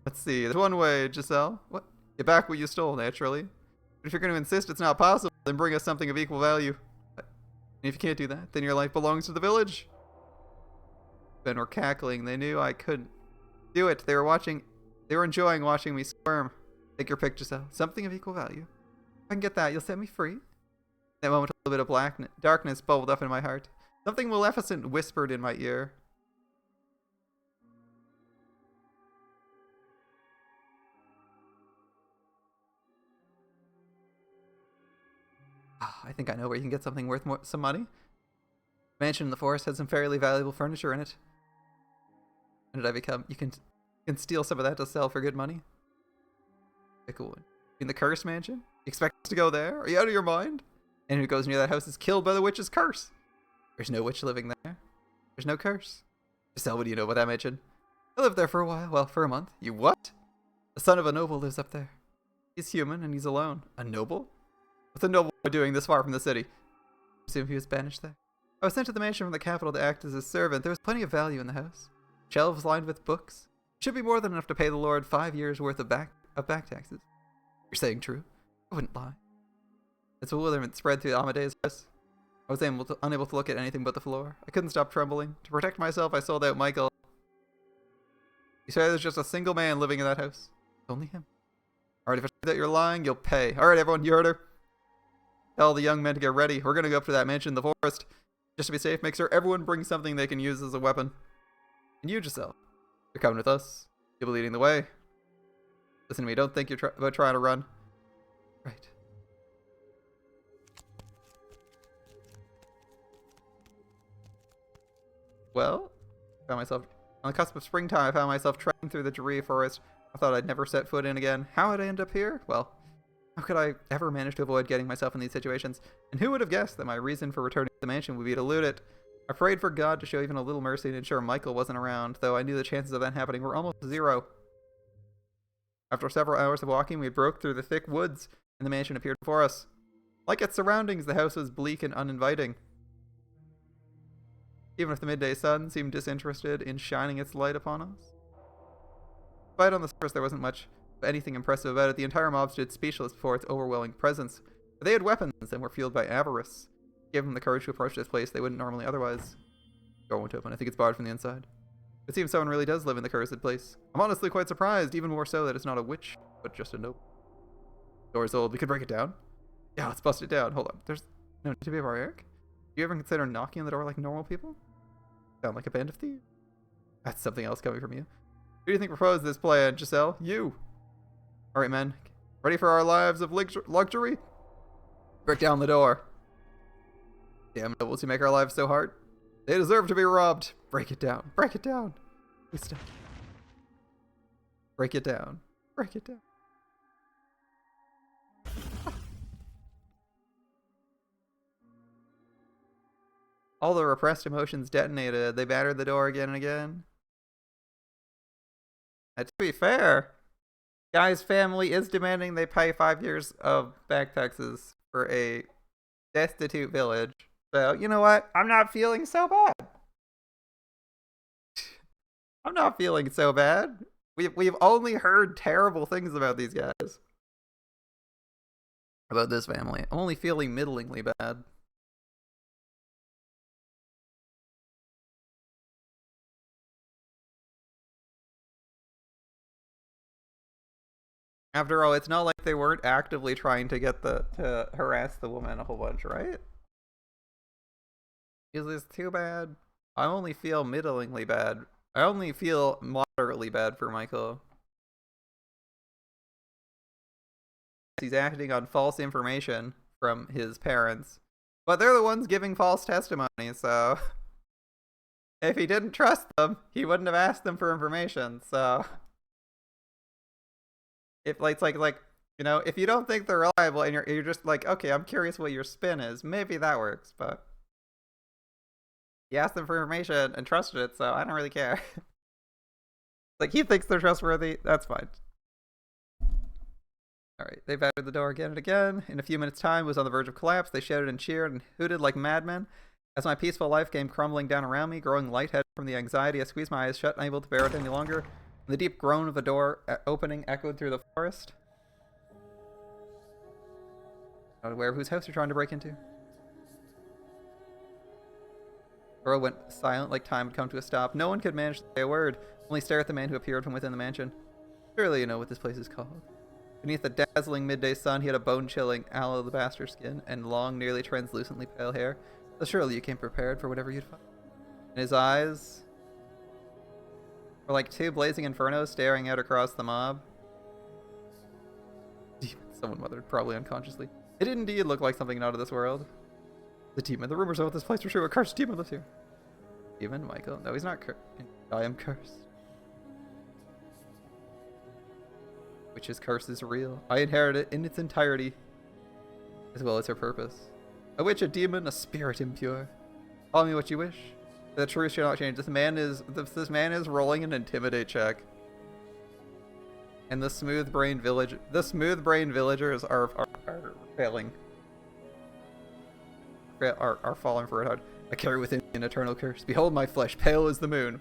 Let's see. There's one way, Giselle. What? Get back what you stole, naturally. But if you're going to insist it's not possible, then bring us something of equal value. And if you can't do that, then your life belongs to the village. Men were cackling. They knew I couldn't do it. They were enjoying watching me squirm. Take your pick, Giselle. Something of equal value. If I can get that, you'll set me free. In that moment, a little bit of darkness bubbled up in my heart. Something maleficent whispered in my ear. I think I know where you can get something worth some money. The mansion in the forest had some fairly valuable furniture in it. When did I become? You can steal some of that to sell for good money. Okay, cool. In the cursed mansion? You expect us to go there? Are you out of your mind? Anyone who goes near that house is killed by the witch's curse. There's no witch living there. There's no curse. Giselle, what do you know about that mansion? I lived there for a while. Well, for a month. You what? The son of a noble lives up there. He's human and he's alone. A noble? What's a noble doing this far from the city? I presume he was banished there. I was sent to the mansion from the capital to act as his servant. There was plenty of value in the house. Shelves lined with books. It should be more than enough to pay the Lord 5 years' worth of back taxes. You're saying true? I wouldn't lie. Its bewilderment spread through Amade's house. I was unable to look at anything but the floor. I couldn't stop trembling. To protect myself, I sold out Michael. You say there's just a single man living in that house? Only him. Alright, if I say that you're lying, you'll pay. Alright, everyone, you heard her. Tell the young men to get ready. We're going to go up to that mansion in the forest. Just to be safe, make sure everyone brings something they can use as a weapon. And you, Giselle, you're coming with us. You'll be leading the way. Listen to me, don't think you're about trying to run. Right. Well, found myself on the cusp of springtime. I found myself trekking through the dreary forest. I thought I'd never set foot in again. How would I end up here? Well, how could I ever manage to avoid getting myself in these situations? And who would have guessed that my reason for returning to the mansion would be to loot it? I prayed for God to show even a little mercy and ensure Michael wasn't around, though I knew the chances of that happening were almost zero. After several hours of walking, we broke through the thick woods, and the mansion appeared before us. Like its surroundings, the house was bleak and uninviting. Even if the midday sun seemed disinterested in shining its light upon us. Despite on the surface there wasn't much of anything impressive about it, the entire mob stood speechless before its overwhelming presence. But they had weapons and were fueled by avarice. Gave them the courage to approach this place they wouldn't normally otherwise. The door won't open. I think it's barred from the inside. It seems someone really does live in the cursed place. I'm honestly quite surprised, even more so that it's not a witch, but just a noble. The door's old. We could break it down. Yeah, let's bust it down. Hold on. There's no need to be barbaric. Do you ever consider knocking on the door like normal people? Sound like a band of thieves. That's something else coming from you. Who do you think proposed this plan, Giselle? You. Alright, men. Ready for our lives of luxury? Break down the door. Damn nobles who make our lives so hard. They deserve to be robbed. Break it down. Break it down. Please stop. Break it down. Break it down. All the repressed emotions detonated. They battered the door again and again. And to be fair, Guy's family is demanding they pay 5 years of back taxes for a destitute village. So, you know what? I'm not feeling so bad. I'm not feeling so bad. We've only heard terrible things about these guys. About this family. I'm only feeling middlingly bad. After all, it's not like they weren't actively trying to get to harass the woman a whole bunch, right? Is this too bad? I only feel middlingly bad. I only feel moderately bad for Michael. He's acting on false information from his parents. But they're the ones giving false testimony, so... if he didn't trust them, he wouldn't have asked them for information, so... if it's like you know, if you don't think they're reliable and you're just like, okay, I'm curious what your spin is, maybe that works, but he asked them for information and trusted it, so I don't really care. Like, he thinks they're trustworthy, that's fine. Alright, they battered the door again and again. In a few minutes' time, it was on the verge of collapse. They shouted and cheered and hooted like madmen. As my peaceful life came crumbling down around me, growing lightheaded from the anxiety, I squeezed my eyes shut, unable to bear it any longer. The deep groan of a door opening echoed through the forest. Not aware of whose house you're trying to break into. Earl went silent, like time had come to a stop. No one could manage to say a word, only stare at the man who appeared from within the mansion. Surely you know what this place is called. Beneath the dazzling midday sun, he had a bone-chilling alabaster skin and long, nearly translucently pale hair. So surely you came prepared for whatever you'd find. And his eyes were like two blazing infernos staring out across the mob. Demon, someone muttered, probably unconsciously. It did indeed look like something not of this world. The demon. The rumors about this place were true. A cursed demon lives here. Demon? Michael? No, he's not cursed. I am cursed. Witch's curse is real. I inherit it in its entirety, as well as her purpose. A witch, a demon, a spirit impure. Call me what you wish. The truth shall not change. This man is rolling an intimidate check. And the smooth-brained villagers are failing. Are falling for it hard. I carry within me an eternal curse. Behold my flesh, pale as the moon.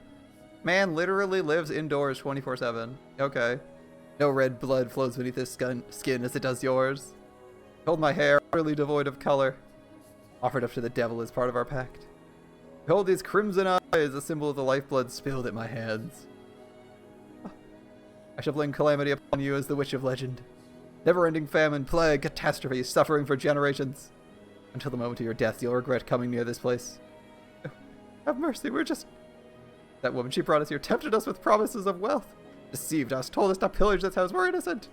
Man literally lives indoors 24/7. Okay. No red blood flows beneath his skin as it does yours. Behold my hair, utterly devoid of color. Offered up to the devil as part of our pact. Behold these crimson eyes, a symbol of the lifeblood spilled at my hands. I shall bring calamity upon you as the witch of legend. Never-ending famine, plague, catastrophe, suffering for generations. Until the moment of your death, you'll regret coming near this place. Have mercy, we're just... That woman, she brought us here, tempted us with promises of wealth. Deceived us, told us to pillage this house, we're innocent.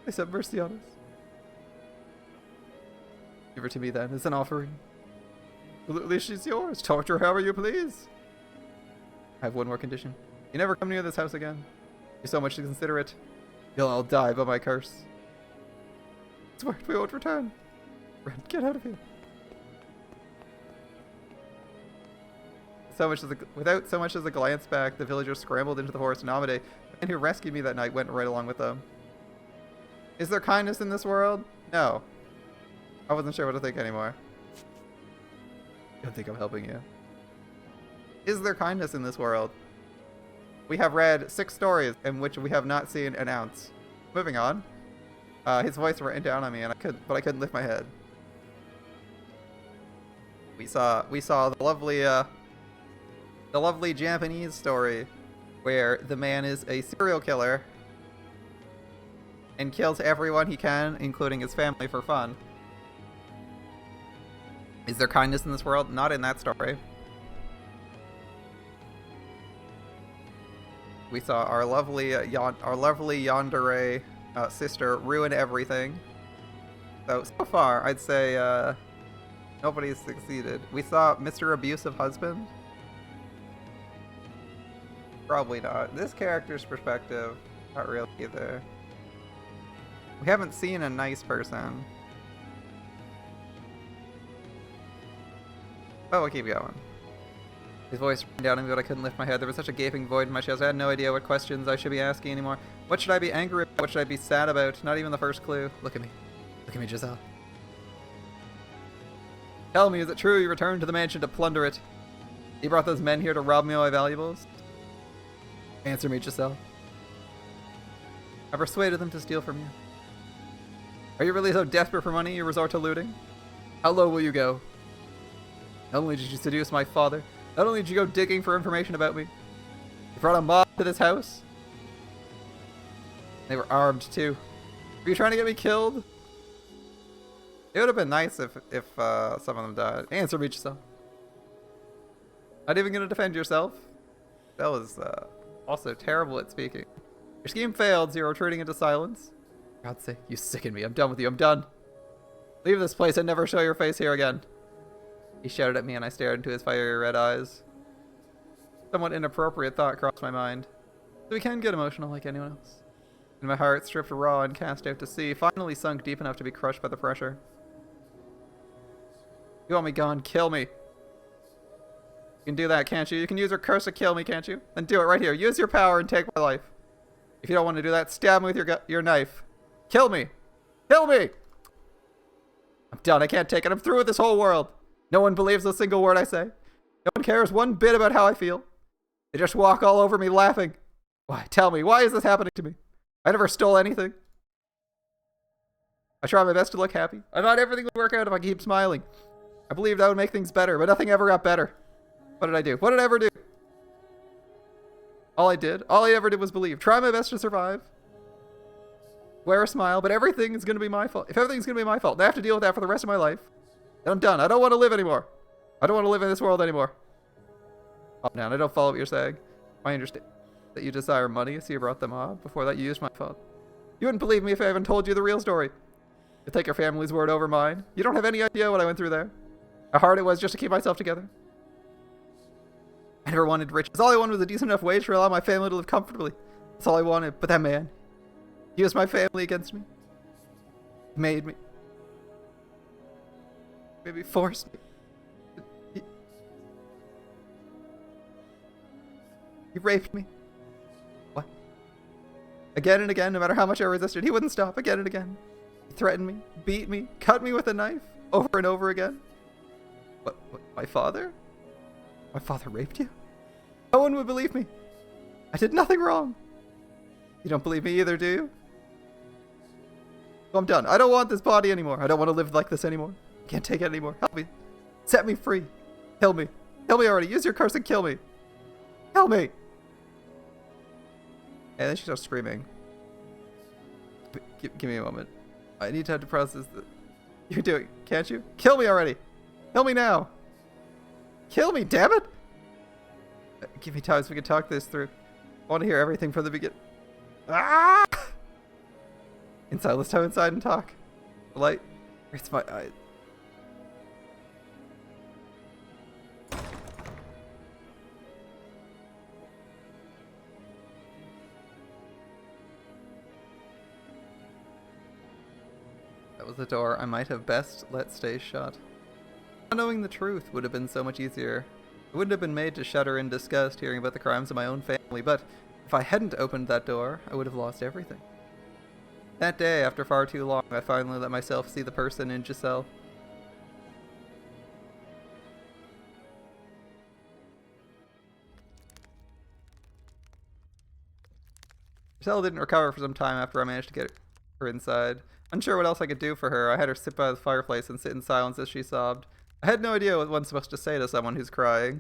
Please have mercy on us. Give her to me then, as an offering. At least she's yours. Torture her however you please. I have one more condition. You never come near this house again. You're so much to consider it. You'll all die by my curse. Swear we won't return. Ren, get out of here. Without so much as a glance back, the villagers scrambled into the forest, and Amade, the man who rescued me that night, went right along with them. Is there kindness in this world? No. I wasn't sure what to think anymore. I don't think I'm helping you. Is there kindness in this world? We have read 6 stories in which we have not seen an ounce. Moving on. His voice went down on me, and I couldn't lift my head. We saw the lovely Japanese story where the man is a serial killer and kills everyone he can, including his family, for fun. Is there kindness in this world? Not in that story. We saw our lovely yandere sister ruin everything. So far, I'd say nobody's succeeded. We saw Mr. Abusive Husband. Probably not. This character's perspective, not really either. We haven't seen a nice person. But we'll keep going. His voice ran down on me, but I couldn't lift my head. There was such a gaping void in my chest. I had no idea what questions I should be asking anymore. What should I be angry about? What should I be sad about? Not even the first clue. Look at me. Look at me, Giselle. Tell me, is it true you returned to the mansion to plunder it? You brought those men here to rob me of my valuables? Answer me, Giselle. I persuaded them to steal from you. Are you really so desperate for money you resort to looting? How low will you go? Not only did you seduce my father, not only did you go digging for information about me, you brought a mob to this house. They were armed too. Were you trying to get me killed? It would have been nice if some of them died. Answer me, Giselle. Not even gonna defend yourself? That was also terrible at speaking. Your scheme failed, so you're retreating into silence. For God's sake, you sicken me. I'm done with you. I'm done. Leave this place and never show your face here again. He shouted at me and I stared into his fiery red eyes. Somewhat inappropriate thought crossed my mind. So we can get emotional like anyone else. And my heart, stripped raw and cast out to sea, finally sunk deep enough to be crushed by the pressure. You want me gone? Kill me. You can do that, can't you? You can use your curse to kill me, can't you? Then do it right here. Use your power and take my life. If you don't want to do that, stab me with your knife. Kill me. Kill me! I'm done. I can't take it. I'm through with this whole world. No one believes a single word I say. No one cares one bit about how I feel. They just walk all over me laughing. Why? Tell me, why is this happening to me? I never stole anything. I try my best to look happy. I thought everything would work out if I keep smiling. I believed that would make things better, but nothing ever got better. What did I do? What did I ever do? All I ever did was believe. Try my best to survive. Wear a smile, but everything is going to be my fault. If everything's going to be my fault, and I have to deal with that for the rest of my life, then I'm done. I don't want to live anymore. I don't want to live in this world anymore. Calm down. I don't follow what you're saying. I understand that you desire money, so you brought them up. Before that, you used my fault. You wouldn't believe me if I haven't told you the real story. You take your family's word over mine. You don't have any idea what I went through there. How hard it was just to keep myself together. I never wanted riches. All I wanted was a decent enough wage to allow my family to live comfortably. That's all I wanted. But that man, he used my family against me. He made me. Maybe forced me. He raped me. What? Again and again, no matter how much I resisted, he wouldn't stop. Again and again. He threatened me, beat me, cut me with a knife, over and over again. What, my father? My father raped you? No one would believe me. I did nothing wrong. You don't believe me either, do you? So I'm done. I don't want this body anymore. I don't want to live like this anymore. I can't take it anymore. Help me. Set me free. Kill me. Kill me already. Use your curse and kill me. Kill me. And then she starts screaming. Give me a moment. I need time to process this. You're doing, can't you? Kill me already. Kill me now. Kill me, damn it. Give me time so we can talk this through. I want to hear everything from the beginning. Ah! Inside, let's go inside and talk. The light hurts my eyes. That was the door I might have best let stay shut. Not knowing the truth would have been so much easier. I wouldn't have been made to shudder in disgust hearing about the crimes of my own family, but if I hadn't opened that door, I would have lost everything. That day, after far too long, I finally let myself see the person in Giselle. Giselle didn't recover for some time after I managed to get her inside. Unsure what else I could do for her, I had her sit by the fireplace and sit in silence as she sobbed. I had no idea what one's supposed to say to someone who's crying.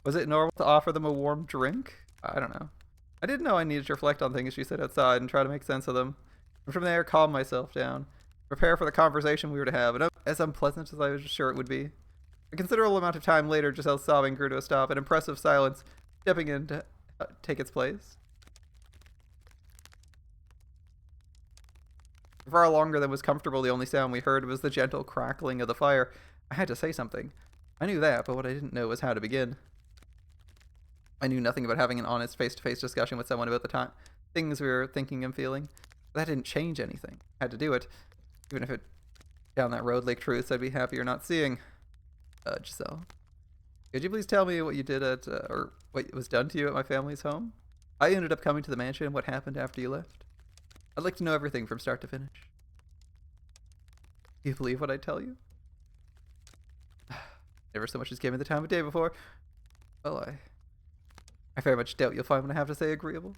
Was it normal to offer them a warm drink? I don't know. I didn't know I needed to reflect on things she said outside and try to make sense of them. And from there, calm myself down. Prepare for the conversation we were to have, and as unpleasant as I was sure it would be. A considerable amount of time later, Giselle's sobbing grew to a stop, an impressive silence stepping in to take its place. For far longer than was comfortable, the only sound we heard was the gentle crackling of the fire. I had to say something. I knew that, but what I didn't know was how to begin. I knew nothing about having an honest face-to-face discussion with someone about the things we were thinking and feeling. But that didn't change anything. I had to do it. Even if it down that road lay truths I'd be happier not seeing. Giselle, could you please tell me what you did or what was done to you at my family's home? I ended up coming to the mansion and what happened after you left. I'd like to know everything from start to finish. Do you believe what I tell you? Never so much as gave me the time of day before. Well, I very much doubt you'll find what I have to say agreeable.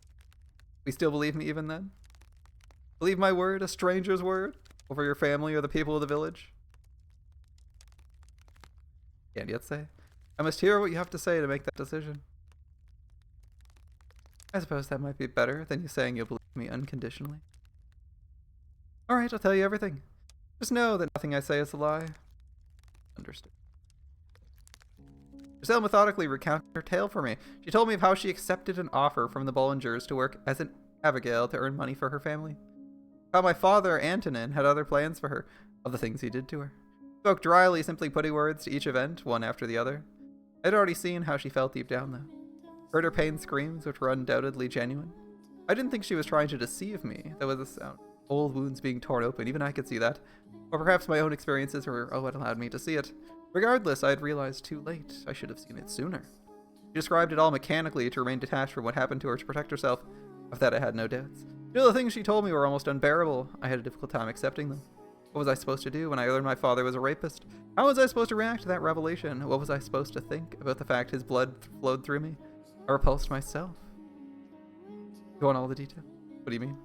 We still believe me even then? Believe my word, a stranger's word, over your family or the people of the village? Can't yet say. I must hear what you have to say to make that decision. I suppose that might be better than you saying you'll believe me unconditionally. Alright, I'll tell you everything. Just know that nothing I say is a lie. Understood. Giselle methodically recounted her tale for me. She told me of how she accepted an offer from the Bollingers to work as an Abigail to earn money for her family. How my father, Antonin, had other plans for her, of the things he did to her. Spoke dryly, simply putting words to each event, one after the other. I'd already seen how she felt deep down, though. Heard her pain screams, which were undoubtedly genuine. I didn't think she was trying to deceive me. There was a sound. Old wounds being torn open, even I could see that. Or perhaps my own experiences were what allowed me to see it. Regardless, I had realized too late. I should have seen it sooner. She described it all mechanically to remain detached from what happened to her to protect herself. Of that I had no doubts. The things she told me were almost unbearable. I had a difficult time accepting them. What was I supposed to do when I learned my father was a rapist? How was I supposed to react to that revelation? What was I supposed to think about the fact his blood flowed through me? I repulsed myself. You want all the detail? What do you mean?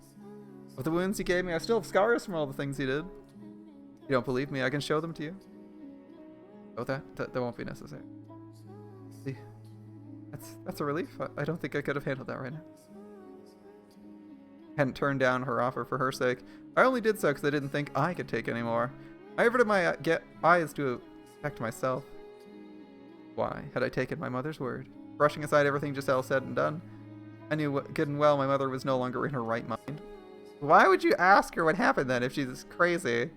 With the wounds he gave me, I still have scars from all the things he did. You don't believe me? I can show them to you. Oh, that won't be necessary. See, that's a relief. I don't think I could have handled that right now. Hadn't turned down her offer for her sake. I only did so because I didn't think I could take any more. I averted my eyes to protect myself. Why had I taken my mother's word? Brushing aside everything Giselle said and done, I knew good and well my mother was no longer in her right mind. Why would you ask her what happened then if she's crazy?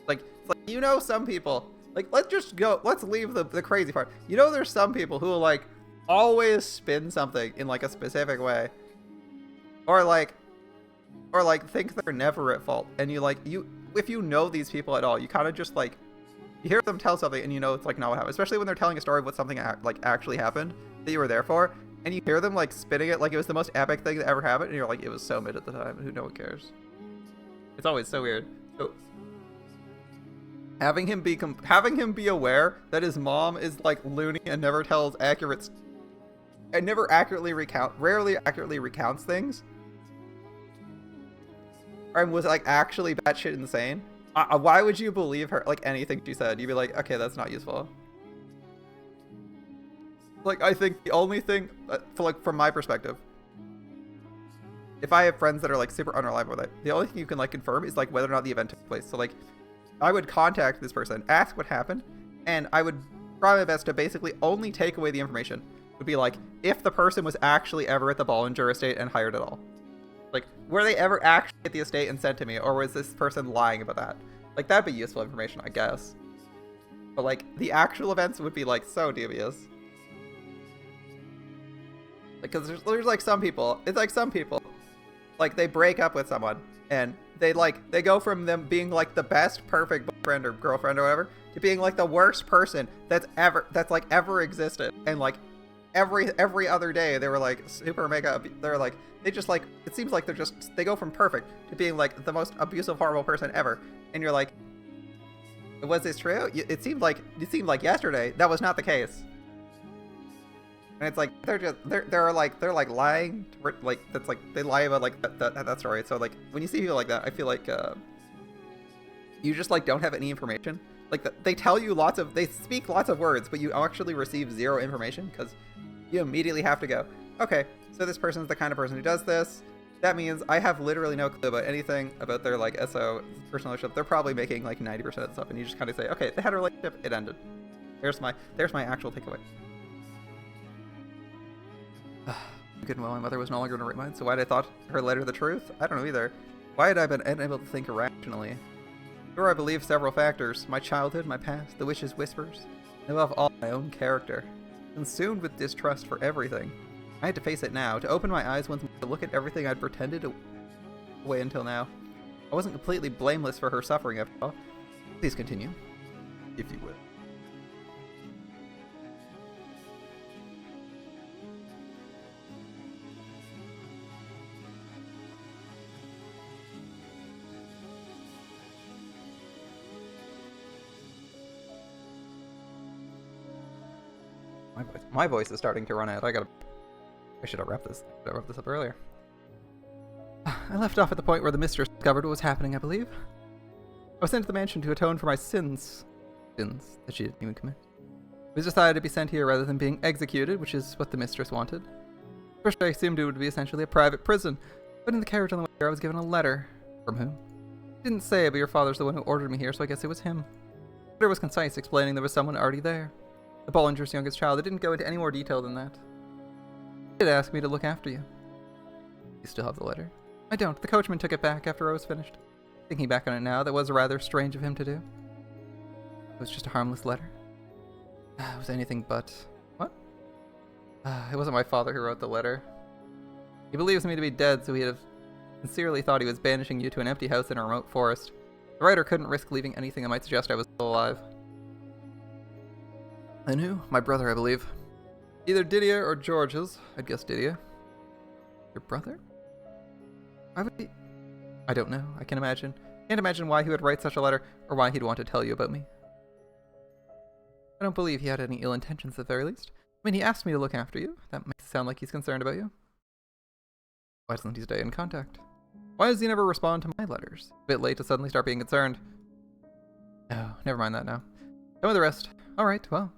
It's like, you know, some people, like, let's leave the crazy part. You know, there's some people who will, like, always spin something in, like, a specific way. Or think they're never at fault. And if you know these people at all, you kind of just, like, you hear them tell something and you know it's, like, not what happened. Especially when they're telling a story of what something, actually happened that you were there for. And you hear them, like, spinning it like it was the most epic thing that ever happened. And you're like, it was so mid at the time. And no one cares. It's always so weird. So, having him be aware that his mom is, like, loony and never tells accurate and rarely accurately recounts things, and was, like, actually batshit insane. Why would you believe her, like, anything she said? You'd be like, okay, that's not useful. Like, I think the only thing, from my perspective, if I have friends that are, like, super unreliable with it, the only thing you can, like, confirm is, like, whether or not the event took place. So, like, I would contact this person, ask what happened, and I would try my best to basically only take away the information. Would be like, if the person was actually ever at the Bollinger estate and hired at all. Like, were they ever actually at the estate and sent to me, or was this person lying about that? Like, that'd be useful information, I guess. But, like, the actual events would be, like, so dubious. Like, because there's like, some people, like, they break up with someone, and they go from them being, like, the best perfect boyfriend or girlfriend or whatever to being, like, the worst person that's ever existed. And, like, every other day they were, like, super mega, they're like, they just, like, it seems like they go from perfect to being, like, the most abusive, horrible person ever. And you're like, was this true? It seemed like yesterday that was not the case. And it's like, they're like lying, like, that's like, they lie about, like, that story. So, like, when you see people like that, I feel like, you just, like, don't have any information. Like, they speak lots of words, but you actually receive zero information, because you immediately have to go, okay, so this person's the kind of person who does this. That means I have literally no clue about anything about their like SO personal relationship. They're probably making like 90% of the stuff, and you just kind of say, okay, they had a relationship, it ended. There's my actual takeaway. Good and well, my mother was no longer in her right mind, so why had I thought her letter the truth? I don't know either. Why had I been unable to think rationally? Sure, I believe several factors: my childhood, my past, the witch's whispers, and above all, my own character. Consumed with distrust for everything. I had to face it now, to open my eyes once more, to look at everything I'd pretended away until now. I wasn't completely blameless for her suffering after all. Please continue, if you will. My voice is starting to run out. I should have wrapped this up earlier. I left off at the point where the mistress discovered what was happening, I believe. I was sent to the mansion to atone for my sins. Sins that she didn't even commit. It was decided to be sent here rather than being executed, which is what the mistress wanted. First I assumed it would be essentially a private prison, but in the carriage on the way here I was given a letter. From whom? It didn't say, but your father's the one who ordered me here, so I guess it was him. The letter was concise, explaining there was someone already there. The Bollinger's youngest child. It didn't go into any more detail than that. He did ask me to look after you. You still have the letter? I don't. The coachman took it back after I was finished. Thinking back on it now, that was rather strange of him to do. It was just a harmless letter. It was anything but... What? It wasn't my father who wrote the letter. He believes me to be dead, so he'd have sincerely thought he was banishing you to an empty house in a remote forest. The writer couldn't risk leaving anything that might suggest I was still alive. And who? My brother, I believe. Either Didier or George's. I'd guess Didier. Your brother? Why would he... I don't know. I can't imagine why he would write such a letter, or why he'd want to tell you about me. I don't believe he had any ill intentions, at the very least. I mean, he asked me to look after you. That makes it sound like he's concerned about you. Why doesn't he stay in contact? Why does he never respond to my letters? A bit late to suddenly start being concerned. Oh, never mind that now. Tell me the rest. Alright, well...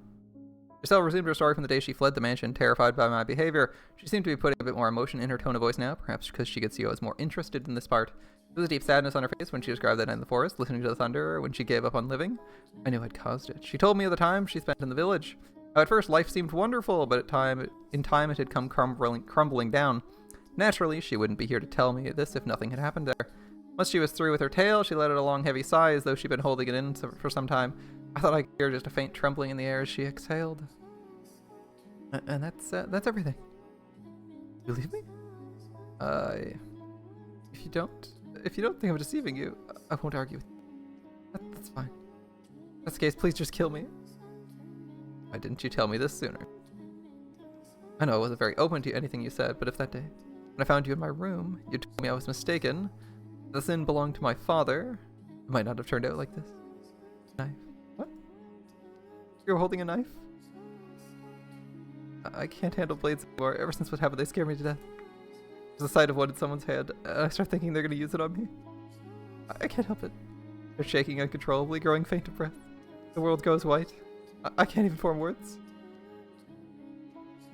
Giselle resumed her story from the day she fled the mansion, terrified by my behavior. She seemed to be putting a bit more emotion in her tone of voice now, perhaps because she could see I was more interested in this part. There was a deep sadness on her face when she described that night in the forest, listening to the thunder, or when she gave up on living. I knew I'd caused it. She told me of the time she spent in the village. How at first life seemed wonderful, but in time it had come crumbling down. Naturally, she wouldn't be here to tell me this if nothing had happened there. Once she was through with her tale, she let out a long heavy sigh as though she'd been holding it in for some time. I thought I could hear just a faint trembling in the air as she exhaled. And that's everything. You believe me? If you don't think I'm deceiving you, I won't argue with you. That's fine. If that's the case, please just kill me. Why didn't you tell me this sooner? I know I wasn't very open to anything you said, but if that day, when I found you in my room, you told me I was mistaken, the sin belonged to my father, it might not have turned out like this. Knife. What? You're holding a knife? I can't handle blades anymore. Ever since what happened, they scare me to death. There's the sight of one in someone's hand, and I start thinking they're going to use it on me. I can't help it. They're shaking uncontrollably, growing faint of breath. The world goes white. I can't even form words.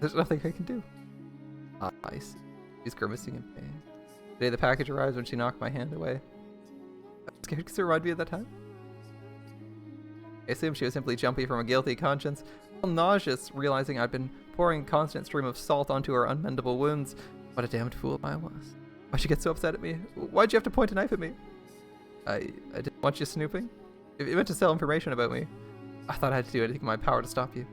There's nothing I can do. I see. She's grimacing in pain. The day the package arrives when she knocked my hand away. I'm scared because it reminded me of that time. I assumed she was simply jumpy from a guilty conscience. Nauseous, realizing I'd been pouring a constant stream of salt onto her unmendable wounds. What a damned fool I was. Why'd you get so upset at me? Why'd you have to point a knife at me? I didn't want you snooping. If you meant to sell information about me, I thought I had to do anything in my power to stop you.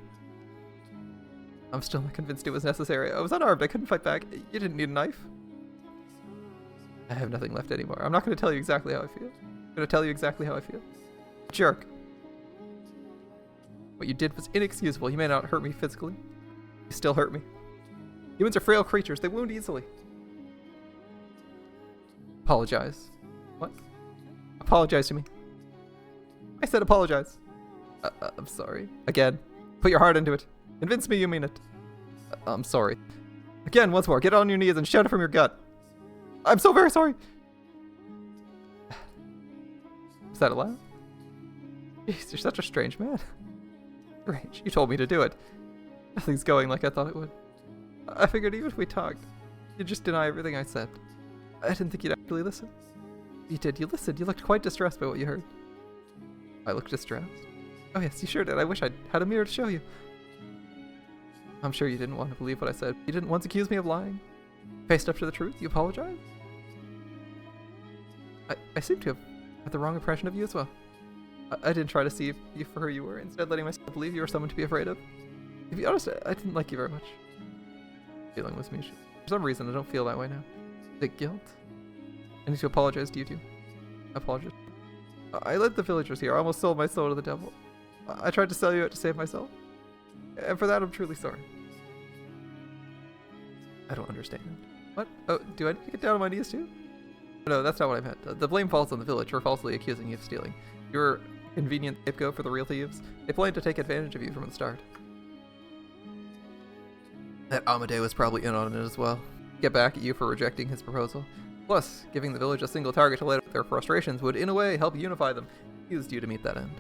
I'm still not convinced it was necessary. I was unarmed. I couldn't fight back. You didn't need a knife. I have nothing left anymore. I'm not going to tell you exactly how I feel. I'm going to tell you exactly how I feel. Jerk. What you did was inexcusable. You may not hurt me physically. You still hurt me. Humans are frail creatures. They wound easily. Apologize. What? Apologize to me. I said apologize. I'm sorry. Again. Put your heart into it. Convince me you mean it. I'm sorry. Again, once more. Get on your knees and shout it from your gut. I'm so very sorry. Was that allowed? Jeez, you're such a strange man. Strange. You told me to do it. Nothing's going like I thought it would. I figured even if we talked, you'd just deny everything I said. I didn't think you'd actually listen. You did. You listened. You looked quite distressed by what you heard. I looked distressed. Oh yes, you sure did. I wish I had a mirror to show you. I'm sure you didn't want to believe what I said. You didn't once accuse me of lying. Faced up to the truth, you apologized? I seem to have had the wrong impression of you as well. I didn't try to see you for who you were, instead letting myself believe you were someone to be afraid of. To be honest, I didn't like you very much. Feeling with me. For some reason, I don't feel that way now. Is it guilt? I need to apologize to you too. I apologize. I led the villagers here. I almost sold my soul to the devil. I tried to sell you out to save myself. And for that, I'm truly sorry. I don't understand. What? Oh, do I need to get down on my knees too? No, that's not what I meant. The blame falls on the village for falsely accusing you of stealing. You were a convenient scapegoat for the real thieves. They planned to take advantage of you from the start. That Amade was probably in on it as well. Get back at you for rejecting his proposal. Plus, giving the village a single target to let out their frustrations would, in a way, help unify them. He used you to meet that end.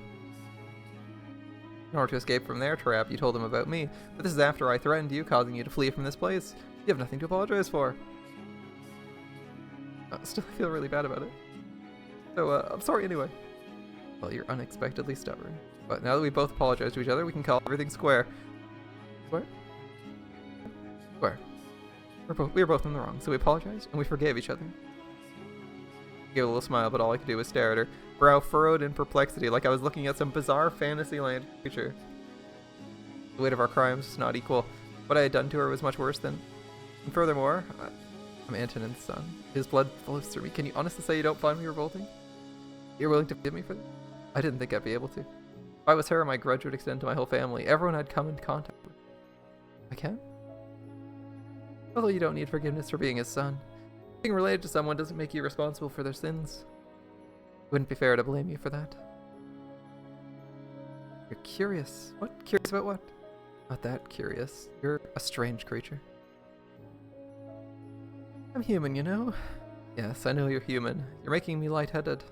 In order to escape from their trap, you told them about me, but this is after I threatened you, causing you to flee from this place. You have nothing to apologize for. Still, I feel really bad about it. So, I'm sorry anyway. Well, you're unexpectedly stubborn. But now that we both apologize to each other, we can call everything square. Square? Square. We were both in the wrong, so we apologized, and we forgave each other. I gave a little smile, but all I could do was stare at her, brow furrowed in perplexity, like I was looking at some bizarre fantasyland creature. The weight of our crimes was not equal. What I had done to her was much worse than... And furthermore, I'm Antonin's son. His blood flows through me. Can you honestly say you don't find me revolting? You're willing to forgive me for this? I didn't think I'd be able to. If I was her, my grudge would extend to my whole family. Everyone I'd come into contact with. I can? Although you don't need forgiveness for being his son. Being related to someone doesn't make you responsible for their sins. It wouldn't be fair to blame you for that. You're curious. What? Curious about what? Not that curious. You're a strange creature. I'm human, you know? Yes, I know you're human. You're making me lightheaded.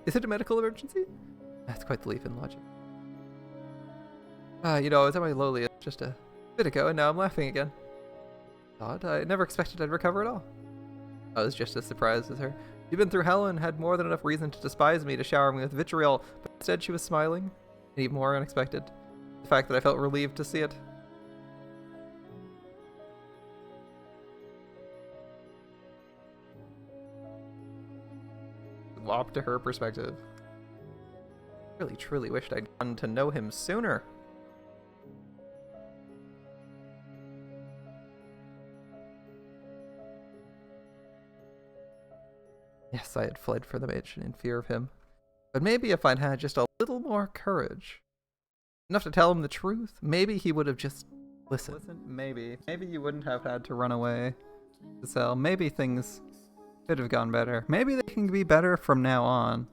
Is it a medical emergency? That's quite the leap in logic. You know, I was at my lowliest just a bit ago, and now I'm laughing again. Odd. I never expected I'd recover at all. I was just as surprised as her. You've been through hell and had more than enough reason to despise me, to shower me with vitriol, but instead she was smiling. And even more unexpected, the fact that I felt relieved to see it. Swap to her perspective. Really, truly wished I'd gotten to know him sooner. Yes, I had fled for the mansion in fear of him. But maybe if I'd had just a little more courage, enough to tell him the truth, maybe he would have just listened. Maybe. Maybe you wouldn't have had to run away to sell. Maybe things could have gone better. Maybe they can be better from now on.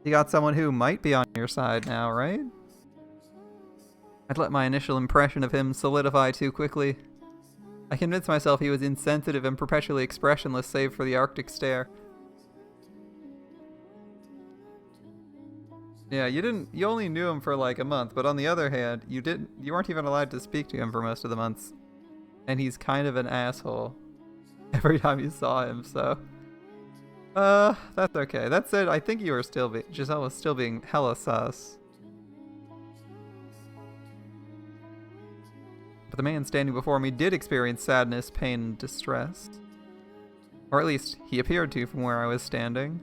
You got someone who might be on your side now, right? I'd let my initial impression of him solidify too quickly. I convinced myself he was insensitive and perpetually expressionless save for the Arctic stare. Yeah, you only knew him for like a month, but on the other hand, you weren't even allowed to speak to him for most of the months. And he's kind of an asshole every time you saw him, so that's okay. That said, I think you were Giselle was still being hella sus. But the man standing before me did experience sadness, pain, and distress. Or at least, he appeared to from where I was standing.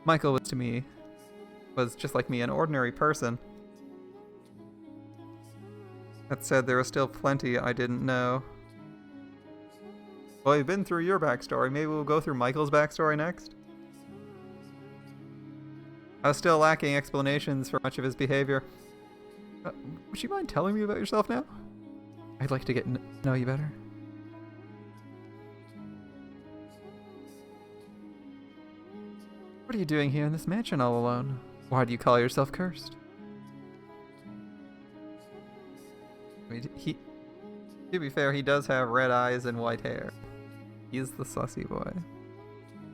Michael was just like me, an ordinary person. That said, there was still plenty I didn't know. Well, we've been through your backstory. Maybe we'll go through Michael's backstory next? I was still lacking explanations for much of his behavior. Would you mind telling me about yourself now? I'd like to get to know you better. What are you doing here in this mansion all alone? Why do you call yourself cursed? I mean, to be fair, he does have red eyes and white hair. He's the sussy boy.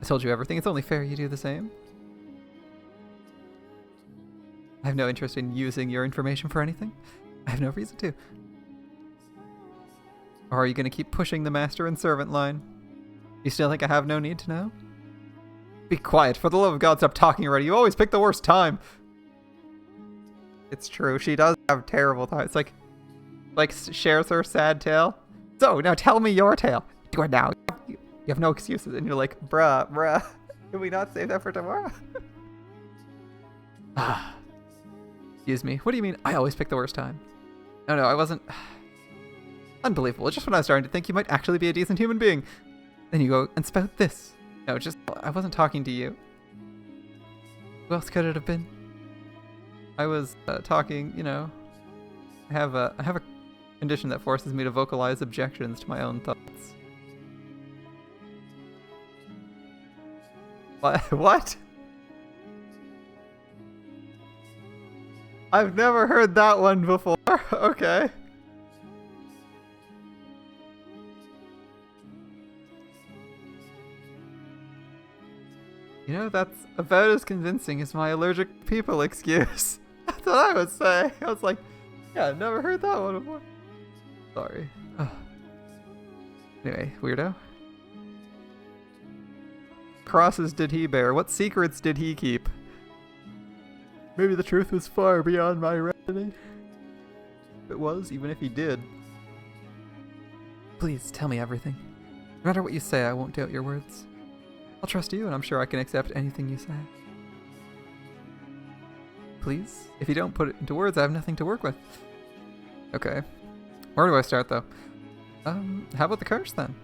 I told you everything. It's only fair you do the same. I have no interest in using your information for anything. I have no reason to. Or are you gonna keep pushing the master and servant line? You still think I have no need to know? Be quiet, for the love of God, stop talking already. You always pick the worst time. It's true, she does have terrible time. It's like shares her sad tale. So, now tell me your tale. Do it now. You have no excuses. And you're like, bruh. Can we not save that for tomorrow? Excuse me. What do you mean I always pick the worst time? No, I wasn't. Unbelievable. It's just when I was starting to think you might actually be a decent human being. Then you go and spout this. No, I wasn't talking to you. Who else could it have been? I was talking, you know. I have a condition that forces me to vocalize objections to my own thoughts. What? I've never heard that one before. Okay. You know, that's about as convincing as my allergic people excuse. That's what I would say. I was like, yeah, I've never heard that one before. Sorry. Anyway, weirdo. Crosses did he bear? What secrets did he keep? Maybe the truth was far beyond my reckoning. If it was, even if he did. Please, tell me everything. No matter what you say, I won't doubt your words. I'll trust you, and I'm sure I can accept anything you say. Please? If you don't put it into words, I have nothing to work with. Okay. Where do I start, though? How about the curse, then?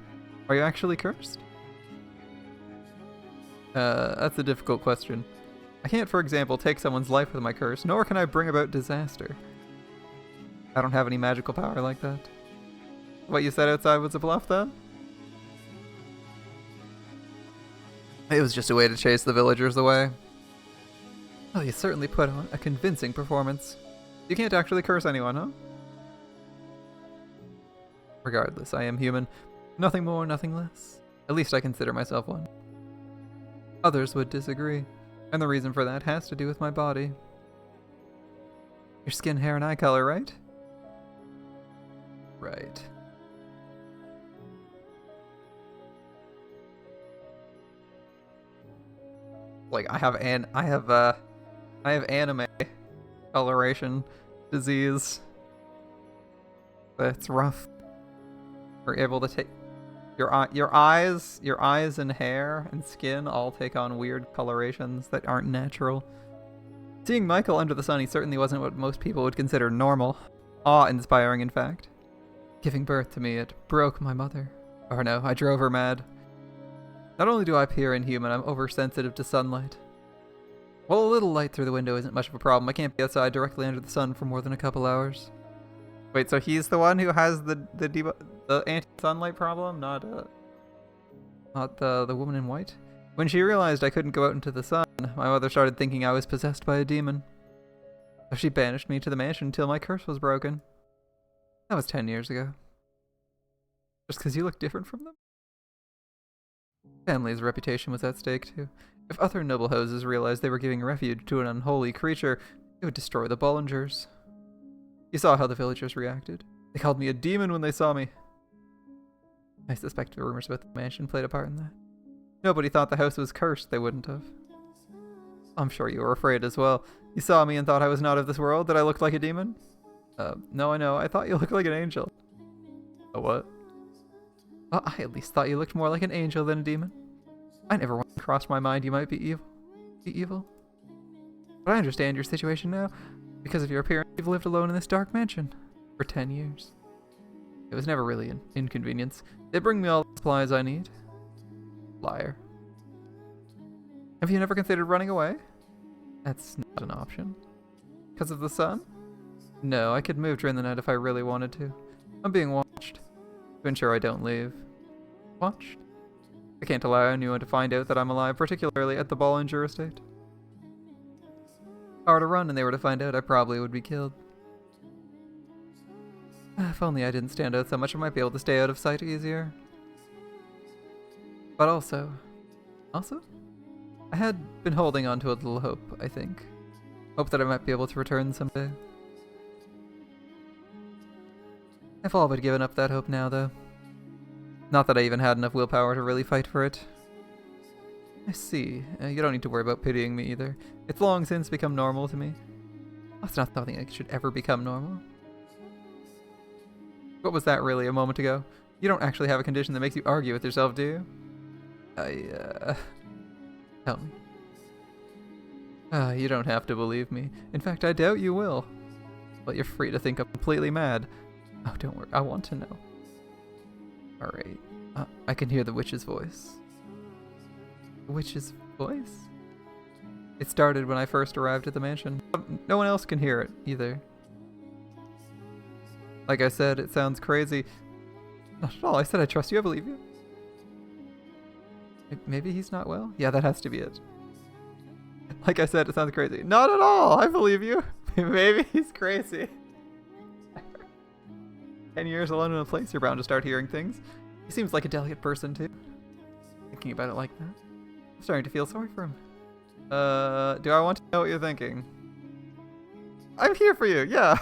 Are you actually cursed? That's a difficult question. I can't, for example, take someone's life with my curse, nor can I bring about disaster. I don't have any magical power like that. What you said outside was a bluff, then? It was just a way to chase the villagers away. Oh, you certainly put on a convincing performance. You can't actually curse anyone, huh? Regardless, I am human. Nothing more, nothing less. At least I consider myself one. Others would disagree, and the reason for that has to do with my body. Your skin, hair, and eye color, right? Right. Like, I have anime coloration disease. It's rough. We're able to take your eyes and hair and skin all take on weird colorations that aren't natural. Seeing Michael under the sun, he certainly wasn't what most people would consider normal. Awe-inspiring, in fact. Giving birth to me, it broke my mother. Or no, I drove her mad. Not only do I appear inhuman, I'm oversensitive to sunlight. Well, a little light through the window isn't much of a problem. I can't be outside directly under the sun for more than a couple hours. Wait, so he's the one who has the anti-sunlight problem, not the woman in white? When she realized I couldn't go out into the sun, my mother started thinking I was possessed by a demon. So she banished me to the mansion until my curse was broken. That was 10 years ago. Just because you look different from them? Family's reputation was at stake, too. If other noble houses realized they were giving refuge to an unholy creature, it would destroy the Bollingers. You saw how the villagers reacted. They called me a demon when they saw me. I suspect the rumors about the mansion played a part in that. Nobody thought the house was cursed, they wouldn't have. I'm sure you were afraid as well. You saw me and thought I was not of this world, that I looked like a demon? No, I know. I thought you looked like an angel. A what? Well, I at least thought you looked more like an angel than a demon. I never once crossed my mind you might be evil. But I understand your situation now. Because of your appearance, you've lived alone in this dark mansion for 10 years. It was never really an inconvenience. They bring me all the supplies I need. Liar. Have you never considered running away? That's not an option. Because of the sun? No, I could move during the night if I really wanted to. I'm being watched. To ensure I don't leave. Watched? I can't allow anyone to find out that I'm alive, particularly at the Bollinger estate. If I were to run and they were to find out, I probably would be killed. If only I didn't stand out so much, I might be able to stay out of sight easier. But also, I had been holding on to a little hope, I think. Hope that I might be able to return someday. I've all but given up that hope now, though. Not that I even had enough willpower to really fight for it. I see. You don't need to worry about pitying me either. It's long since become normal to me. That's not something that should ever become normal. What was that really a moment ago? You don't actually have a condition that makes you argue with yourself, do you? Tell me. You don't have to believe me. In fact, I doubt you will. But you're free to think I'm completely mad. Oh, don't worry. I want to know. Alright. I can hear the witch's voice. The witch's voice? It started when I first arrived at the mansion. No one else can hear it, either. Like I said, it sounds crazy. Not at all. I said I trust you. I believe you. Maybe he's not well? Yeah, that has to be it. Like I said, it sounds crazy. Not at all. I believe you. Maybe he's crazy. 10 years alone in a place, you're bound to start hearing things. He seems like a delicate person, too. Thinking about it like that. I'm starting to feel sorry for him. Do I want to know what you're thinking? I'm here for you. Yeah.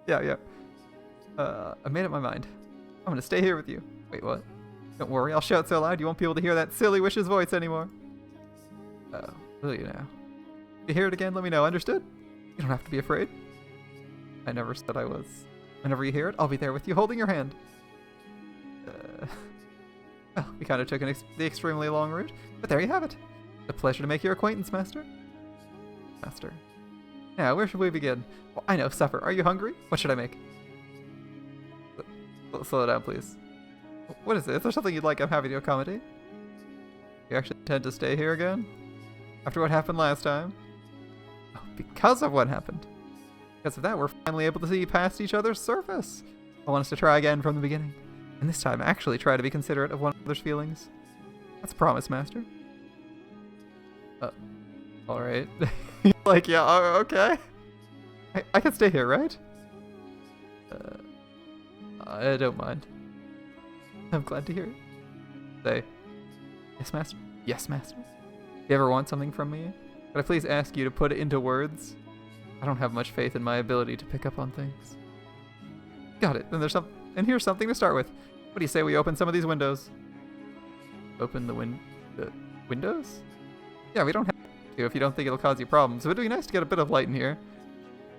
Yeah. I made up my mind. I'm gonna stay here with you. Wait, what? Don't worry, I'll shout so loud you won't be able to hear that silly wish's voice anymore. Oh, will you now? If you hear it again, let me know. Understood? You don't have to be afraid. I never said I was. Whenever you hear it, I'll be there with you, holding your hand. Well, we kind of took the extremely long route, but there you have it. It's a pleasure to make your acquaintance, Master. Master. Now, where should we begin? Well, I know, supper. Are you hungry? What should I make? Slow down, please. What is it? Is there something you'd like? I'm happy to accommodate. You actually intend to stay here again? After what happened last time? Oh, because of what happened. Because of that, we're finally able to see past each other's surface. I want us to try again from the beginning. And this time, actually try to be considerate of one another's feelings. That's a promise, Master. Alright. Like, yeah, okay. I can stay here, right? I don't mind. I'm glad to hear it. Say, yes, Master? Yes, Master. If you ever want something from me, could I please ask you to put it into words? I don't have much faith in my ability to pick up on things. Got it. Then and here's something to start with. What do you say we open some of these windows? Open the windows? Yeah, we don't have to if you don't think it'll cause you problems. But it'd be nice to get a bit of light in here.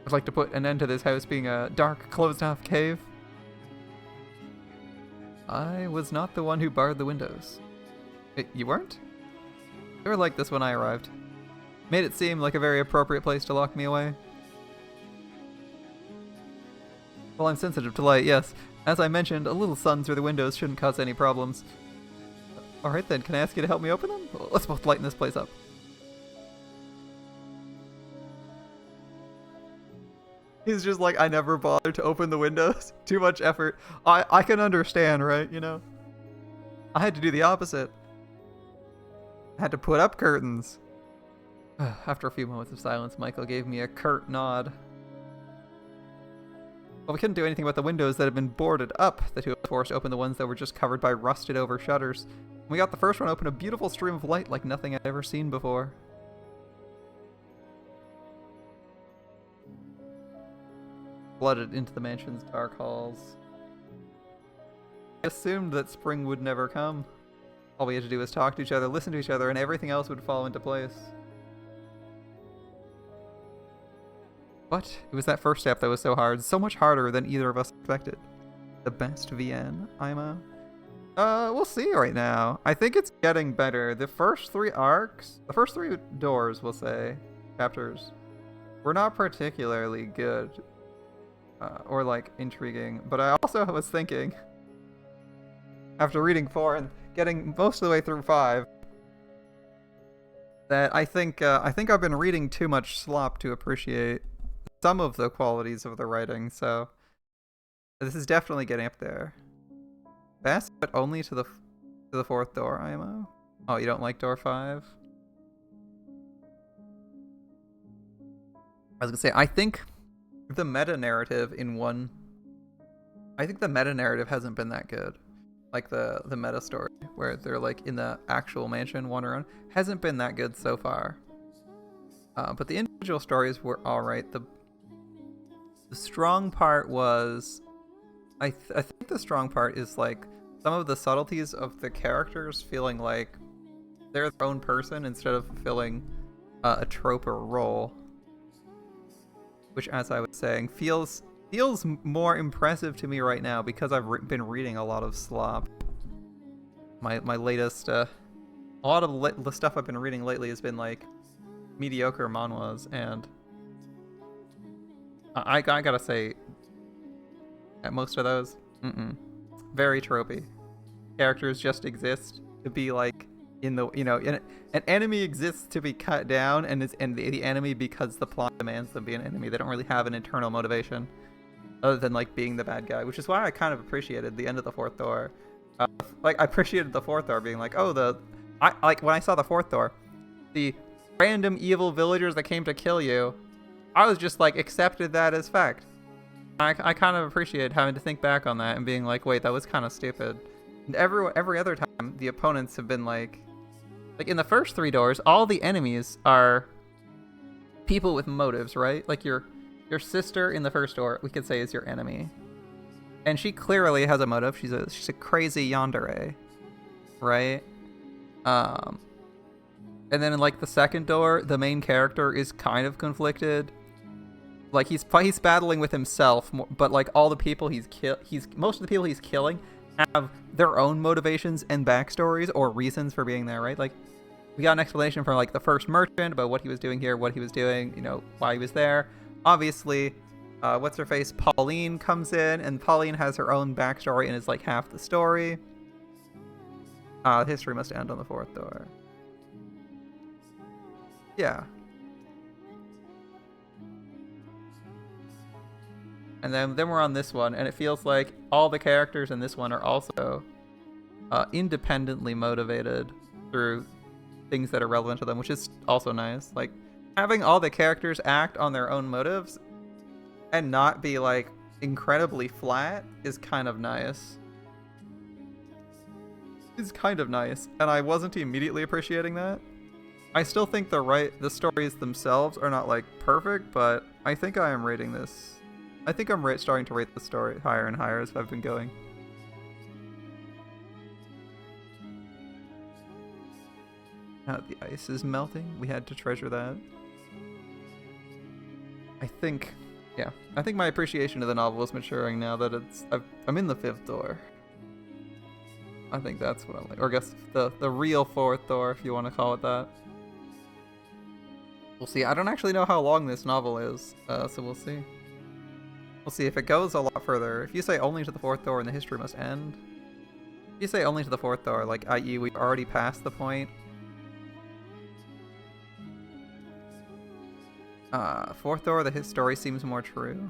I'd like to put an end to this house being a dark, closed-off cave. I was not the one who barred the windows. You weren't? They were like this when I arrived. Made it seem like a very appropriate place to lock me away. Well, I'm sensitive to light, yes. As I mentioned, a little sun through the windows shouldn't cause any problems. Alright then, can I ask you to help me open them? Well, let's both lighten this place up. He's just like, I never bothered to open the windows. Too much effort. I can understand, right? You know? I had to do the opposite. I had to put up curtains. After a few moments of silence, Michael gave me a curt nod. Well, we couldn't do anything about the windows that had been boarded up. The two of us forced to open the ones that were just covered by rusted over shutters. When we got the first one open, a beautiful stream of light like nothing I'd ever seen before. Flooded into the mansion's dark halls. I assumed that spring would never come. All we had to do was talk to each other, listen to each other, and everything else would fall into place. But it was that first step that was so hard, so much harder than either of us expected. The best VN, Ima? We'll see right now. I think it's getting better. The first three doors, we'll say, chapters, were not particularly good. Or like intriguing. But I also was thinking, after reading 4 and getting most of the way through 5, that I think I've been reading too much slop to appreciate some of the qualities of the writing, so this is definitely getting up there. Fast, but only to the 4th door, IMO. Oh, you don't like door 5? I was gonna say, I think the meta-narrative hasn't been that good. Like the meta story, where they're like in the actual mansion wandering around, hasn't been that good so far. But the individual stories were alright. The strong part was I think the strong part is like some of the subtleties of the characters feeling like they're their own person instead of fulfilling a trope or role, which, as I was saying, feels more impressive to me right now because I've been reading a lot of slop. My latest a lot of the stuff I've been reading lately has been like mediocre manhwas, and I gotta say, at most of those, very tropey. Characters just exist to be like in the an enemy exists to be cut down, and the enemy because the plot demands them be an enemy. They don't really have an internal motivation other than like being the bad guy, which is why I kind of appreciated the end of the fourth door. Like I appreciated the fourth door being like, oh, I like when I saw the fourth door, the random evil villagers that came to kill you, I was just like accepted that as fact. I kind of appreciated having to think back on that and being like, wait, that was kind of stupid. And every other time, the opponents have been like in the first 3 doors, all the enemies are people with motives, right? Like your sister in the first door, we could say, is your enemy, and she clearly has a motive. She's a crazy yandere, right? And then in like the second door, the main character is kind of conflicted. Like he's battling with himself, but like all the people most of the people he's killing have their own motivations and backstories or reasons for being there, right? Like we got an explanation from like the first merchant about what he was doing here, what he was doing, why he was there. Obviously, what's her face? Pauline comes in, and Pauline has her own backstory and is like half the story. History must end on the fourth door. Yeah. And then we're on this one, and it feels like all the characters in this one are also independently motivated through things that are relevant to them, which is also nice. Like having all the characters act on their own motives and not be like incredibly flat is kind of nice. It's kind of nice, and I wasn't immediately appreciating that. I still think the stories themselves are not like perfect, but I think I am rating this. I think I'm starting to rate the story higher and higher as I've been going. Now the ice is melting. We had to treasure that. I think my appreciation of the novel is maturing now that I'm in the 5th door. I think that's what I like. Or I guess the real 4th door, if you want to call it that. We'll see. I don't actually know how long this novel is, so we'll see. We'll see if it goes a lot further. If you say only to the 4th door and the history must end. If you say only to the 4th door, like i.e. we've already passed the point. 4th door, the story seems more true.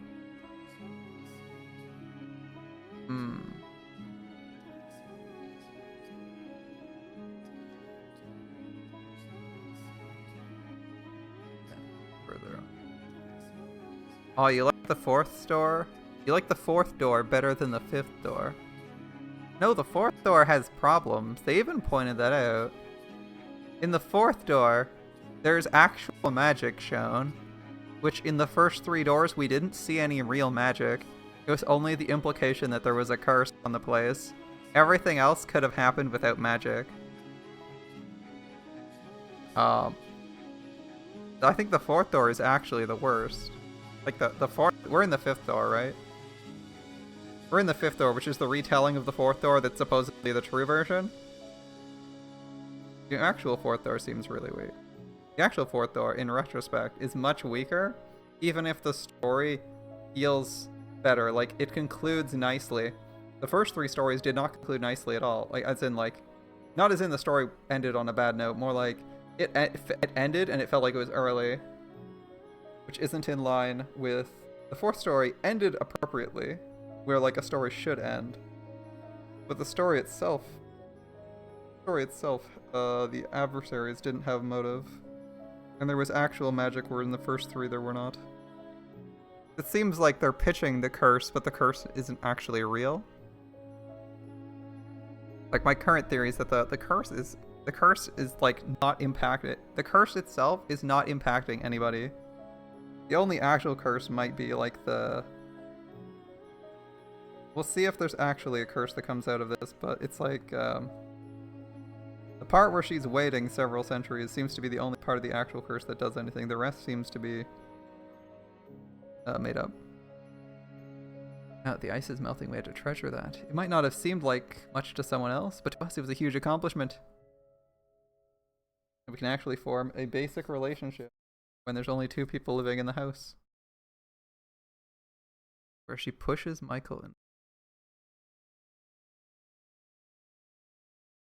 Further. Oh, you like the 4th door? You like the 4th door better than the 5th door? No, the 4th door has problems. They even pointed that out. In the 4th door, there's actual magic shown, which in the first 3 doors we didn't see any real magic. It was only the implication that there was a curse on the place. Everything else could have happened without magic. I think the 4th door is actually the worst. Like the 4th, we're in the 5th door, right? We're in the 5th door, which is the retelling of the 4th door that's supposedly the true version. The actual 4th door seems really weak. The actual 4th door, in retrospect, is much weaker, even if the story feels better. Like, it concludes nicely. The first 3 stories did not conclude nicely at all. Like, as in, like, not as in the story ended on a bad note, more like it ended and it felt like it was early, which isn't in line with the 4th story ended appropriately, where like a story should end. But the story itself, the adversaries didn't have motive. And there was actual magic where in the first 3 there were not. It seems like they're pitching the curse, but the curse isn't actually real. Like my current theory is that the curse is like not impacted. The curse itself is not impacting anybody. The only actual curse might be like the We'll see if there's actually a curse that comes out of this, but it's like, the part where she's waiting several centuries seems to be the only part of the actual curse that does anything. The rest seems to be made up. Now that the ice is melting, we had to treasure that. It might not have seemed like much to someone else, but to us it was a huge accomplishment. We can actually form a basic relationship when there's only 2 people living in the house. Where she pushes Michael in.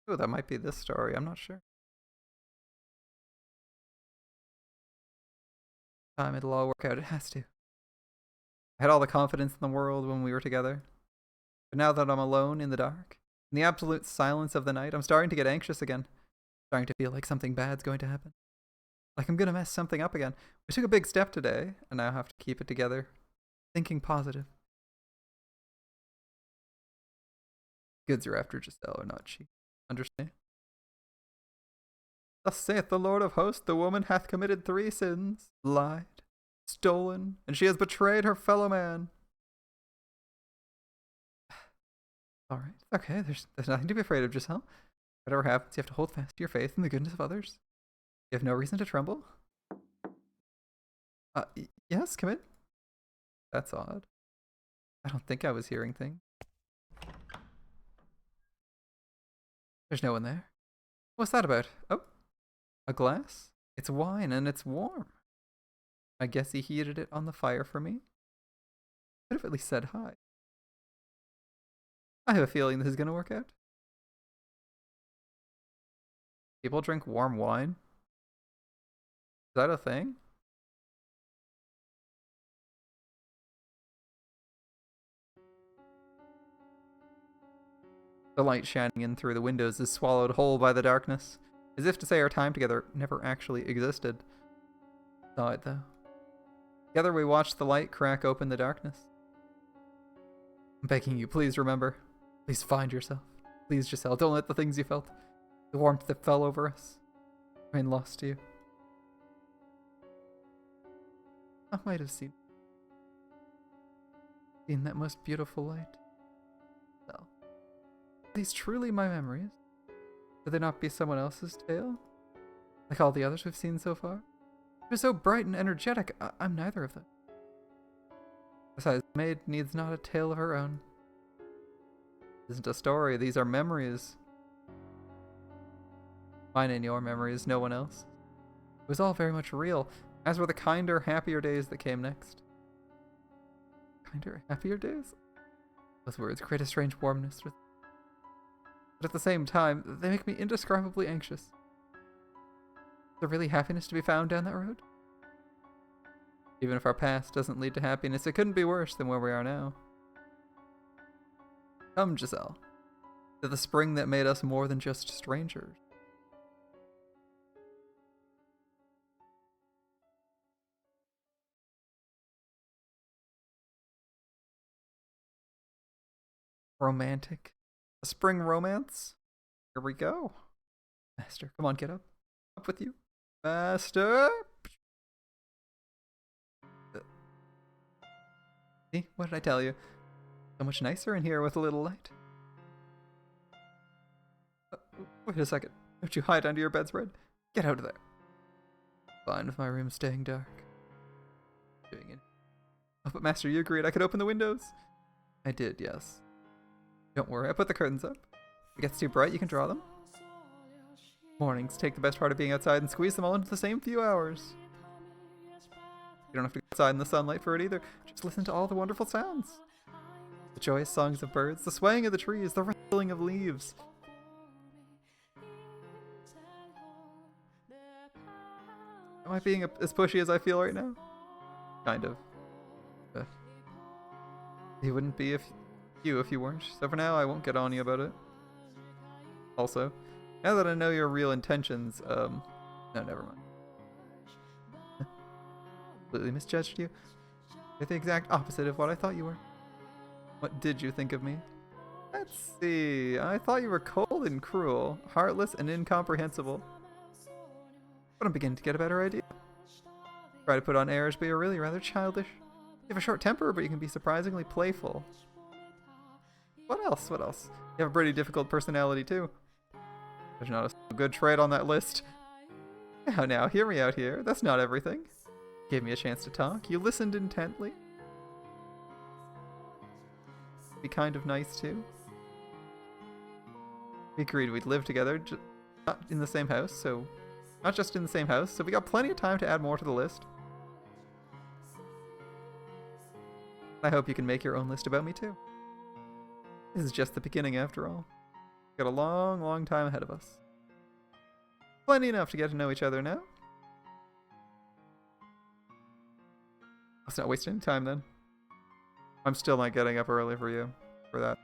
Oh, that might be this story. I'm not sure. It'll all work out. It has to. I had all the confidence in the world when we were together. But now that I'm alone in the dark, in the absolute silence of the night, I'm starting to get anxious again. Starting to feel like something bad's going to happen. Like I'm gonna mess something up again. We took a big step today, and now I have to keep it together. Thinking positive. Goods are after Giselle are not cheap. Understand? Thus saith the Lord of hosts, the woman hath committed 3 sins, lied, stolen, and she has betrayed her fellow man. Alright, okay, there's nothing to be afraid of, Giselle. Whatever happens, you have to hold fast to your faith and the goodness of others. You have no reason to tremble. Yes, come in. That's odd. I don't think I was hearing things. There's no one there. What's that about? Oh, a glass? It's wine and it's warm. I guess he heated it on the fire for me. Could have at least said hi. I have a feeling this is gonna work out. People drink warm wine? Is that a thing? The light shining in through the windows is swallowed whole by the darkness, as if to say our time together never actually existed. Saw it though. Together we watched the light crack open the darkness. I'm begging you, please remember. Please find yourself. Please, Giselle, don't let the things you felt, the warmth that fell over us, remain lost to you. I might have seen that most beautiful light. Well, are these truly my memories? Could they not be someone else's tale? Like all the others we've seen so far? It was so bright and energetic. I'm neither of them. Besides, the maid needs not a tale of her own. It isn't a story, these are memories. Mine and your memories, no one else. It was all very much real, as were the kinder, happier days that came next. Kinder, happier days? Those words create a strange warmness with. But at the same time, they make me indescribably anxious. Is there really happiness to be found down that road? Even if our past doesn't lead to happiness, it couldn't be worse than where we are now. Come, Giselle, to the spring that made us more than just strangers. Romantic. A spring romance? Here we go. Master, come on, get up. Up with you. Master! See, what did I tell you? So much nicer in here with a little light. Wait a second. Don't you hide under your bedspread. Get out of there. Fine with my room staying dark. Doing it. Oh, but Master, you agreed I could open the windows. I did, yes. Don't worry, I put the curtains up. If it gets too bright, you can draw them. Mornings take the best part of being outside and squeeze them all into the same few hours. You don't have to go outside in the sunlight for it either. Just listen to all the wonderful sounds. The joyous songs of birds, the swaying of the trees, the rustling of leaves. Am I being as pushy as I feel right now? Kind of. But you wouldn't be if you weren't. So for now, I won't get on you about it. Also, now that I know your real intentions, no, never mind. Completely misjudged you. You're the exact opposite of what I thought you were. What did you think of me? Let's see. I thought you were cold and cruel, heartless and incomprehensible. But I'm beginning to get a better idea. Try to put on airs, but you're really rather childish. You have a short temper, but you can be surprisingly playful. What else? What else? You have a pretty difficult personality, too. There's not a good trait on that list. Now, hear me out here. That's not everything. Gave me a chance to talk. You listened intently. Be kind of nice, too. We agreed we'd live together, not in the same house, so... Not just in the same house, so we got plenty of time to add more to the list. I hope you can make your own list about me, too. This is just the beginning, after all. We've got a long, long time ahead of us. Plenty enough to get to know each other now. Let's not waste any time, then. I'm still not getting up early for you, for that.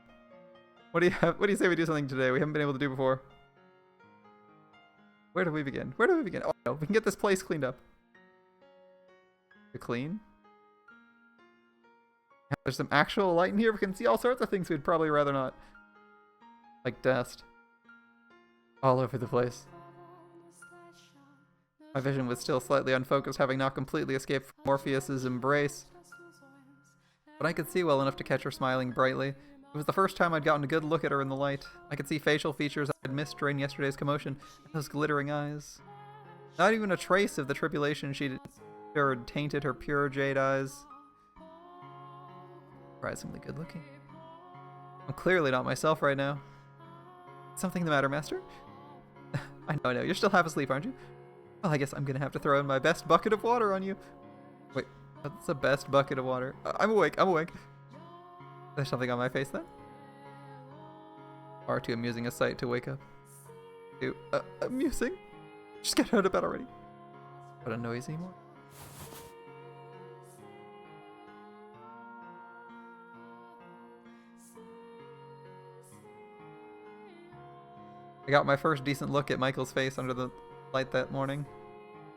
What do you say we do something today we haven't been able to do before? Where do we begin? Where do we begin? Oh no, we can get this place cleaned up. To clean? There's some actual light in here. We can see all sorts of things we'd probably rather not. Like dust. All over the place. My vision was still slightly unfocused, having not completely escaped from Morpheus's embrace. But I could see well enough to catch her smiling brightly. It was the first time I'd gotten a good look at her in the light. I could see facial features I'd missed during yesterday's commotion, and those glittering eyes. Not even a trace of the tribulation she'd endured tainted her pure jade eyes. Surprisingly good looking. I'm clearly not myself right now. Something the matter, Master? I know. You're still half asleep, aren't you? Well, I guess I'm gonna have to throw in my best bucket of water on you. Wait, that's the best bucket of water. I'm awake. There's something on my face then? Far too amusing a sight to wake up. Too amusing? Just get out of bed already. What a noisy morning. I got my first decent look at Michael's face under the light that morning.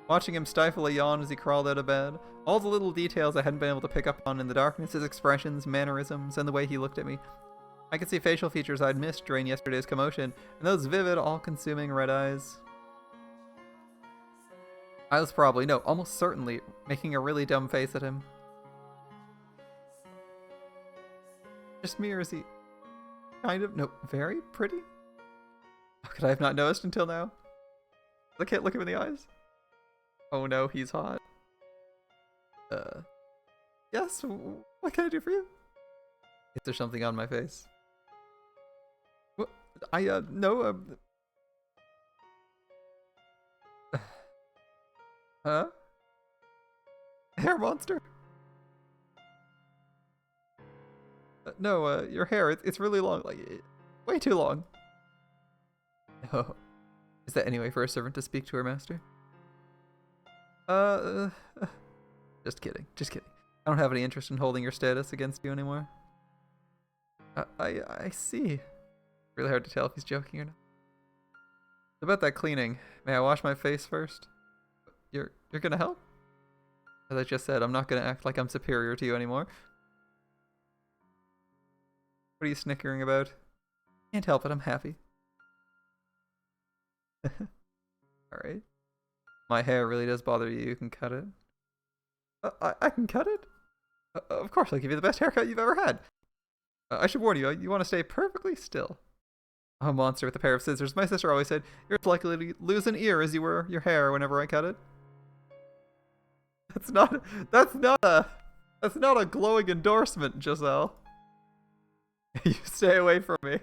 Watching him stifle a yawn as he crawled out of bed. All the little details I hadn't been able to pick up on in the darkness, his expressions, mannerisms, and the way he looked at me. I could see facial features I'd missed during yesterday's commotion, and those vivid, all-consuming red eyes. I was probably, no, almost certainly, making a really dumb face at him. Just me, or is he kind of, no, very pretty? How could I have not noticed until now? I can't look him in the eyes. Oh no, he's hot. Yes, what can I do for you? Is there something on my face? What? No, Huh? Hair monster? No, your hair, it's really long, like, way too long. Oh. Is that any way for a servant to speak to her master? Just kidding. I don't have any interest in holding your status against you anymore. I see. Really hard to tell if he's joking or not. About that cleaning, may I wash my face first? You're gonna help? As I just said, I'm not gonna act like I'm superior to you anymore. What are you snickering about? Can't help it, I'm happy. Alright. My hair really does bother you, you can cut it. I can cut it? Of course, I'll give you the best haircut you've ever had. I should warn you, you want to stay perfectly still. I'm a monster with a pair of scissors. My sister always said, you're as likely to lose an ear as you were your hair whenever I cut it. That's not a glowing endorsement, Giselle. You stay away from me.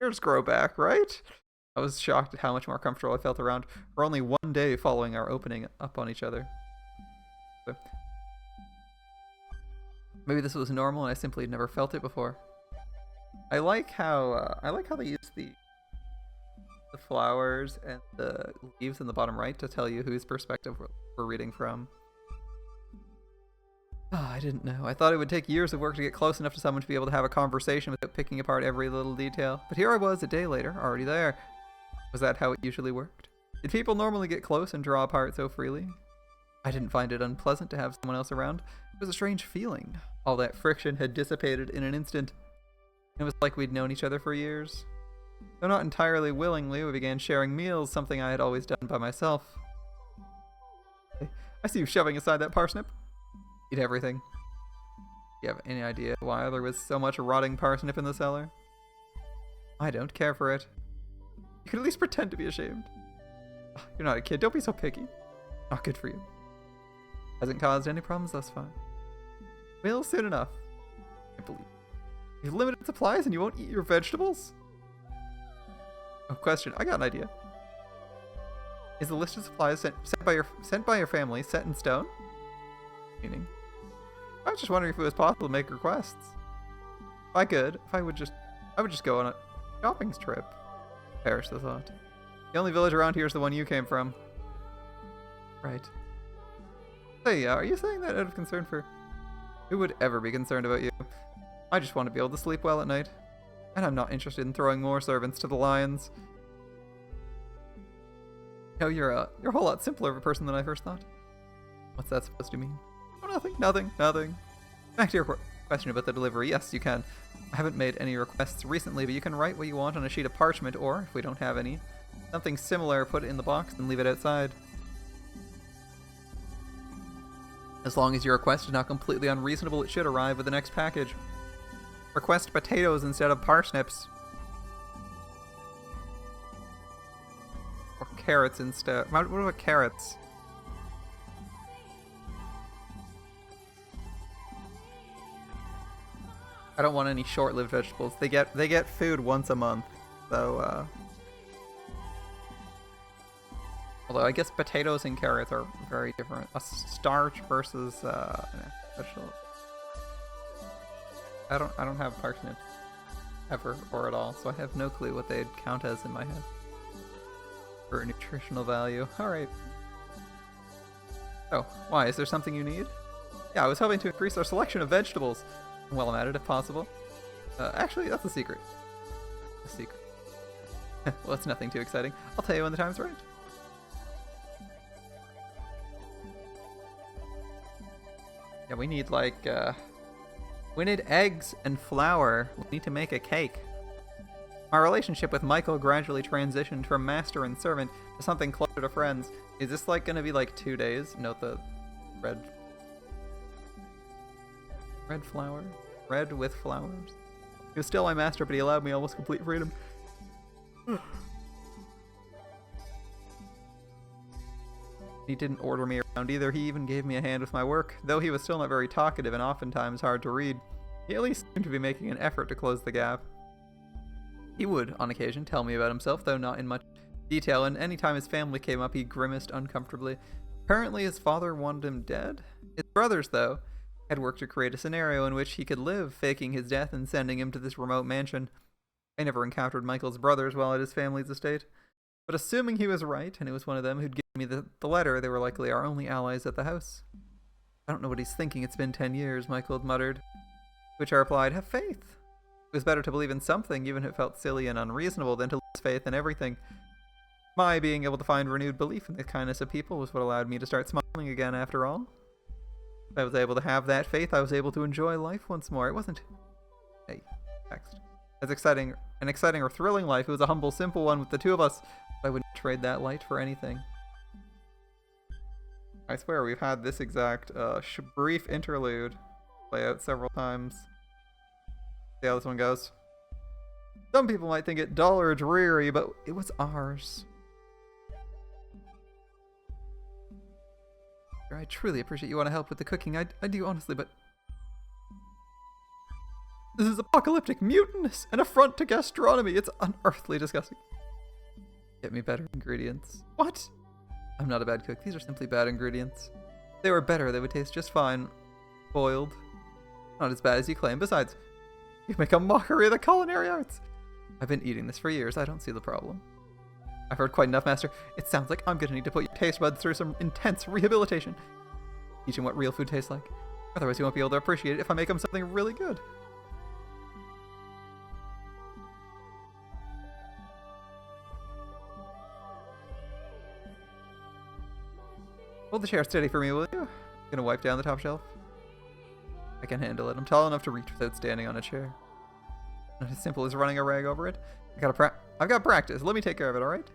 Ears grow back, right? I was shocked at how much more comfortable I felt around for only one day following our opening up on each other. So, maybe this was normal and I simply had never felt it before. I like how they use the flowers and the leaves in the bottom right to tell you whose perspective we're reading from. Oh, I didn't know. I thought it would take years of work to get close enough to someone to be able to have a conversation without picking apart every little detail. But here I was, a day later, already there. Was that how it usually worked? Did people normally get close and draw apart so freely? I didn't find it unpleasant to have someone else around. It was a strange feeling. All that friction had dissipated in an instant. It was like we'd known each other for years. Though not entirely willingly, we began sharing meals, something I had always done by myself. I see you shoving aside that parsnip. Eat everything. Do you have any idea why there was so much rotting parsnip in the cellar? I don't care for it. You could at least pretend to be ashamed. You're not a kid. Don't be so picky. Not good for you. Hasn't caused any problems thus far. Will soon enough. I believe. You have limited supplies and you won't eat your vegetables? Oh, question. I got an idea. Is the list of supplies sent by your family set in stone? Meaning? I was just wondering if it was possible to make requests. If I could, I would just go on a shopping trip. Perish the thought. The only village around here is the one you came from. Right. Hey, are you saying that out of concern for... Who would ever be concerned about you? I just want to be able to sleep well at night. And I'm not interested in throwing more servants to the lions. No, you're a whole lot simpler of a person than I first thought. What's that supposed to mean? Oh, nothing. Back to your question about the delivery. Yes, you can. I haven't made any requests recently, but you can write what you want on a sheet of parchment, or, if we don't have any, something similar, put it in the box and leave it outside. As long as your request is not completely unreasonable, it should arrive with the next package. Request potatoes instead of parsnips. Or carrots instead. What about carrots? I don't want any short-lived vegetables. They get food once a month, so although I guess potatoes and carrots are very different. A starch versus vegetable. I don't have parsnips ever or at all, so I have no clue what they'd count as in my head for nutritional value. All right. Oh, why? Is there something you need? Yeah, I was hoping to increase our selection of vegetables. Well, I'm at it if possible. Actually, that's a secret. A secret. Well, it's nothing too exciting. I'll tell you when the time's right. Yeah, we need like, we need eggs and flour. We need to make a cake. My relationship with Michael gradually transitioned from master and servant to something closer to friends. Is this like gonna be like 2 days? Note the red flower? Red with flowers. He was still my master, but he allowed me almost complete freedom. He didn't order me around either. He even gave me a hand with my work. Though he was still not very talkative and oftentimes hard to read, he at least seemed to be making an effort to close the gap. He would, on occasion, tell me about himself, though not in much detail, and any time his family came up, he grimaced uncomfortably. Apparently his father wanted him dead. His brothers, though, had worked to create a scenario in which he could live, faking his death and sending him to this remote mansion. I never encountered Michael's brothers while at his family's estate, but assuming he was right, and it was one of them who'd given me the letter, they were likely our only allies at the house. I don't know what he's thinking. It's been 10 years, Michael had muttered. To which I replied, have faith. It was better to believe in something, even if it felt silly and unreasonable, than to lose faith in everything. My being able to find renewed belief in the kindness of people was what allowed me to start smiling again, after all. If I was able to have that faith, I was able to enjoy life once more. It wasn't a text. An exciting or thrilling life. It was a humble, simple one with the two of us. I wouldn't trade that light for anything. I swear we've had this exact brief interlude play out several times. See how this one goes. Some people might think it dull or dreary, but it was ours. I truly appreciate you want to help with the cooking. I do, honestly, but... This is apocalyptic, mutinous, an affront to gastronomy. It's unearthly disgusting. Get me better ingredients. What? I'm not a bad cook. These are simply bad ingredients. If they were better, they would taste just fine. Boiled. Not as bad as you claim. Besides, you make a mockery of the culinary arts. I've been eating this for years. I don't see the problem. I've heard quite enough, Master. It sounds like I'm gonna need to put your taste buds through some intense rehabilitation. Teach him what real food tastes like. Otherwise, he won't be able to appreciate it if I make him something really good. Hold the chair steady for me, will you? Gonna wipe down the top shelf? I can handle it. I'm tall enough to reach without standing on a chair. Not as simple as running a rag over it. I've got practice. Let me take care of it, alright?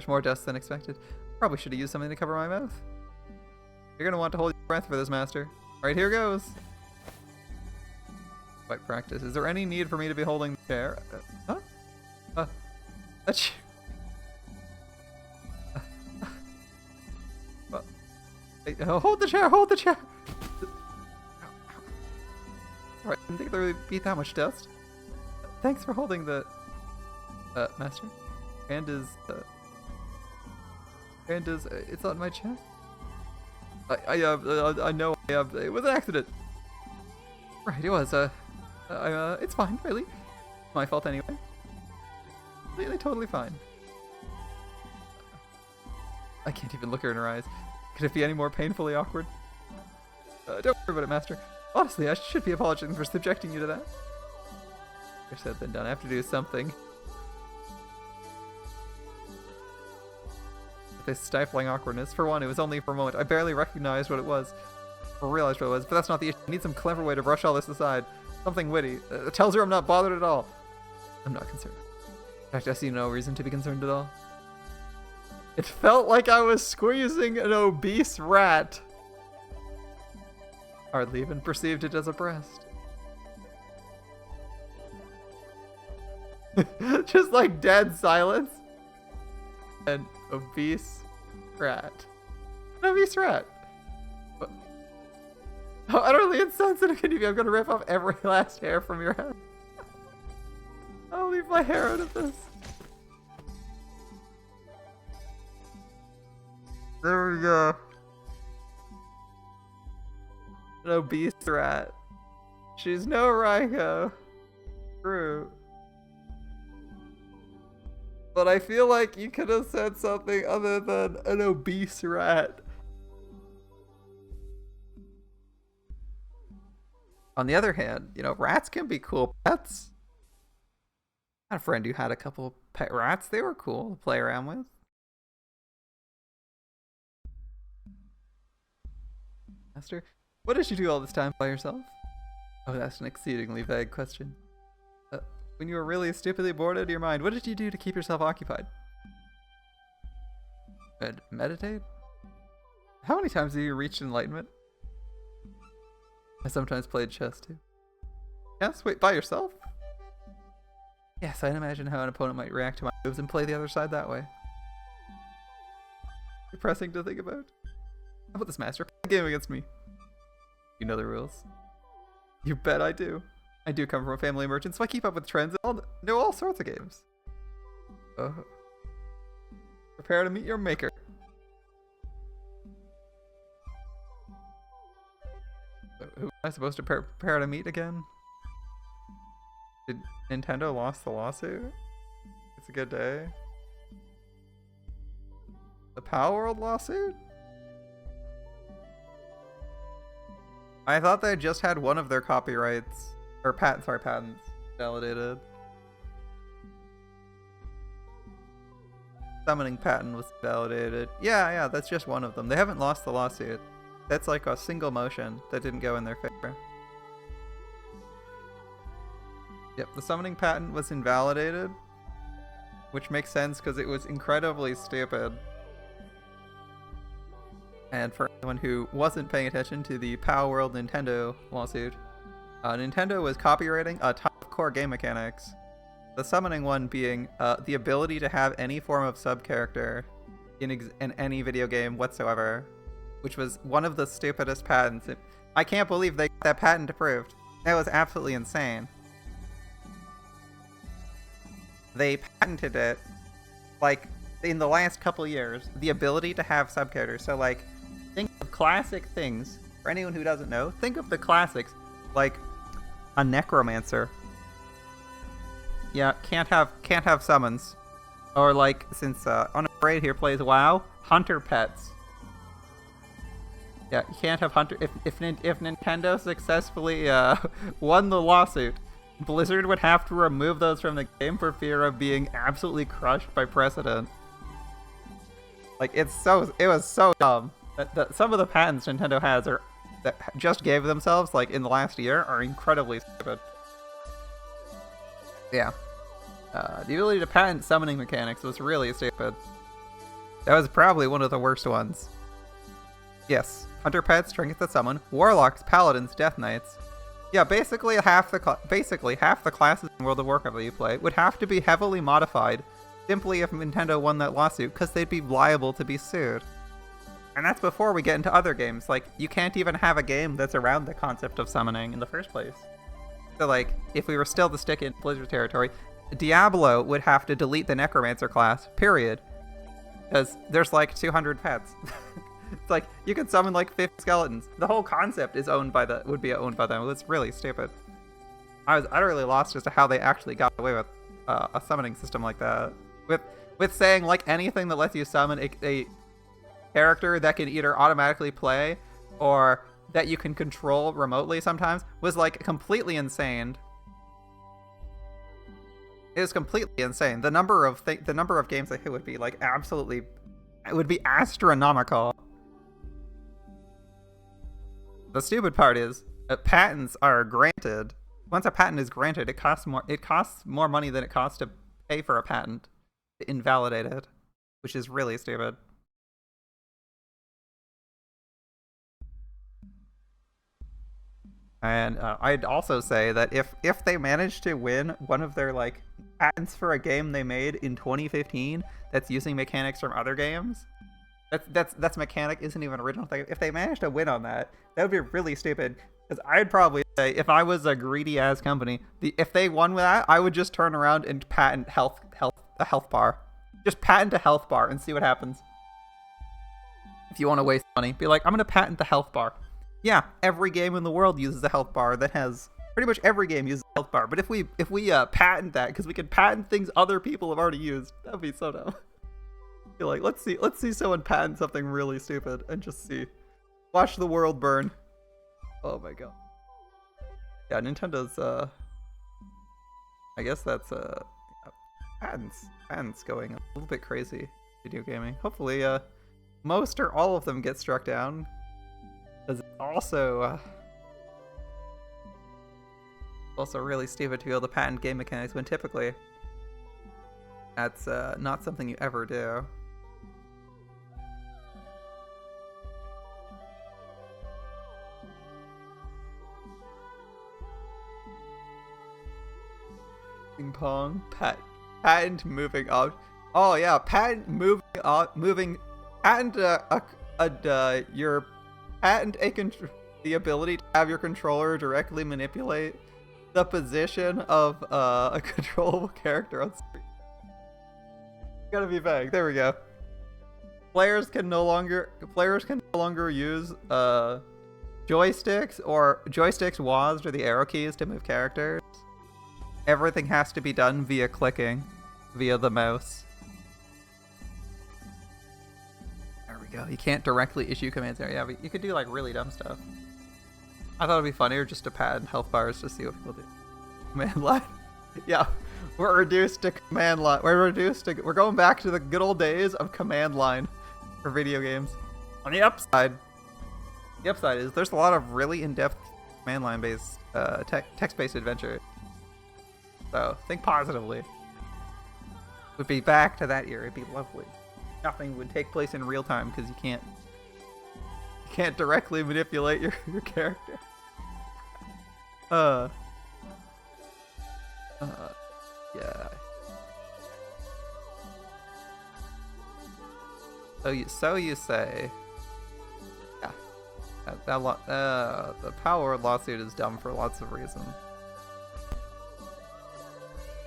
There's more dust than expected. Probably should have used something to cover my mouth. You're gonna want to hold your breath for this, Master. Alright, here goes. Quite practice. Is there any need for me to be holding the chair? Achoo. Hold the chair, hold the chair! Alright, I didn't think there would be that much dust. Thanks for holding the... Master? Hand is, it's on my chest. I know it was an accident. Right, it was, it's fine, really. My fault anyway. Completely, totally fine. I can't even look her in her eyes. Could it be any more painfully awkward? Don't worry about it, Master. Honestly, I should be apologizing for subjecting you to that. Better said than done. I have to do something. With this stifling awkwardness. For one, it was only for a moment. I barely recognized what it was. Or realized what it was. But that's not the issue. I need some clever way to brush all this aside. Something witty. It tells her I'm not bothered at all. I'm not concerned. In fact, I see no reason to be concerned at all. It felt like I was squeezing an obese rat. Hardly even perceived it as a breast. Just like dead silence. An obese rat. An obese rat. How utterly insensitive can you be? I'm gonna rip off every last hair from your head. I'll leave my hair out of this. There we go. An obese rat. She's no Raiko. True. But I feel like you could have said something other than an obese rat. On the other hand, you know, rats can be cool pets. I had a friend who had a couple pet rats. They were cool to play around with. Master, what did you do all this time by yourself? Oh, that's an exceedingly vague question. When you were really stupidly bored out of your mind, what did you do to keep yourself occupied? Meditate? How many times have you reached enlightenment? I sometimes played chess too. Yes? Wait, by yourself? Yes, I can imagine how an opponent might react to my moves and play the other side that way. Depressing to think about. How about this, Master? Play a game against me. You know the rules. You bet I do. I do come from a family of merchants, so I keep up with trends and know all sorts of games. Oh. Prepare to meet your maker. Who am I supposed to prepare to meet again? Did Nintendo lost the lawsuit? It's a good day. The Power World lawsuit? I thought they just had one of their copyrights, or patents validated. Summoning patent was validated. Yeah, that's just one of them. They haven't lost the lawsuit. That's like a single motion that didn't go in their favor. Yep, the summoning patent was invalidated, which makes sense because it was incredibly stupid. And for anyone who wasn't paying attention to the Power World Nintendo lawsuit, Nintendo was copywriting a ton of core game mechanics. The summoning one being the ability to have any form of sub-character in any video game whatsoever, which was one of the stupidest patents. I can't believe they got that patent approved. That was absolutely insane. They patented it, like, in the last couple years, the ability to have sub-characters. So, like, think of classic things. For anyone who doesn't know, think of the classics, like a necromancer. Yeah, can't have summons. Or like, since Unafraid here plays WoW, hunter pets. Yeah, you can't have hunter. If Nintendo successfully won the lawsuit, Blizzard would have to remove those from the game for fear of being absolutely crushed by precedent. Like, it was so dumb. That some of the patents Nintendo has that just gave themselves, like, in the last year, are incredibly stupid. Yeah. The ability to patent summoning mechanics was really stupid. That was probably one of the worst ones. Yes, hunter pets, trinkets that summon, warlocks, paladins, death knights. Yeah, basically half the classes in World of Warcraft that you play would have to be heavily modified simply if Nintendo won that lawsuit, because they'd be liable to be sued. And that's before we get into other games. Like, you can't even have a game that's around the concept of summoning in the first place. So, like, if we were still to stick in Blizzard territory, Diablo would have to delete the Necromancer class, period. Because there's like 200 pets. It's like, you can summon like 50 skeletons. The whole concept is would be owned by them. It's really stupid. I was utterly lost as to how they actually got away with a summoning system like that. With saying like anything that lets you summon a character that can either automatically play or that you can control remotely sometimes was like completely insane. It was completely insane. The number of games that it would be like absolutely, it would be astronomical. The stupid part is patents are granted. Once a patent is granted, it costs more money than it costs to pay for a patent to invalidate it, which is really stupid. And I'd also say that if they manage to win one of their like patents for a game they made in 2015 that's using mechanics from other games, that's mechanic isn't even original thing. If they manage to win on that, that would be really stupid. Because I'd probably say if I was a greedy ass company, if they won with that, I would just turn around and patent a health bar. Just patent a health bar and see what happens. If you want to waste money, be like, I'm gonna patent the health bar. Yeah, every game in the world uses a health bar that has pretty much every game uses a health bar. But if we patent that, because we can patent things other people have already used, that would be so dumb. Be like, let's see someone patent something really stupid and just see. Watch the world burn. Oh my god. Yeah, Nintendo's I guess that's patents going a little bit crazy video gaming. Hopefully most or all of them get struck down. Because it's also really stupid to be able to patent game mechanics when typically that's not something you ever do. Ping pong patent moving up. Oh yeah, patent moving patent your patent the ability to have your controller directly manipulate the position of a controllable character on screen. Gotta be vague. There we go. Players can no longer use joysticks WASD or the arrow keys to move characters. Everything has to be done via clicking, via the mouse. There we go. You can't directly issue commands there. Yeah, but you could do like really dumb stuff. I thought it'd be funnier just to pad health bars to see what people do. Command line. Yeah, we're reduced to command line. We're going back to the good old days of command line for video games. On the upside is there's a lot of really in-depth command line based text-based adventure. So think positively. Would be back to that era. It'd be lovely. Nothing would take place in real time because you can't directly manipulate your character. Yeah. So you say. Yeah. The Power lawsuit is dumb for lots of reasons.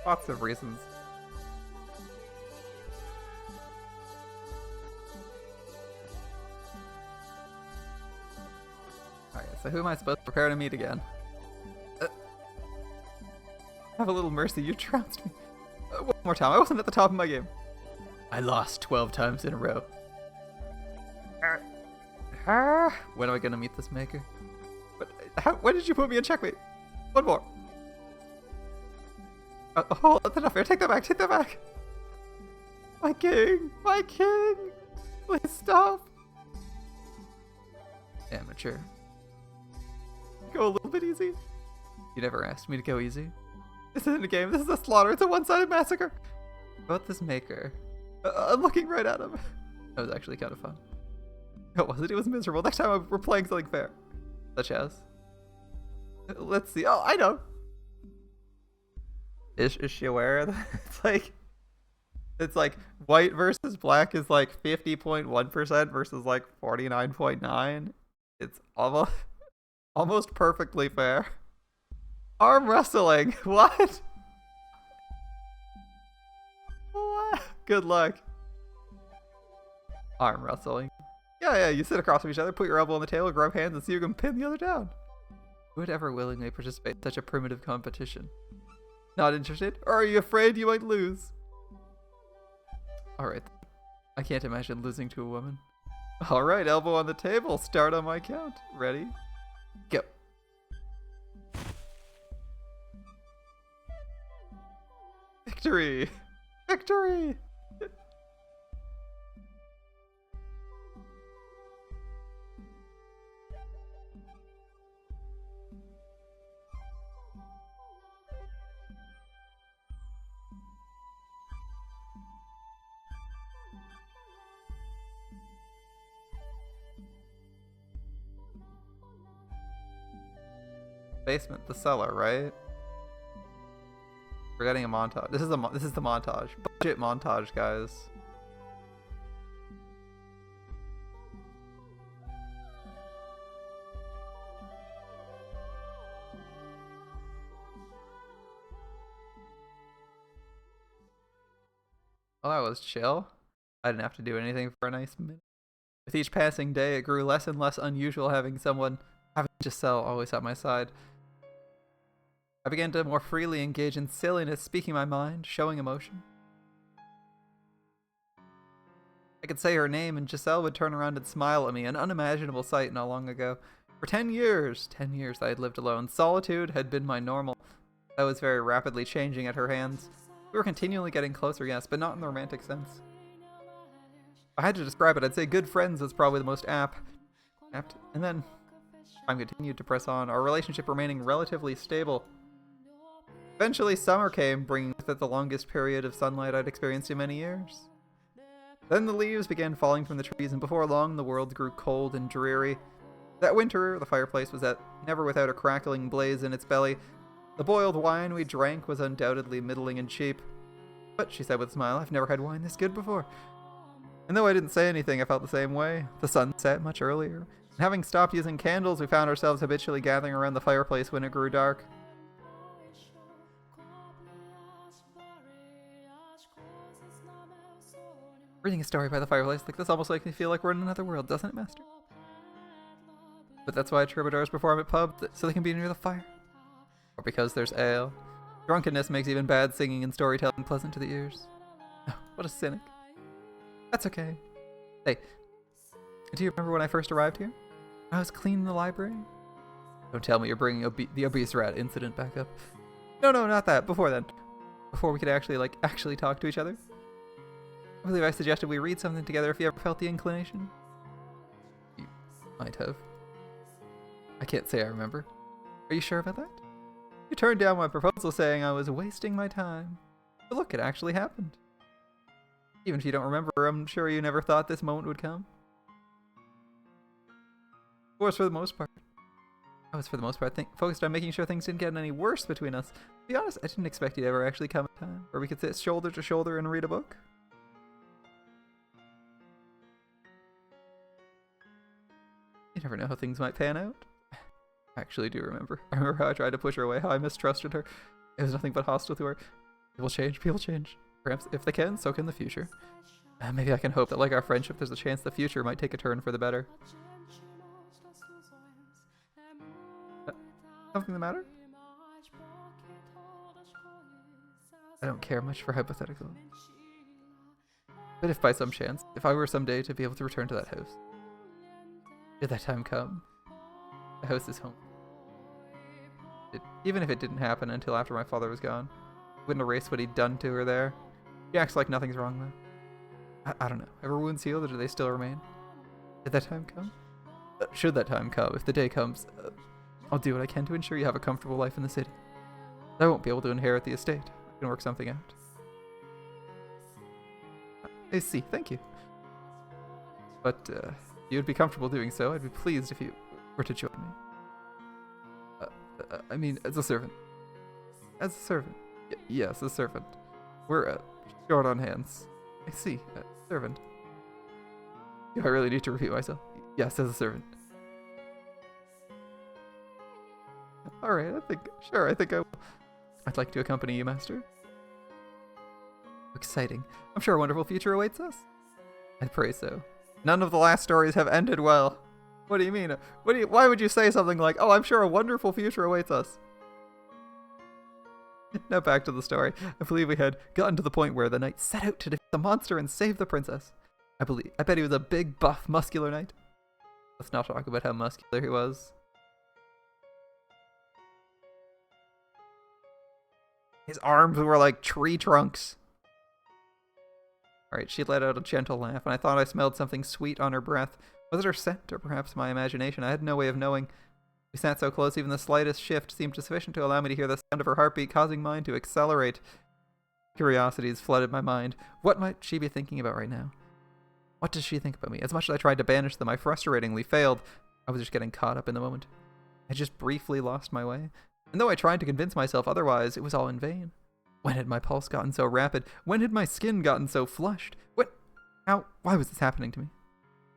Lots of reasons. Alright, so who am I supposed to prepare to meet again? Have a little mercy, you trounced me. One more time, I wasn't at the top of my game. I lost 12 times in a row. When am I gonna meet this maker? When did you put me in checkmate? One more. Oh, that's not fair. Take that back. Take that back. My king. My king. Please stop. Amateur. Go a little bit easy. You never asked me to go easy. This isn't a game. This is a slaughter. It's a one-sided massacre. About this maker. I'm looking right at him. That was actually kind of fun. It wasn't. It was miserable. Next time we're playing something fair. Such as... Let's see. Oh, I know. Is she aware of that? It's like white versus black is like 50.1% versus like 49.9. It's almost perfectly fair. Arm wrestling. What? What? Good luck. Arm wrestling. Yeah, you sit across from each other, put your elbow on the table, grab hands, and see who can pin the other down. Who would ever willingly participate in such a primitive competition? Not interested? Or are you afraid you might lose? Alright. I can't imagine losing to a woman. Alright, elbow on the table. Start on my count. Ready? Go. Victory! Victory! Basement, the cellar, right? We're getting a montage. This is the montage. Budget montage, guys. Well, that was chill. I didn't have to do anything for a nice minute. With each passing day, it grew less and less unusual having Giselle always at my side. I began to more freely engage in silliness, speaking my mind, showing emotion. I could say her name and Giselle would turn around and smile at me, an unimaginable sight not long ago. For 10 years I had lived alone. Solitude had been my normal. That was very rapidly changing at her hands. We were continually getting closer, yes, but not in the romantic sense. If I had to describe it, I'd say good friends was probably the most apt. And then, time continued to press on, our relationship remaining relatively stable. Eventually summer came, bringing with it the longest period of sunlight I'd experienced in many years. Then the leaves began falling from the trees, and before long the world grew cold and dreary. That winter, the fireplace was never without a crackling blaze in its belly. The boiled wine we drank was undoubtedly middling and cheap. But, she said with a smile, I've never had wine this good before. And though I didn't say anything, I felt the same way. The sun set much earlier. And having stopped using candles, we found ourselves habitually gathering around the fireplace when it grew dark. Reading a story by the fireplace like this almost makes me feel like we're in another world, doesn't it, Master? But that's why troubadours perform at pubs, so they can be near the fire. Or because there's ale. Drunkenness makes even bad singing and storytelling pleasant to the ears. Oh, what a cynic. That's okay. Hey, do you remember when I first arrived here? I was cleaning the library? Don't tell me you're bringing the obese rat incident back up. No, not that. Before then. Before we could actually talk to each other. I believe I suggested we read something together if you ever felt the inclination. You might have. I can't say I remember. Are you sure about that? You turned down my proposal saying I was wasting my time. But look, it actually happened. Even if you don't remember, I'm sure you never thought this moment would come. Of course, for the most part. I was, for the most part, focused on making sure things didn't get any worse between us. To be honest, I didn't expect you'd ever actually come a time where we could sit shoulder to shoulder and read a book. You never know how things might pan out. I actually do remember. I remember how I tried to push her away, how I mistrusted her. It was nothing but hostile to her. People change. Perhaps if they can, so can the future. Maybe I can hope that like our friendship, there's a chance the future might take a turn for the better. Something the matter? I don't care much for hypotheticals. But if by some chance, if I were someday to be able to return to that house, did that time come? The house is home. Even if it didn't happen until after my father was gone, it wouldn't erase what he'd done to her there. He acts like nothing's wrong though. I don't know. Have her wounds healed or do they still remain? Did that time come? Should that time come, if the day comes, I'll do what I can to ensure you have a comfortable life in the city. I won't be able to inherit the estate. I can work something out. I see. Thank you. But if you'd be comfortable doing so, I'd be pleased if you were to join me. I mean, as a servant. As a servant. Yes, a servant. We're short on hands. I see. Servant. Do I really need to repeat myself? Yes, as a servant. Alright, I think I will. I'd like to accompany you, Master. Exciting. I'm sure a wonderful future awaits us. I pray so. None of the last stories have ended well. What do you mean? Why would you say something like, oh, I'm sure a wonderful future awaits us? Now back to the story. I believe we had gotten to the point where the knight set out to defeat the monster and save the princess. I bet he was a big, buff, muscular knight. Let's not talk about how muscular he was. His arms were like tree trunks. Alright, she let out a gentle laugh, and I thought I smelled something sweet on her breath. Was it her scent, or perhaps my imagination? I had no way of knowing. We sat so close, even the slightest shift seemed sufficient to allow me to hear the sound of her heartbeat, causing mine to accelerate. Curiosities flooded my mind. What might she be thinking about right now? What does she think about me? As much as I tried to banish them, I frustratingly failed. I was just getting caught up in the moment. I just briefly lost my way. And though I tried to convince myself otherwise, it was all in vain. When had my pulse gotten so rapid? When had my skin gotten so flushed? Why was this happening to me?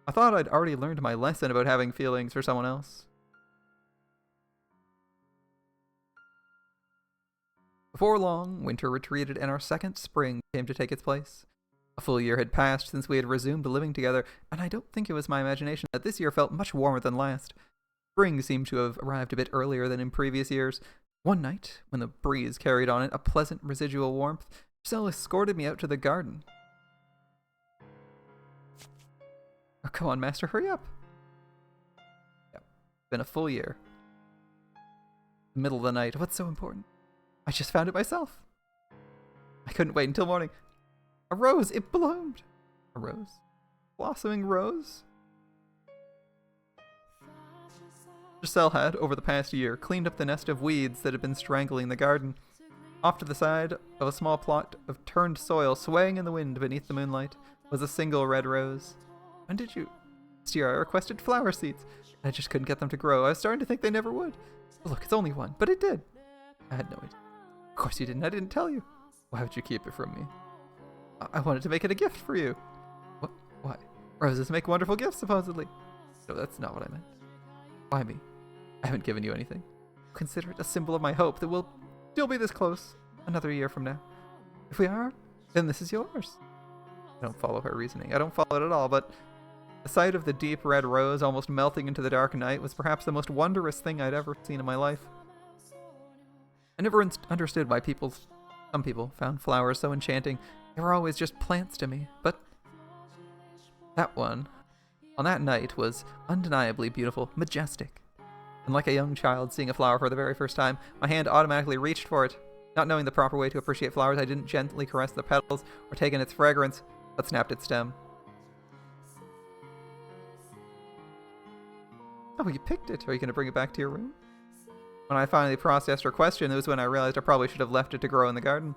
I thought I'd already learned my lesson about having feelings for someone else. Before long, winter retreated and our second spring came to take its place. A full year had passed since we had resumed living together, and I don't think it was my imagination that this year felt much warmer than last. Spring seemed to have arrived a bit earlier than in previous years. One night, when the breeze carried on it a pleasant residual warmth, Giselle escorted me out to the garden. Oh, come on, Master, hurry up. Yep, it's been a full year. Middle of the night, what's so important? I just found it myself. I couldn't wait until morning. A rose, it bloomed. A rose? Blossoming rose? Giselle had, over the past year, cleaned up the nest of weeds that had been strangling the garden. Off to the side of a small plot of turned soil swaying in the wind beneath the moonlight was a single red rose. When did you? This year I requested flower seeds. I just couldn't get them to grow. I was starting to think they never would. Look, it's only one, but it did. I had no idea. Of course you didn't. I didn't tell you. Why would you keep it from me? I wanted to make it a gift for you. What? Why? Roses make wonderful gifts, supposedly. No, that's not what I meant. Why me? I haven't given you anything. Consider it a symbol of my hope that we'll still be this close another year from now. If we are, then this is yours. I don't follow her reasoning. I don't follow it at all, but the sight of the deep red rose almost melting into the dark night was perhaps the most wondrous thing I'd ever seen in my life. I never understood why some people found flowers so enchanting. They were always just plants to me, but that one, on that night, was undeniably beautiful, majestic. And like a young child seeing a flower for the very first time, my hand automatically reached for it. Not knowing the proper way to appreciate flowers, I didn't gently caress the petals or take in its fragrance, but snapped its stem. Oh, you picked it. Are you going to bring it back to your room? When I finally processed her question, it was when I realized I probably should have left it to grow in the garden.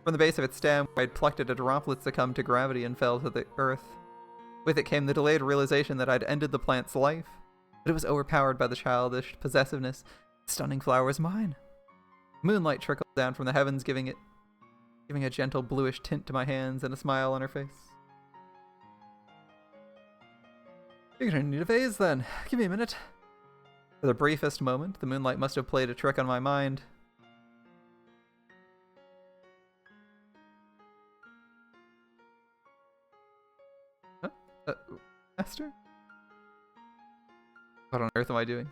From the base of its stem, I'd plucked it, a droplet succumbed to gravity and fell to the earth. With it came the delayed realization that I'd ended the plant's life, but it was overpowered by the childish possessiveness. The stunning flower was mine. Moonlight trickled down from the heavens, giving a gentle bluish tint to my hands and a smile on her face. You're gonna need a vase then. Give me a minute. For the briefest moment, the moonlight must have played a trick on my mind. Master? What on earth am I doing?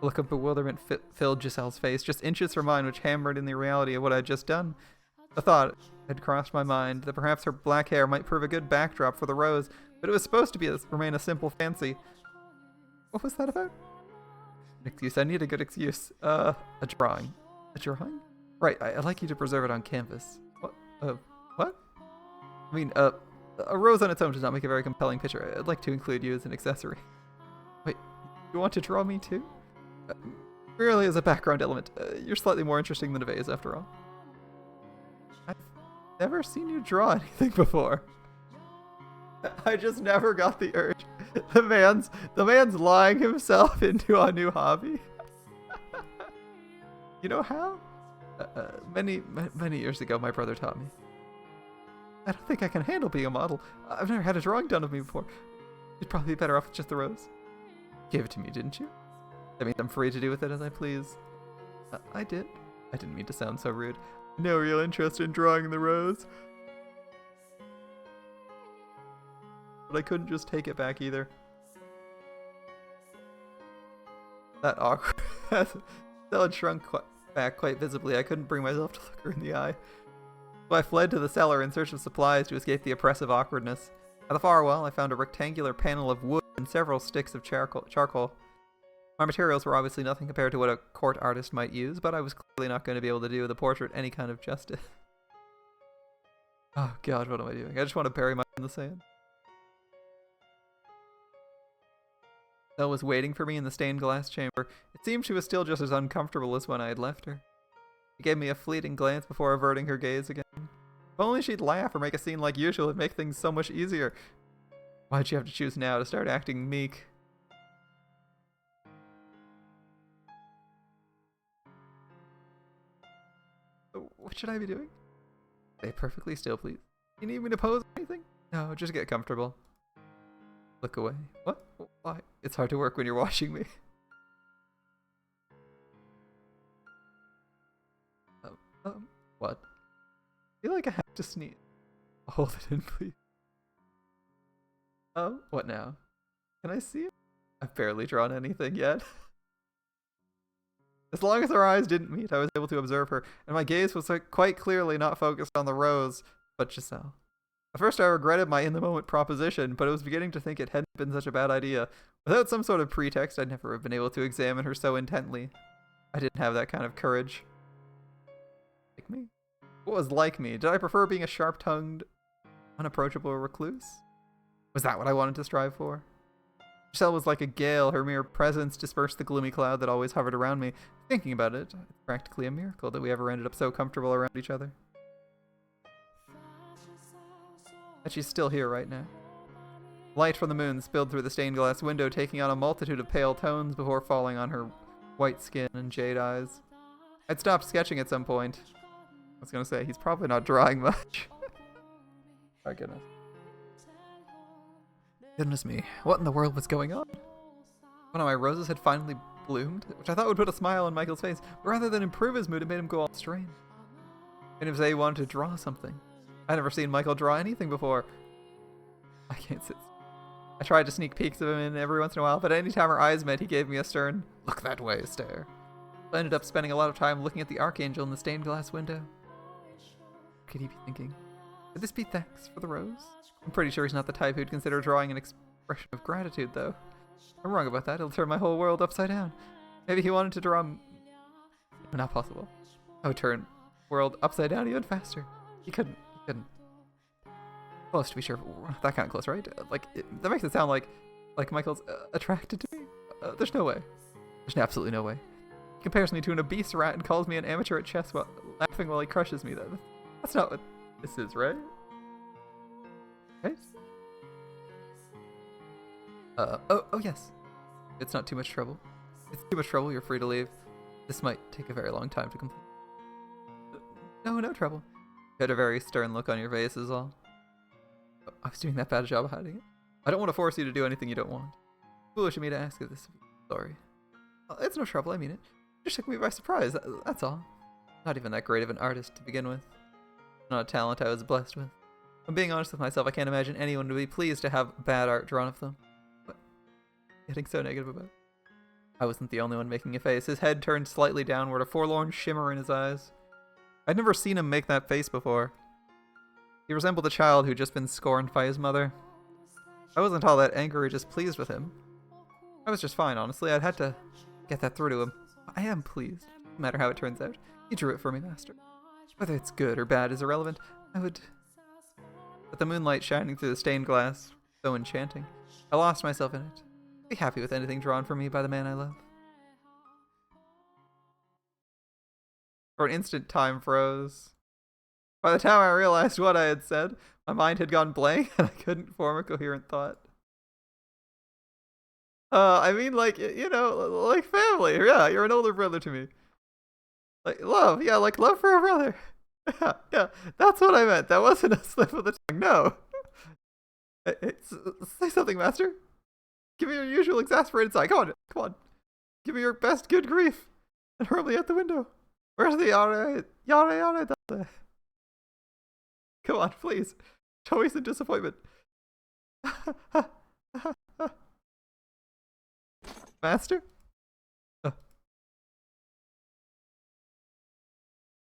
A look of bewilderment filled Giselle's face, just inches from mine, which hammered in the reality of what I'd just done. The thought had crossed my mind that perhaps her black hair might prove a good backdrop for the rose, but it was supposed to remain a simple fancy. What was that about? An excuse. I need a good excuse. A drawing. A drawing? Right, I'd like you to preserve it on canvas. What? What? I mean, a rose on its own does not make a very compelling picture. I'd like to include you as an accessory. Wait, you want to draw me too? Merely as a background element. You're slightly more interesting than a vase, after all. I've never seen you draw anything before. I just never got the urge. The man's lying himself into a new hobby. You know how? Many years ago, my brother taught me. I don't think I can handle being a model. I've never had a drawing done of me before. You'd probably be better off with just the rose. You gave it to me, didn't you? That means I'm free to do with it as I please. I did. I didn't mean to sound so rude. No real interest in drawing the rose. But I couldn't just take it back either. That awkward. Stella had shrunk back quite visibly. I couldn't bring myself to look her in the eye. So I fled to the cellar in search of supplies to escape the oppressive awkwardness. At the far well, I found a rectangular panel of wood and several sticks of charcoal. My materials were obviously nothing compared to what a court artist might use, but I was clearly not going to be able to do the portrait any kind of justice. Oh god, what am I doing? I just want to bury my head in the sand. Stella was waiting for me in the stained glass chamber. It seemed she was still just as uncomfortable as when I had left her. She gave me a fleeting glance before averting her gaze again. If only she'd laugh or make a scene like usual, it'd make things so much easier. Why'd she have to choose now to start acting meek? What should I be doing? Stay perfectly still, please. You need me to pose or anything? No, just get comfortable. Look away. What? Why? It's hard to work when you're watching me. What? I feel like I have to sneeze. Hold it in, please. Oh, what now? Can I see it? I've barely drawn anything yet. As long as our eyes didn't meet, I was able to observe her, and my gaze was quite clearly not focused on the rose, but Giselle. At first I regretted my in-the-moment proposition, but I was beginning to think it hadn't been such a bad idea. Without some sort of pretext, I'd never have been able to examine her so intently. I didn't have that kind of courage. Like me? What was like me? Did I prefer being a sharp-tongued, unapproachable recluse? Was that what I wanted to strive for? Giselle was like a gale. Her mere presence dispersed the gloomy cloud that always hovered around me. Thinking about it, it's practically a miracle that we ever ended up so comfortable around each other. And she's still here right now. Light from the moon spilled through the stained glass window, taking on a multitude of pale tones before falling on her white skin and jade eyes. I'd stopped sketching at some point. I was gonna say, he's probably not drawing much. My goodness. Goodness me, what in the world was going on? One of my roses had finally bloomed, which I thought would put a smile on Michael's face, but rather than improve his mood, it made him go all strange. And if they wanted to draw something. I'd never seen Michael draw anything before. I can't sit. I tried to sneak peeks of him in every once in a while, but any time our eyes met, he gave me a stern, look that way stare. I ended up spending a lot of time looking at the archangel in the stained glass window. What could he be thinking? Could this be thanks for the rose? I'm pretty sure he's not the type who'd consider drawing an expression of gratitude, though. I'm wrong about that. It'll turn my whole world upside down. Maybe he wanted to draw... Not possible. I would turn the world upside down even faster. He couldn't. Close, to be sure. That kind of close, right? That makes it sound like Michael's attracted to me. There's no way. There's absolutely no way. He compares me to an obese rat and calls me an amateur at chess while laughing while he crushes me. That's not what this is, right? Right? Oh yes. It's not too much trouble. If it's too much trouble, you're free to leave. This might take a very long time to complete. No trouble. You had a very stern look on your face is all. I was doing that bad a job of hiding it. I don't want to force you to do anything you don't want. Foolish of me to ask you this. Sorry. It's no trouble, I mean it. Just took me by surprise, that's all. Not even that great of an artist to begin with. Not a talent I was blessed with. If I'm being honest with myself, I can't imagine anyone would be pleased to have bad art drawn of them. But getting so negative about it. I wasn't the only one making a face. His head turned slightly downward, a forlorn shimmer in his eyes. I'd never seen him make that face before. He resembled a child who'd just been scorned by his mother. I wasn't all that angry or just pleased with him. I was just fine, honestly. I'd had to get that through to him. I am pleased, no matter how it turns out. He drew it for me, master. Whether it's good or bad is irrelevant. I would... But the moonlight shining through the stained glass, so enchanting. I lost myself in it. Be happy with anything drawn for me by the man I love. For an instant, time froze. By the time I realized what I had said, my mind had gone blank and I couldn't form a coherent thought. I mean, like, you know, like family. Yeah, you're an older brother to me. Like, love. Yeah, like love for a brother. Yeah, yeah, that's what I meant. That wasn't a slip of the tongue. No. Say something, Master. Give me your usual exasperated sigh. Come on, come on. Give me your best good grief. And hurl me out the window. Where's the yare? Come on, please. Show me some disappointment. Master?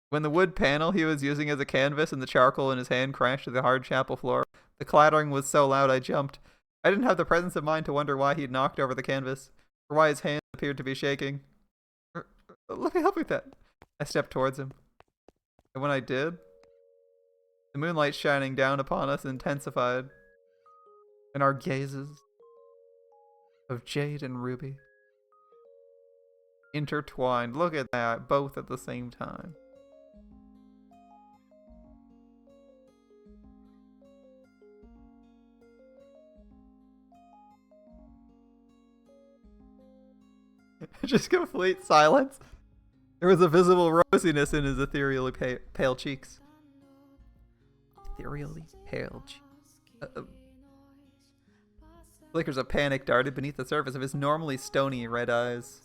When the wood panel he was using as a canvas and the charcoal in his hand crashed to the hard chapel floor, the clattering was so loud I jumped. I didn't have the presence of mind to wonder why he'd knocked over the canvas, or why his hands appeared to be shaking. Let me help you with that. I stepped towards him. And when I did, the moonlight shining down upon us intensified, and our gazes of jade and ruby intertwined. Look at that, both at the same time. Just complete silence. There was a visible rosiness in his ethereally pale cheeks. Ethereally pale cheeks. Flickers of panic darted beneath the surface of his normally stony red eyes.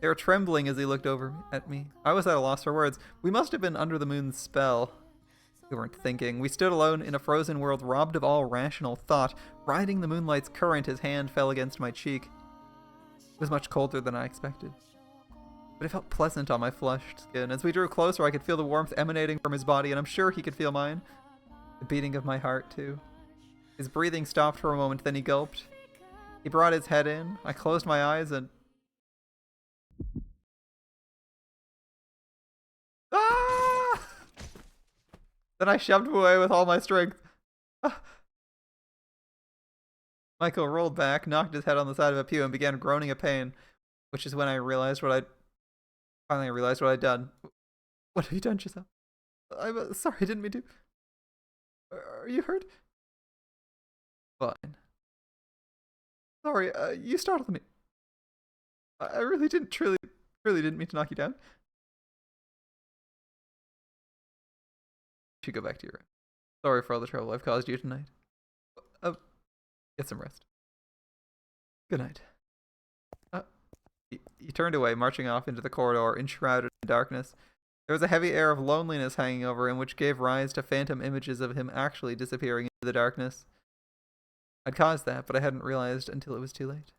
They were trembling as he looked over at me. I was at a loss for words. We must have been under the moon's spell. We weren't thinking. We stood alone in a frozen world robbed of all rational thought. Riding the moonlight's current, his hand fell against my cheek. It was much colder than I expected, but it felt pleasant on my flushed skin. As we drew closer, I could feel the warmth emanating from his body, and I'm sure he could feel mine. The beating of my heart, too. His breathing stopped for a moment, then he gulped. He brought his head in. I closed my eyes and... Ah! Then I shoved him away with all my strength. Ah! Michael rolled back, knocked his head on the side of a pew, and began groaning of pain, which is when I realized what I'd... Finally, I realized what I'd done. What have you done, Giselle? I'm sorry, I didn't mean to. Are you hurt? Fine. Sorry, you startled me. I really didn't, truly didn't mean to knock you down. You should go back to your room. Sorry for all the trouble I've caused you tonight. Get some rest. Good night. He turned away, marching off into the corridor, enshrouded in darkness. There was a heavy air of loneliness hanging over him, which gave rise to phantom images of him actually disappearing into the darkness. I'd caused that, but I hadn't realized until it was too late.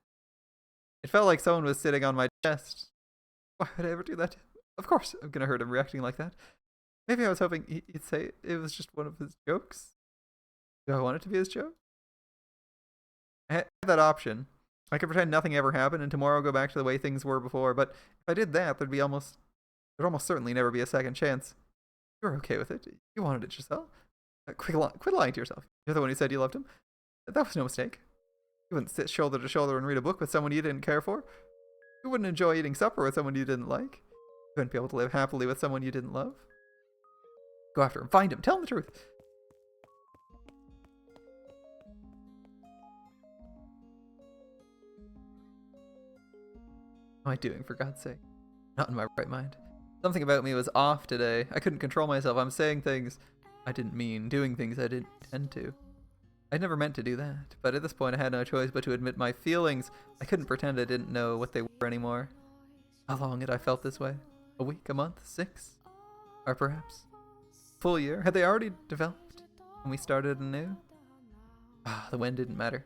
It felt like someone was sitting on my chest. Why would I ever do that? Of course I'm gonna hurt him reacting like that. Maybe I was hoping he'd say it was just one of his jokes. Do I want it to be his joke? I had that option. I could pretend nothing ever happened and tomorrow go back to the way things were before, but if I did that, there'd almost certainly never be a second chance. You were okay with it. You wanted it yourself. Quit lying to yourself. You're the one who said you loved him. That was no mistake. You wouldn't sit shoulder to shoulder and read a book with someone you didn't care for. You wouldn't enjoy eating supper with someone you didn't like. You wouldn't be able to live happily with someone you didn't love. Go after him. Find him. Tell him the truth. What am I doing, for God's sake? Not in my right mind. Something about me was off today. I couldn't control myself. I'm saying things I didn't mean, doing things I didn't intend to. I'd never meant to do that, but at this point I had no choice but to admit my feelings. I couldn't pretend I didn't know what they were anymore. How long had I felt this way? A week, a month, 6? Or perhaps full year? Had they already developed when we started anew? The when didn't matter.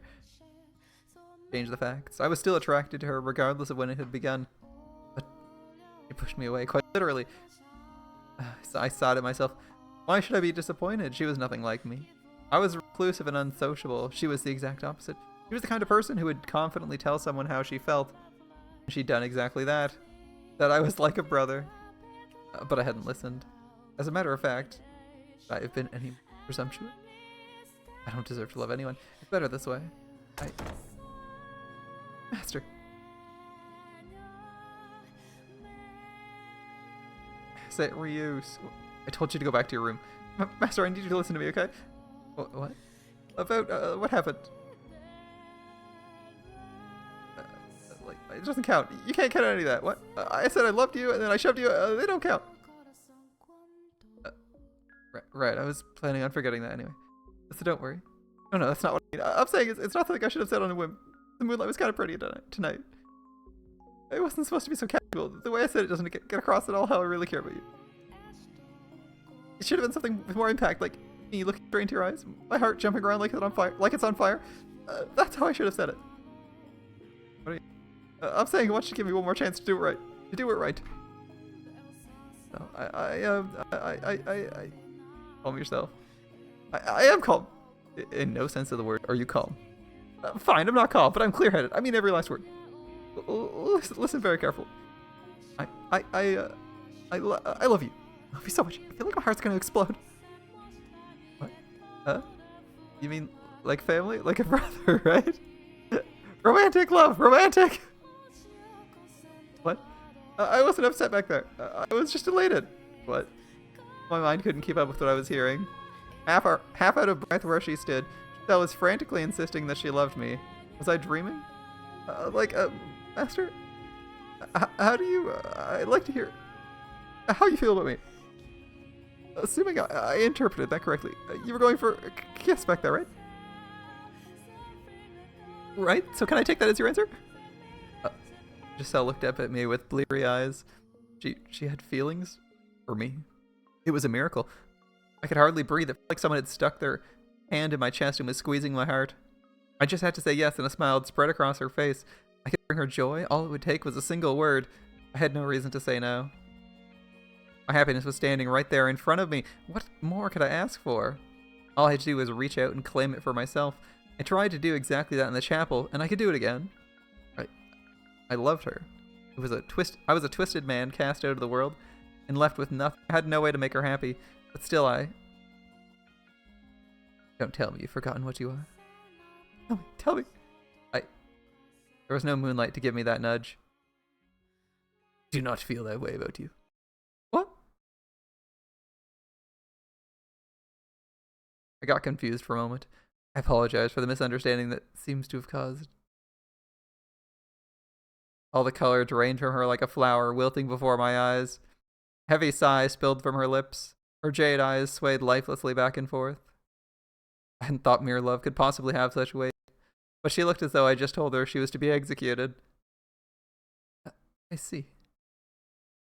Change the facts. I was still attracted to her regardless of when it had begun. But she pushed me away, quite literally. I sighed at myself. Why should I be disappointed? She was nothing like me. I was reclusive and unsociable. She was the exact opposite. She was the kind of person who would confidently tell someone how she felt. She'd done exactly that. That I was like a brother. But I hadn't listened. As a matter of fact, I have been any presumptuous. I don't deserve to love anyone. It's better this way. Master. Say, Ryus. I told you to go back to your room. Master, I need you to listen to me, okay? What? About, what happened? Like, it doesn't count. You can't count any of that. What? I said I loved you, and then I shoved you. They don't count. Right, I was planning on forgetting that anyway. So don't worry. No, that's not what I mean. I'm saying it's not something I should have said on a whim. The moonlight was kind of pretty tonight. It wasn't supposed to be so casual. The way I said it doesn't get across at all how I really care about you. It should have been something with more impact, like me looking straight into your eyes, my heart jumping around like it's on fire. That's how I should have said it. What are you? I'm saying I want you to give me one more chance to do it right. To do it right. No, calm yourself. I am calm. In no sense of the word are you calm. Fine, I'm not calm, but I'm clear-headed. I mean every last word. Listen very carefully. I love you. I love you so much. I feel like my heart's gonna explode. What? Huh? You mean like family? Like a brother, right? Romantic love! Romantic! What? I wasn't upset back there. I was just elated. What? My mind couldn't keep up with what I was hearing. Half out of breath where she stood, Giselle was frantically insisting that she loved me. Was I dreaming? Master? How do you... I'd like to hear... How you feel about me? Assuming I interpreted that correctly. You were going for a kiss back there, right? Right? So can I take that as your answer? Giselle looked up at me with bleary eyes. She had feelings for me. It was a miracle. I could hardly breathe. It felt like someone had stuck their hand in my chest and was squeezing my heart. I just had to say yes, and a smile had spread across her face. I could bring her joy. All it would take was a single word. I had no reason to say no. My happiness was standing right there in front of me. What more could I ask for? All I had to do was reach out and claim it for myself. I tried to do exactly that in the chapel, and I could do it again. I loved her. I was a twisted man cast out of the world and left with nothing. I had no way to make her happy, but still Don't tell me you've forgotten what you are. Tell me. There was no moonlight to give me that nudge. Do not feel that way about you. What? I got confused for a moment. I apologize for the misunderstanding that seems to have caused. All the color drained from her like a flower, wilting before my eyes. Heavy sigh spilled from her lips. Her jade eyes swayed lifelessly back and forth. I hadn't thought mere love could possibly have such weight, but she looked as though I just told her she was to be executed. I see.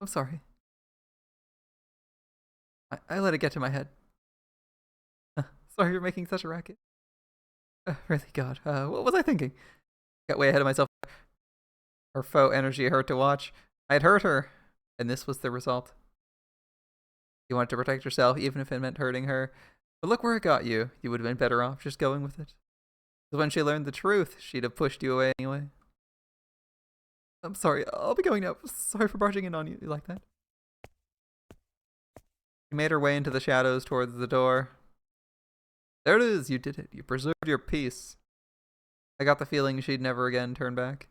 I'm sorry. I let it get to my head. Sorry you're making such a racket. Really, God, what was I thinking? Got way ahead of myself. Her faux energy hurt to watch. I had hurt her, and this was the result. You wanted to protect yourself, even if it meant hurting her. But look where it got you. You would have been better off just going with it. Because when she learned the truth, she'd have pushed you away anyway. I'm sorry. I'll be going now. Sorry for barging in on you like that. She made her way into the shadows towards the door. There it is. You did it. You preserved your peace. I got the feeling she'd never again turn back.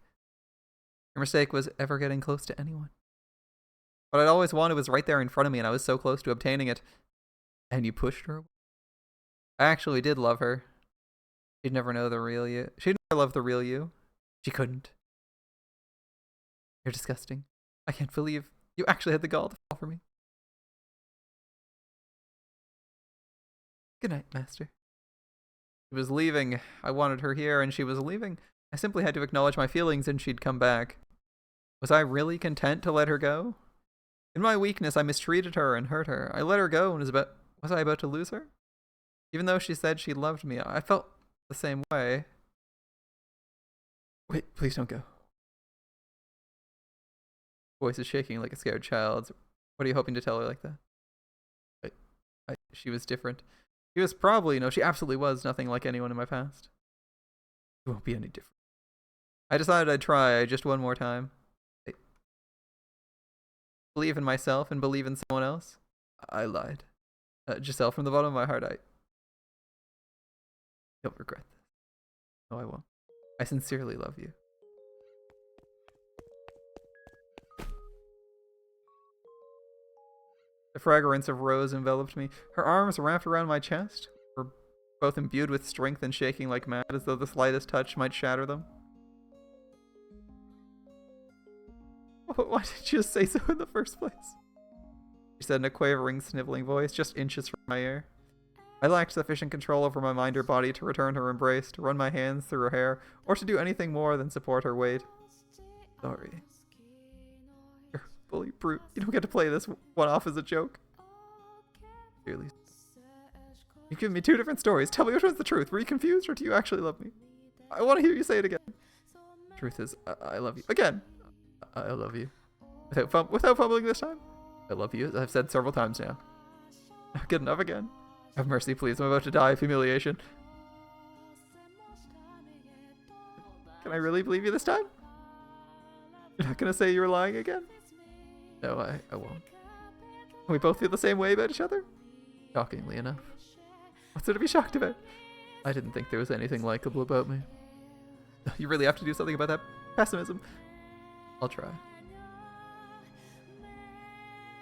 Her mistake was ever getting close to anyone. What I'd always wanted was right there in front of me, and I was so close to obtaining it. And you pushed her away. I actually did love her. She'd never know the real you. She'd never love the real you. She couldn't. You're disgusting. I can't believe you actually had the gall to fall for me. Good night, Master. She was leaving. I wanted her here, and she was leaving. I simply had to acknowledge my feelings, and she'd come back. Was I really content to let her go? In my weakness, I mistreated her and hurt her. I let her go, and was I about to lose her? Even though she said she loved me, I felt the same way. Wait, please don't go. Voice is shaking like a scared child's. What are you hoping to tell her like that? She was different. She was probably, no, she absolutely was nothing like anyone in my past. It won't be any different. I decided I'd try just one more time. I believe in myself and believe in someone else. I lied. Giselle, from the bottom of my heart, don't regret this. No, I won't. I sincerely love you. The fragrance of rose enveloped me. Her arms wrapped around my chest, were both imbued with strength and shaking like mad, as though the slightest touch might shatter them. Why did you just say so in the first place? She said in a quavering, sniveling voice, just inches from my ear. I lacked sufficient control over my mind or body to return her embrace, to run my hands through her hair, or to do anything more than support her weight. Sorry. You're a bully brute. You don't get to play this one off as a joke. Dearly. You've given me two different stories. Tell me which one's the truth. Were you confused, or do you actually love me? I want to hear you say it again. Truth is, I love you. Again. I love you. Without fumbling this time? I love you, as I've said several times now. Good enough again. Have mercy, please. I'm about to die of humiliation. Can I really believe you this time? You're not going to say you were lying again? No, I won't. We both feel the same way about each other? Shockingly enough. What's there to be shocked about? I didn't think there was anything likable about me. You really have to do something about that pessimism. I'll try.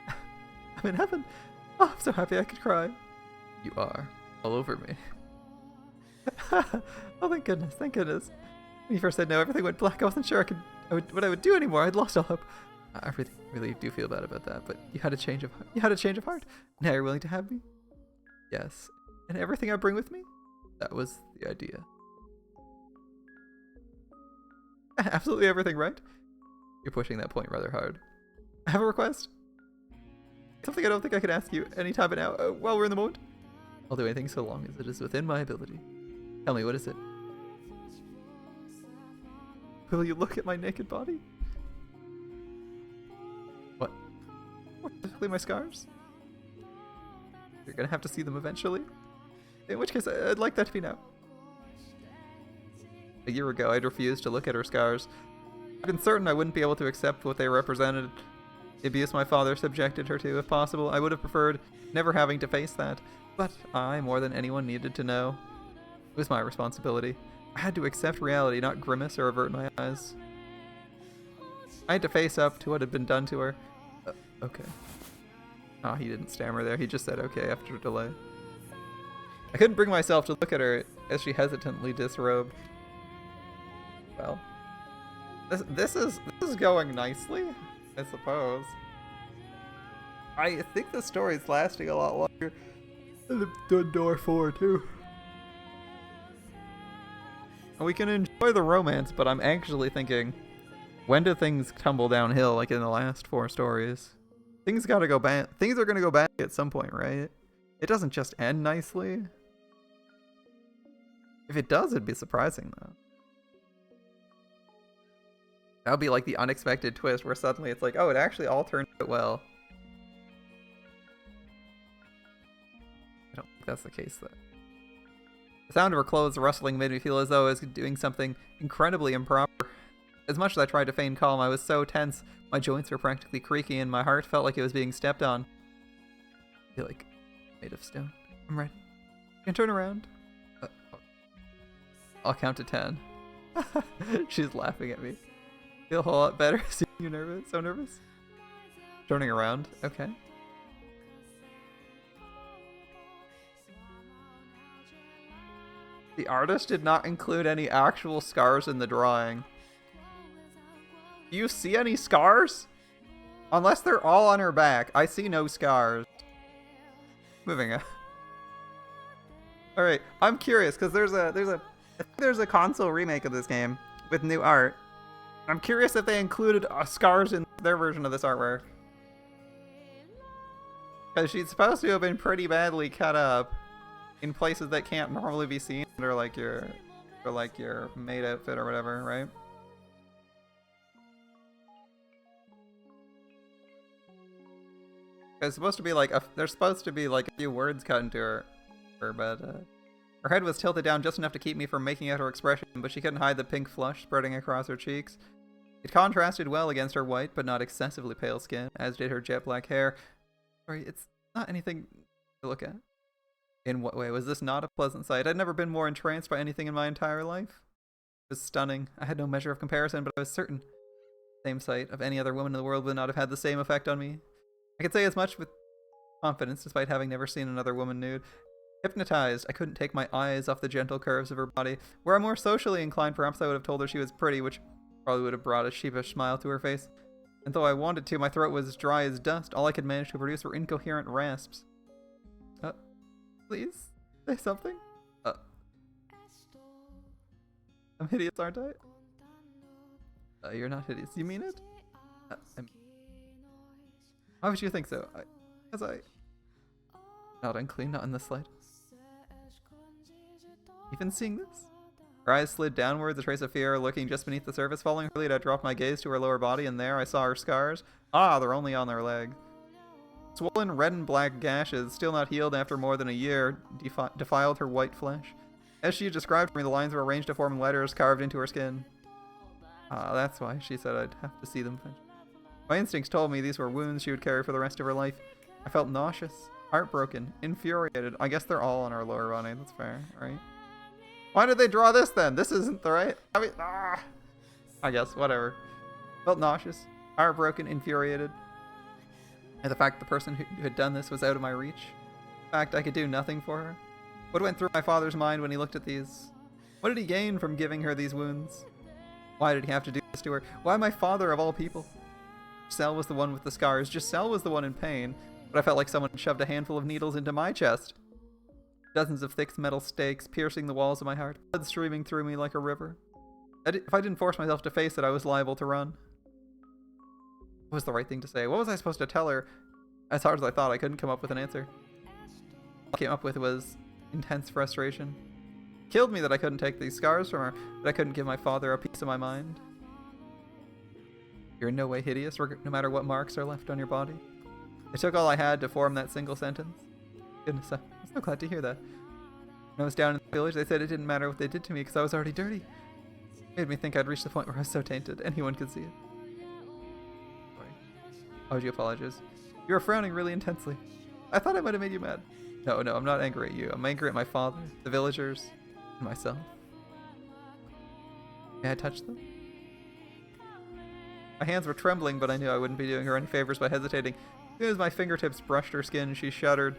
I'm in heaven. Oh, I'm so happy I could cry. You are. All over me. Oh, thank goodness. Thank goodness. When you first said no, everything went black. I wasn't sure what I would do anymore. I'd lost all hope. I really do feel bad about that, but you had a change of heart. Now you're willing to have me? Yes. And everything I bring with me? That was the idea. Absolutely everything, right? You're pushing that point rather hard. I have a request. Something I don't think I could ask you anytime but now, while we're in the moment. I'll do anything so long as it is within my ability. Tell me, what is it? Will you look at my naked body? What? More specifically, my scars? You're gonna have to see them eventually. In which case, I'd like that to be now. A year ago, I'd refused to look at her scars. I'd been certain I wouldn't be able to accept what they represented. The abuse my father subjected her to, if possible. I would have preferred never having to face that. But I, more than anyone, needed to know. It was my responsibility. I had to accept reality, not grimace or avert my eyes. I had to face up to what had been done to her. Okay. Oh, he didn't stammer there. He just said okay after a delay. I couldn't bring myself to look at her as she hesitantly disrobed. Well, this is going nicely, I suppose. I think the story's lasting a lot longer than the Done Door 4 too. We can enjoy the romance, but I'm actually thinking, when do things tumble downhill like in the last 4 stories? Things gotta go bad. Things are gonna go bad at some point, right? It doesn't just end nicely. If it does, it'd be surprising though. That would be like the unexpected twist where suddenly it's like, oh, it actually all turned out well. I don't think that's the case though. The sound of her clothes rustling made me feel as though I was doing something incredibly improper. As much as I tried to feign calm, I was so tense, my joints were practically creaky and my heart felt like it was being stepped on. I feel like made of stone. I'm ready. You can turn around. I'll count to 10. She's laughing at me. Feel a whole lot better seeing you nervous. So nervous. Turning around. Okay. The artist did not include any actual scars in the drawing. Do you see any scars? Unless they're all on her back. I see no scars. Moving on. Alright, I'm curious because there's a console remake of this game with new art. I'm curious if they included scars in their version of this artwork. Because she's supposed to have been pretty badly cut up in places that can't normally be seen under like your maid outfit or whatever, right? There's supposed to be like a few words cut into her, but her head was tilted down just enough to keep me from making out her expression, but she couldn't hide the pink flush spreading across her cheeks. It contrasted well against her white but not excessively pale skin, as did her jet black hair. Sorry, it's not anything to look at. In what way? Was this not a pleasant sight? I'd never been more entranced by anything in my entire life. It was stunning. I had no measure of comparison, but I was certain the same sight of any other woman in the world would not have had the same effect on me. I could say as much with confidence despite having never seen another woman nude. Hypnotized, I couldn't take my eyes off the gentle curves of her body. Were I more socially inclined, perhaps I would have told her she was pretty, which probably would have brought a sheepish smile to her face. And though I wanted to, my throat was dry as dust. All I could manage to produce were incoherent rasps. Please, say something? I'm hideous, aren't I? You're not hideous. You mean it? Why would you think so? Not unclean, not in the slightest. Even seeing this? Her eyes slid downwards, a trace of fear lurking just beneath the surface. Following her lead, I dropped my gaze to her lower body, and there I saw her scars. Ah, they're only on her leg. Swollen red and black gashes, still not healed after more than a year, defiled her white flesh. As she described for me, the lines were arranged to form letters carved into her skin. Ah, that's why she said I'd have to see them finish. My instincts told me these were wounds she would carry for the rest of her life. I felt nauseous, heartbroken, infuriated. I guess they're all on our lower body. That's fair, right? Why did they draw this then? This isn't the right... I guess, whatever. Felt nauseous, heartbroken, infuriated. And the fact the person who had done this was out of my reach. The fact I could do nothing for her. What went through my father's mind when he looked at these? What did he gain from giving her these wounds? Why did he have to do this to her? Why my father of all people? Giselle was the one with the scars. Giselle was the one in pain. But I felt like someone shoved a handful of needles into my chest. Dozens of thick metal stakes piercing the walls of my heart. Blood streaming through me like a river. If I didn't force myself to face it, I was liable to run. What was the right thing to say? What was I supposed to tell her? As hard as I thought, I couldn't come up with an answer. All I came up with was intense frustration. It killed me that I couldn't take these scars from her, that I couldn't give my father a piece of my mind. You're in no way hideous, no matter what marks are left on your body. It took all I had to form that single sentence. Goodness, I'm so glad to hear that. When I was down in the village, they said it didn't matter what they did to me because I was already dirty. It made me think I'd reached the point where I was so tainted, anyone could see it. Sorry. Why would you apologize? You were frowning really intensely. I thought I might have made you mad. No, I'm not angry at you. I'm angry at my father, the villagers, and myself. May I touch them? My hands were trembling, but I knew I wouldn't be doing her any favors by hesitating. As soon as my fingertips brushed her skin, she shuddered.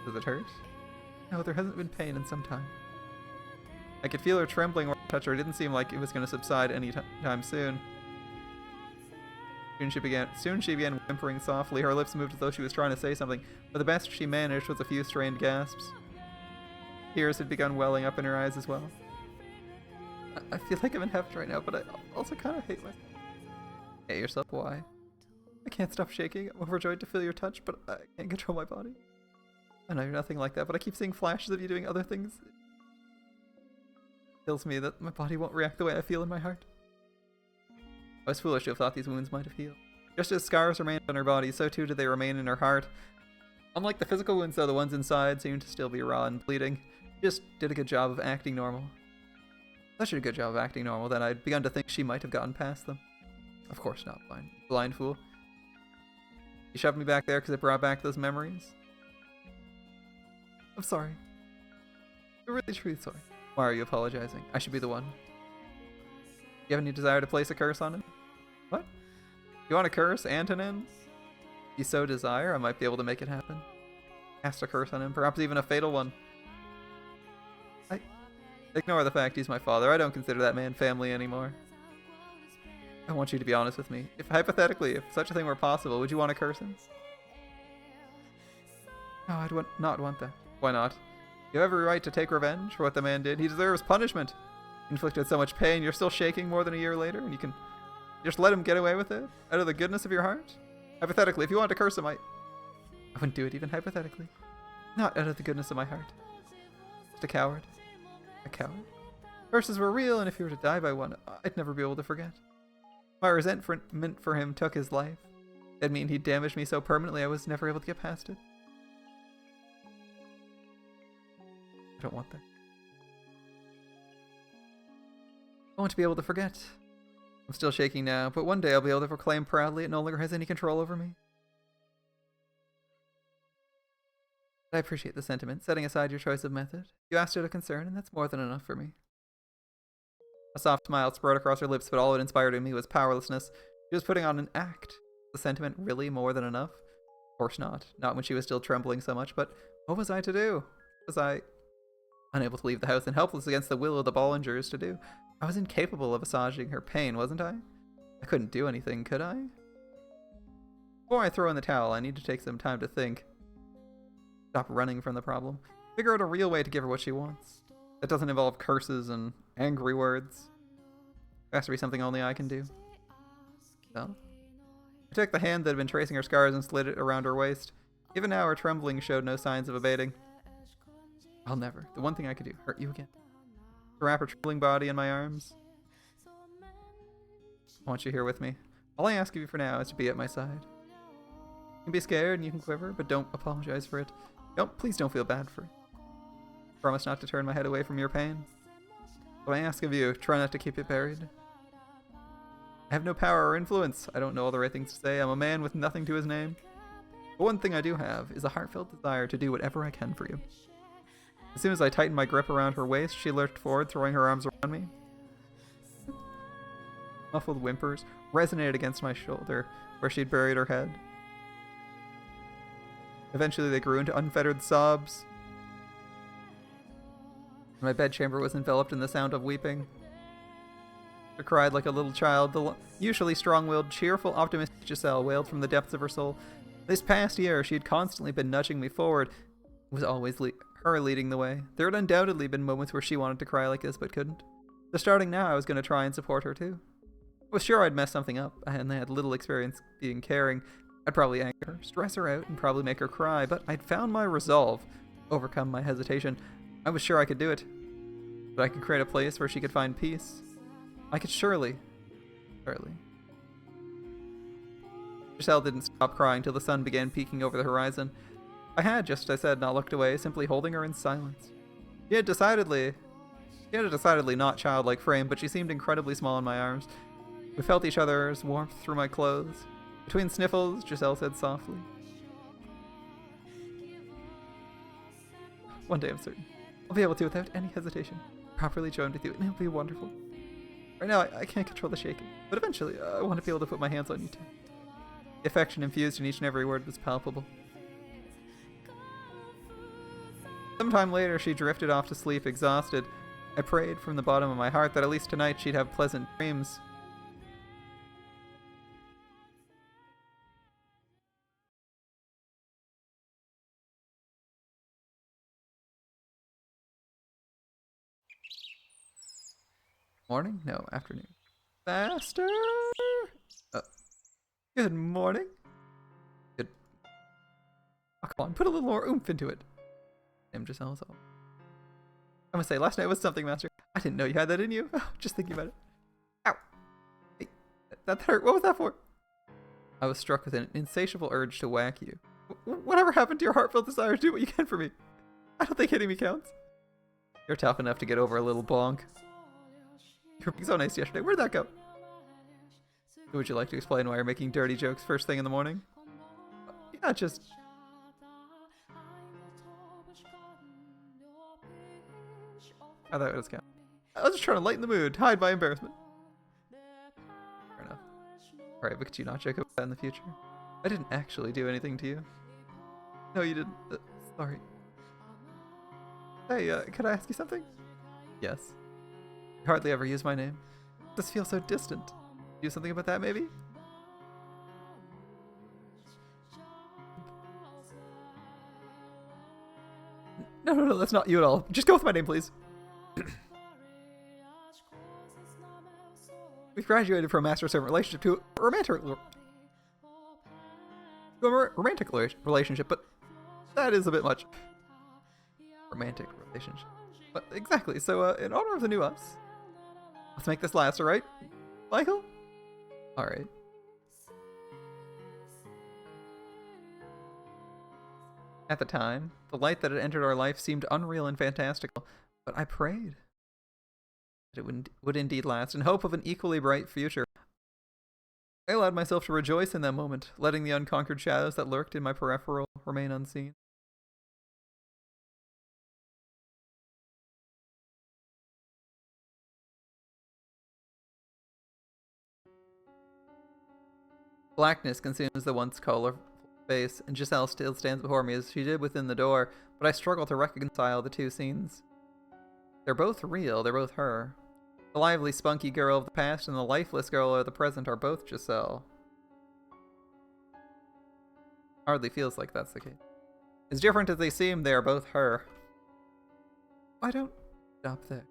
Does it hurt? No, there hasn't been pain in some time. I could feel her trembling when I touched her. It didn't seem like it was going to subside any time soon. Soon she began whimpering softly. Her lips moved as though she was trying to say something, but the best she managed was a few strained gasps. Tears had begun welling up in her eyes as well. I feel like I'm in heaven right now, but I also kind of hate myself. Hate yourself? Why? I can't stop shaking. I'm overjoyed to feel your touch, but I can't control my body. I know you're nothing like that, but I keep seeing flashes of you doing other things. It kills me that my body won't react the way I feel in my heart. I was foolish to have thought these wounds might have healed. Just as scars remained on her body, so too did they remain in her heart. Unlike the physical wounds, though, the ones inside seemed to still be raw and bleeding. She just did a good job of acting normal. Such a good job of acting normal that I'd begun to think she might have gotten past them. Of course not, blind fool. You shoved me back there because it brought back those memories. I'm sorry. I'm really truly sorry. Why are you apologizing? I should be the one. Do you have any desire to place a curse on him? What? You want a curse, Antonin? If you so desire, I might be able to make it happen. Cast a curse on him, perhaps even a fatal one. Ignore the fact he's my father. I don't consider that man family anymore. I want you to be honest with me. If hypothetically, if such a thing were possible, would you want to curse him? No, I'd not want that. Why not? You have every right to take revenge for what the man did. He deserves punishment. He inflicted so much pain, you're still shaking more than a year later, and you can just let him get away with it? Out of the goodness of your heart? Hypothetically, if you wanted to curse him, I wouldn't do it even hypothetically. Not out of the goodness of my heart. Just a coward. A coward? Curses were real, and if he were to die by one, I'd never be able to forget. My resentment for him took his life. That'd mean he damaged me so permanently I was never able to get past it. I don't want that. I want to be able to forget. I'm still shaking now, but one day I'll be able to proclaim proudly it no longer has any control over me. I appreciate the sentiment, setting aside your choice of method. You asked out of concern, and that's more than enough for me. A soft smile spread across her lips, but all it inspired in me was powerlessness. She was putting on an act. The sentiment really more than enough? Of course not. Not when she was still trembling so much, but what was I to do? Was I unable to leave the house and helpless against the will of the Bollingers to do? I was incapable of assuaging her pain, wasn't I? I couldn't do anything, could I? Before I throw in the towel, I need to take some time to think. Stop running from the problem. Figure out a real way to give her what she wants. That doesn't involve curses and angry words. It has to be something only I can do. So, I took the hand that had been tracing her scars and slid it around her waist. Even now, her trembling showed no signs of abating. I'll never, the one thing I could do, hurt you again. To wrap her trembling body in my arms. I want you here with me. All I ask of you for now is to be at my side. You can be scared and you can quiver, but don't apologize for it. Please don't feel bad for it. Promise not to turn my head away from your pain. What I ask of you, try not to keep it buried. I have no power or influence. I don't know all the right things to say. I'm a man with nothing to his name. But one thing I do have is a heartfelt desire to do whatever I can for you. As soon as I tightened my grip around her waist, she lurched forward, throwing her arms around me. Muffled whimpers resonated against my shoulder, where she'd buried her head. Eventually they grew into unfettered sobs. My bedchamber was enveloped in the sound of weeping. She cried like a little child. The usually strong-willed, cheerful, optimistic Giselle wailed from the depths of her soul. This past year, she had constantly been nudging me forward. It was always her leading the way. There had undoubtedly been moments where she wanted to cry like this, but couldn't. So starting now, I was going to try and support her too. I was sure I'd mess something up, and I had little experience being caring. I'd probably anger her, stress her out, and probably make her cry, but I'd found my resolve, overcome my hesitation. I was sure I could do it. But I could create a place where she could find peace. I could surely. Giselle didn't stop crying till the sun began peeking over the horizon. I had, just as I said, not looked away, simply holding her in silence. She had a decidedly not childlike frame, but she seemed incredibly small in my arms. We felt each other's warmth through my clothes. Between sniffles, Giselle said softly. One day I'm certain I'll be able to, without any hesitation, properly join with you, and it'll be wonderful. Right now, I can't control the shaking, but eventually, I want to be able to put my hands on you too. The affection infused in each and every word was palpable. Sometime later, she drifted off to sleep, exhausted. I prayed from the bottom of my heart that at least tonight she'd have pleasant dreams. Morning? No, afternoon. Faster! Good morning. Good. Oh, come on, put a little more oomph into it. I'm just I'm gonna say, last night was something, Master. I didn't know you had that in you. Just thinking about it. Ow! Hey, that hurt. What was that for? I was struck with an insatiable urge to whack you. Whatever happened to your heartfelt desire to do what you can for me? I don't think hitting me counts. You're tough enough to get over a little bonk. You were being so nice yesterday. Where'd that go? Would you like to explain why you're making dirty jokes first thing in the morning? Yeah, just... I thought it was count. I was just trying to lighten the mood, hide my embarrassment. Fair enough. Alright, but could you not joke about that in the future? I didn't actually do anything to you. No, you didn't. Sorry. Hey, could I ask you something? Yes. You hardly ever use my name. This feels so distant. Do something about that, maybe? No, that's not you at all. Just go with my name, please. We've graduated from a master-servant relationship to a romantic relationship, but that is a bit much. Romantic relationship. But exactly, so in honor of the new us, let's make this last, alright? Michael? Alright. At the time, the light that had entered our life seemed unreal and fantastical, but I prayed that it would indeed last, in hope of an equally bright future. I allowed myself to rejoice in that moment, letting the unconquered shadows that lurked in my peripheral remain unseen. Blackness consumes the once colorful face, and Giselle still stands before me as she did within the door, but I struggle to reconcile the two scenes. They're both real, they're both her. The lively, spunky girl of the past and the lifeless girl of the present are both Giselle. Hardly feels like that's the case. As different as they seem, they are both her. Why don't stop there?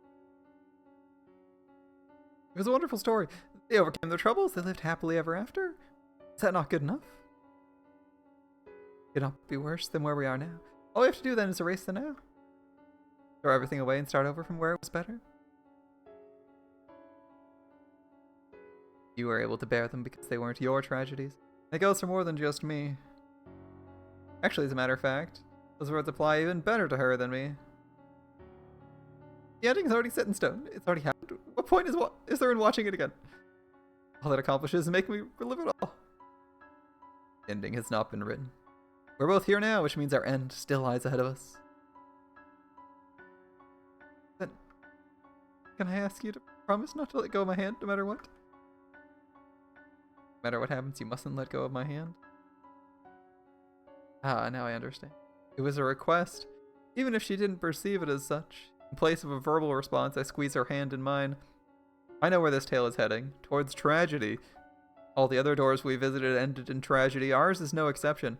It was a wonderful story. They overcame their troubles, they lived happily ever after. Is that not good enough? Could not be worse than where we are now. All we have to do then is erase the now. Throw everything away and start over from where it was better. You were able to bear them because they weren't your tragedies. It goes for more than just me. Actually, as a matter of fact, those words apply even better to her than me. The ending is already set in stone. It's already happened. What point is there in watching it again? All that accomplishes is making me relive it all. The ending has not been written. We're both here now, which means our end still lies ahead of us. Then, can I ask you to promise not to let go of my hand, no matter what? No matter what happens, you mustn't let go of my hand. Ah, now I understand. It was a request, even if she didn't perceive it as such. In place of a verbal response, I squeeze her hand in mine. I know where this tale is heading, towards tragedy. All the other doors we visited ended in tragedy. Ours is no exception.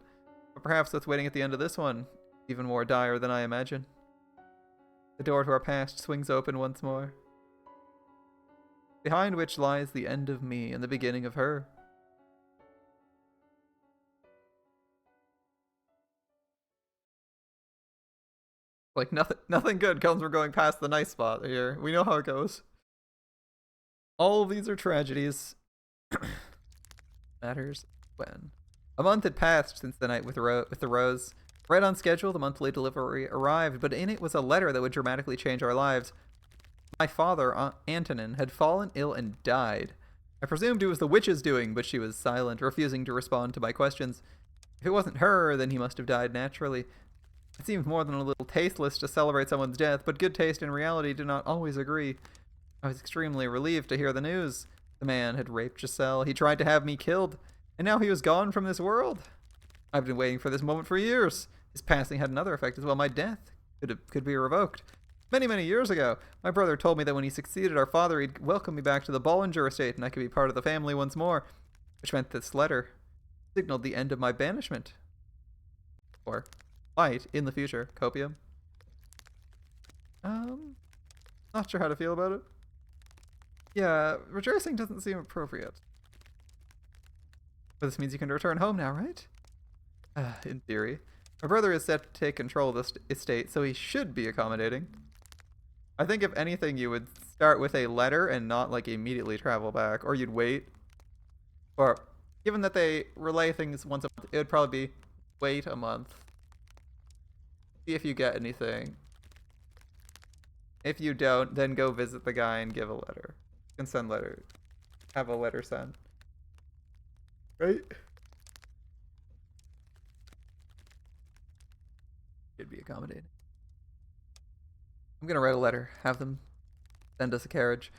But perhaps what's waiting at the end of this one, even more dire than I imagine. The door to our past swings open once more, behind which lies the end of me and the beginning of her. Like nothing good comes from going past the nice spot here. We know how it goes. All of these are tragedies. Matters when. A month had passed since the night with the rose. Right on schedule, the monthly delivery arrived, but in it was a letter that would dramatically change our lives. My father, Antonin, had fallen ill and died. I presumed it was the witch's doing, but she was silent, refusing to respond to my questions. If it wasn't her, then he must have died naturally. It seemed more than a little tasteless to celebrate someone's death, but good taste and reality do not always agree. I was extremely relieved to hear the news. The man had raped Giselle. He tried to have me killed, and now he was gone from this world. I've been waiting for this moment for years. His passing had another effect as well. My death could be revoked. Many, many years ago, my brother told me that when he succeeded our father, he'd welcome me back to the Bollinger estate and I could be part of the family once more, which meant this letter signaled the end of my banishment. Or might, in the future, copium. Not sure how to feel about it. Yeah, rejoicing doesn't seem appropriate. But this means you can return home now, right? In theory. My brother is set to take control of this estate, so he should be accommodating. I think if anything, you would start with a letter and not like immediately travel back, or you'd wait. Or, given that they relay things once a month, it would probably be wait a month. See if you get anything. If you don't, then go visit the guy and give a letter. You can send letter. Have a letter sent. Right? Should be accommodating. I'm gonna write a letter. Have them send us a carriage.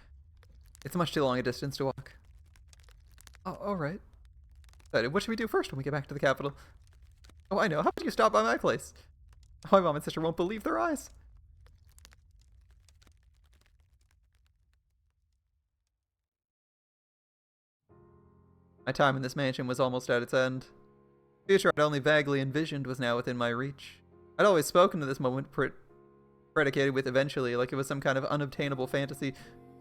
It's much too long a distance to walk. Oh, alright. What should we do first when we get back to the capital? Oh, I know. How about you stop by my place? My mom and sister won't believe their eyes. My time in this mansion was almost at its end. The future I'd only vaguely envisioned was now within my reach. I'd always spoken to this moment predicated with eventually, like it was some kind of unobtainable fantasy.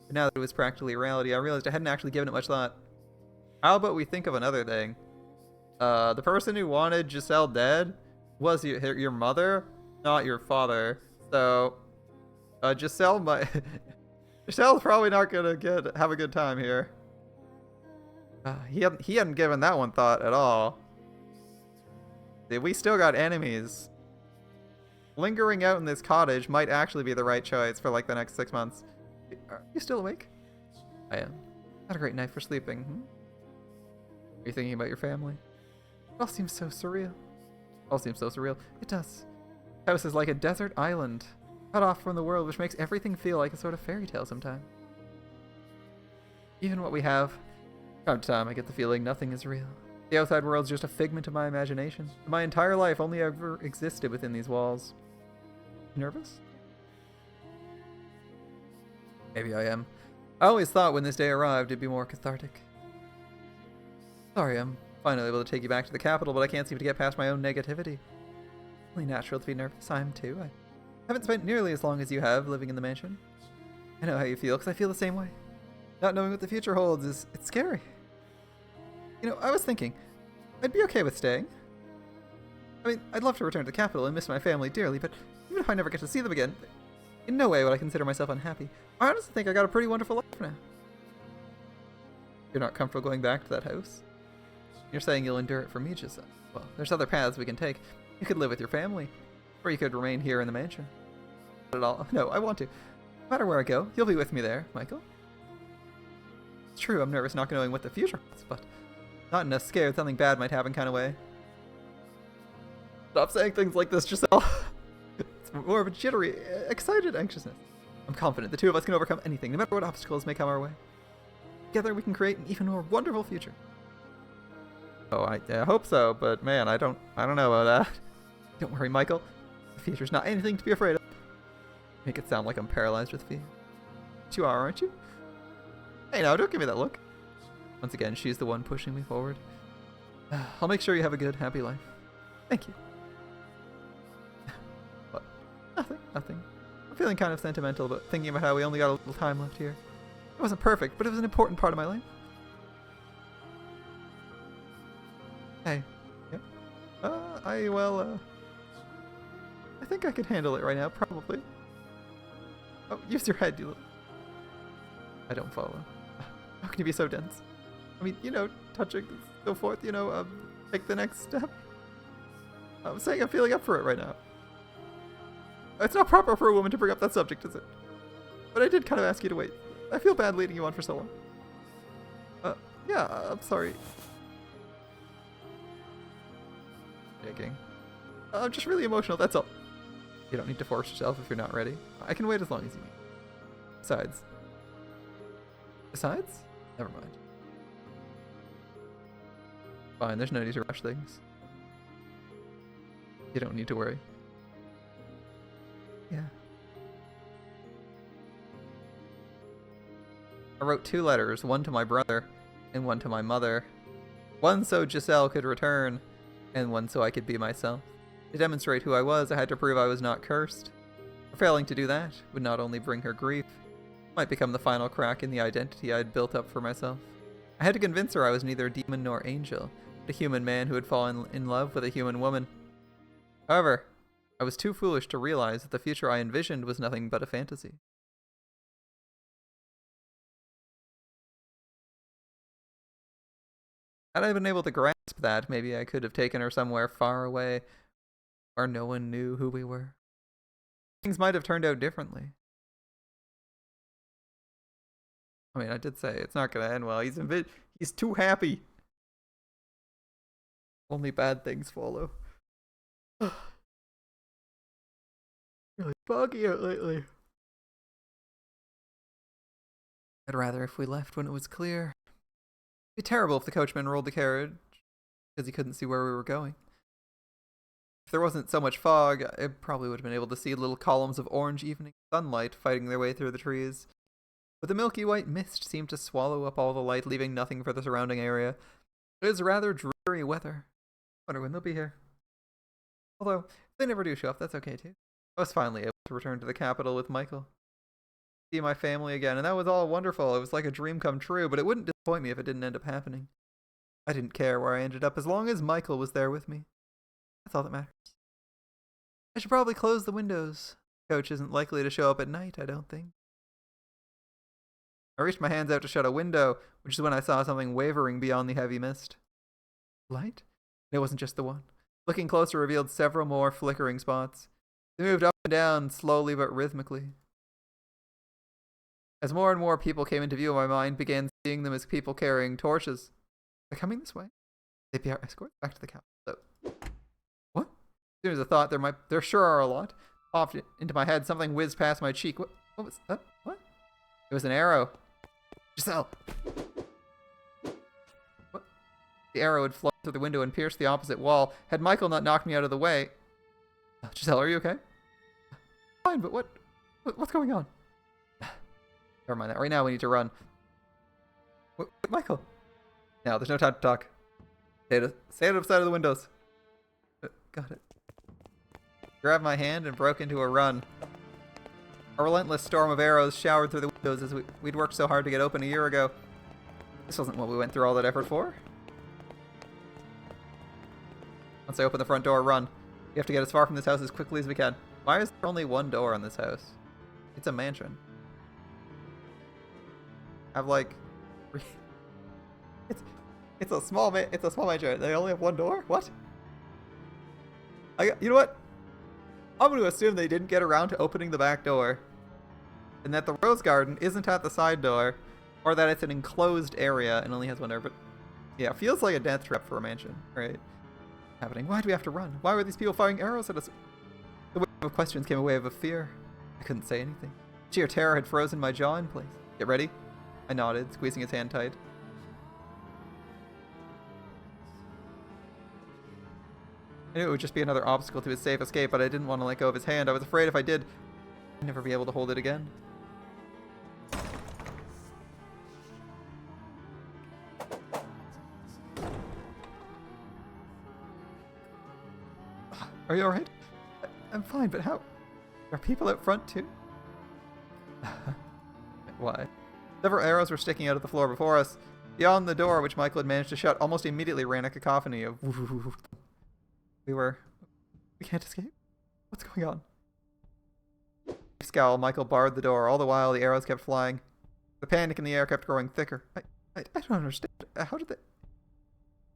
But now that it was practically a reality, I realized I hadn't actually given it much thought. How about we think of another thing? The person who wanted Giselle dead was your mother, not your father. So, Giselle's probably not gonna have a good time here. He hadn't given that one thought at all. We still got enemies. Lingering out in this cottage might actually be the right choice for like the next 6 months. Are you still awake? I am. Not a great night for sleeping, Are you thinking about your family? It all seems so surreal. It does. The house is like a desert island, cut off from the world, which makes everything feel like a sort of fairy tale sometimes. Even what we have, from time to time I get the feeling nothing is real. The outside world's just a figment of my imagination. My entire life only ever existed within these walls. Nervous? Maybe I am. I always thought when this day arrived it'd be more cathartic. Sorry, I'm finally able to take you back to the capital, but I can't seem to get past my own negativity. It's only natural to be nervous. I am too. I haven't spent nearly as long as you have living in the mansion. I know how you feel, because I feel the same way. Not knowing what the future holds it's scary. You know, I was thinking, I'd be okay with staying. I mean, I'd love to return to the capital and miss my family dearly, but even if I never get to see them again, in no way would I consider myself unhappy. I honestly think I got a pretty wonderful life now. You're not comfortable going back to that house? You're saying you'll endure it for me, Giselle. Well, there's other paths we can take. You could live with your family, or you could remain here in the mansion. Not at all. No, I want to. No matter where I go, you'll be with me there, Michael. It's true, I'm nervous not knowing what the future holds, but not in a scared something bad might happen kind of way. Stop saying things like this, Giselle. It's more of a jittery, excited anxiousness. I'm confident the two of us can overcome anything, no matter what obstacles may come our way. Together we can create an even more wonderful future. Oh, I hope so, but man, I don't know about that. Don't worry, Michael. The future's not anything to be afraid of. Make it sound like I'm paralyzed with fear. But you are, aren't you? Hey, now, don't give me that look. Once again, she's the one pushing me forward. I'll make sure you have a good, happy life. Thank you. What? Nothing. I'm feeling kind of sentimental, but thinking about how we only got a little time left here. It wasn't perfect, but it was an important part of my life. Hey. Yeah? I think I could handle it right now, probably. Oh, use your head, you little... I don't follow. How can you be so dense? I mean, you know, touching, so forth, you know, take the next step. I'm saying I'm feeling up for it right now. It's not proper for a woman to bring up that subject, is it? But I did kind of ask you to wait. I feel bad leading you on for so long. Yeah, I'm sorry. Taking. I'm just really emotional, that's all. You don't need to force yourself if you're not ready. I can wait as long as you need. Besides? Never mind. Fine, there's no need to rush things. You don't need to worry. Yeah. I wrote 2 letters, one to my brother and one to my mother. One so Giselle could return, and one so I could be myself. To demonstrate who I was, I had to prove I was not cursed. Failing to do that would not only bring her grief, it might become the final crack in the identity I had built up for myself. I had to convince her I was neither demon nor angel, but a human man who had fallen in love with a human woman. However, I was too foolish to realize that the future I envisioned was nothing but a fantasy. Had I been able to grasp that, maybe I could have taken her somewhere far away, where no one knew who we were. Things might have turned out differently. I mean, I did say it's not going to end well. He's too happy. Only bad things follow. Really foggy out lately. I'd rather if we left when it was clear. It'd be terrible if the coachman rolled the carriage because he couldn't see where we were going. If there wasn't so much fog, I probably would have been able to see little columns of orange evening sunlight fighting their way through the trees. But the milky white mist seemed to swallow up all the light, leaving nothing for the surrounding area. It was rather dreary weather. I wonder when they'll be here. Although, if they never do show up, that's okay too. I was finally able to return to the capital with Michael. See my family again, and that was all wonderful. It was like a dream come true, but it wouldn't disappoint me if it didn't end up happening. I didn't care where I ended up as long as Michael was there with me. That's all that matters. I should probably close the windows. Coach isn't likely to show up at night, I don't think. I reached my hands out to shut a window, which is when I saw something wavering beyond the heavy mist. Light? It wasn't just the one. Looking closer revealed several more flickering spots. They moved up and down, slowly but rhythmically. As more and more people came into view, my mind began seeing them as people carrying torches. They're coming this way? They'd be our escort back to the capital. So, what? As soon as I thought there sure are a lot, popped into my head, something whizzed past my cheek. What was that? What? It was an arrow. Giselle! What? The arrow had flown through the window and pierced the opposite wall. Had Michael not knocked me out of the way... Giselle, are you okay? Fine, but what's going on? Never mind that. Right now we need to run. Wait, Michael! No, there's no time to talk. Stay out of sight of the windows. Got it. Grabbed my hand and broke into a run. A relentless storm of arrows showered through the windows as we'd worked so hard to get open a year ago. This wasn't what we went through all that effort for. Once I open the front door, run. We have to get as far from this house as quickly as we can. Why is there only one door on this house? It's a mansion. I've like... It's a small mansion. They only have one door? What? You know what? I'm going to assume they didn't get around to opening the back door. And that the rose garden isn't at the side door. Or that it's an enclosed area and only has one door. But yeah, it feels like a death trap for a mansion, right? Happening. Why do we have to run? Why were these people firing arrows at us? The wave of questions came a wave of fear. I couldn't say anything. Sheer terror had frozen my jaw in place. Get ready? I nodded, squeezing his hand tight. I knew it would just be another obstacle to his safe escape, but I didn't want to let go of his hand. I was afraid if I did, I'd never be able to hold it again. Are you alright? I'm fine, but how? Are people out front too? Why? Several arrows were sticking out of the floor before us. Beyond the door, which Michael had managed to shut, almost immediately ran a cacophony of woo. We can't escape? What's going on? Scowl, Michael barred the door. All the while, the arrows kept flying. The panic in the air kept growing thicker. I don't understand. How did they...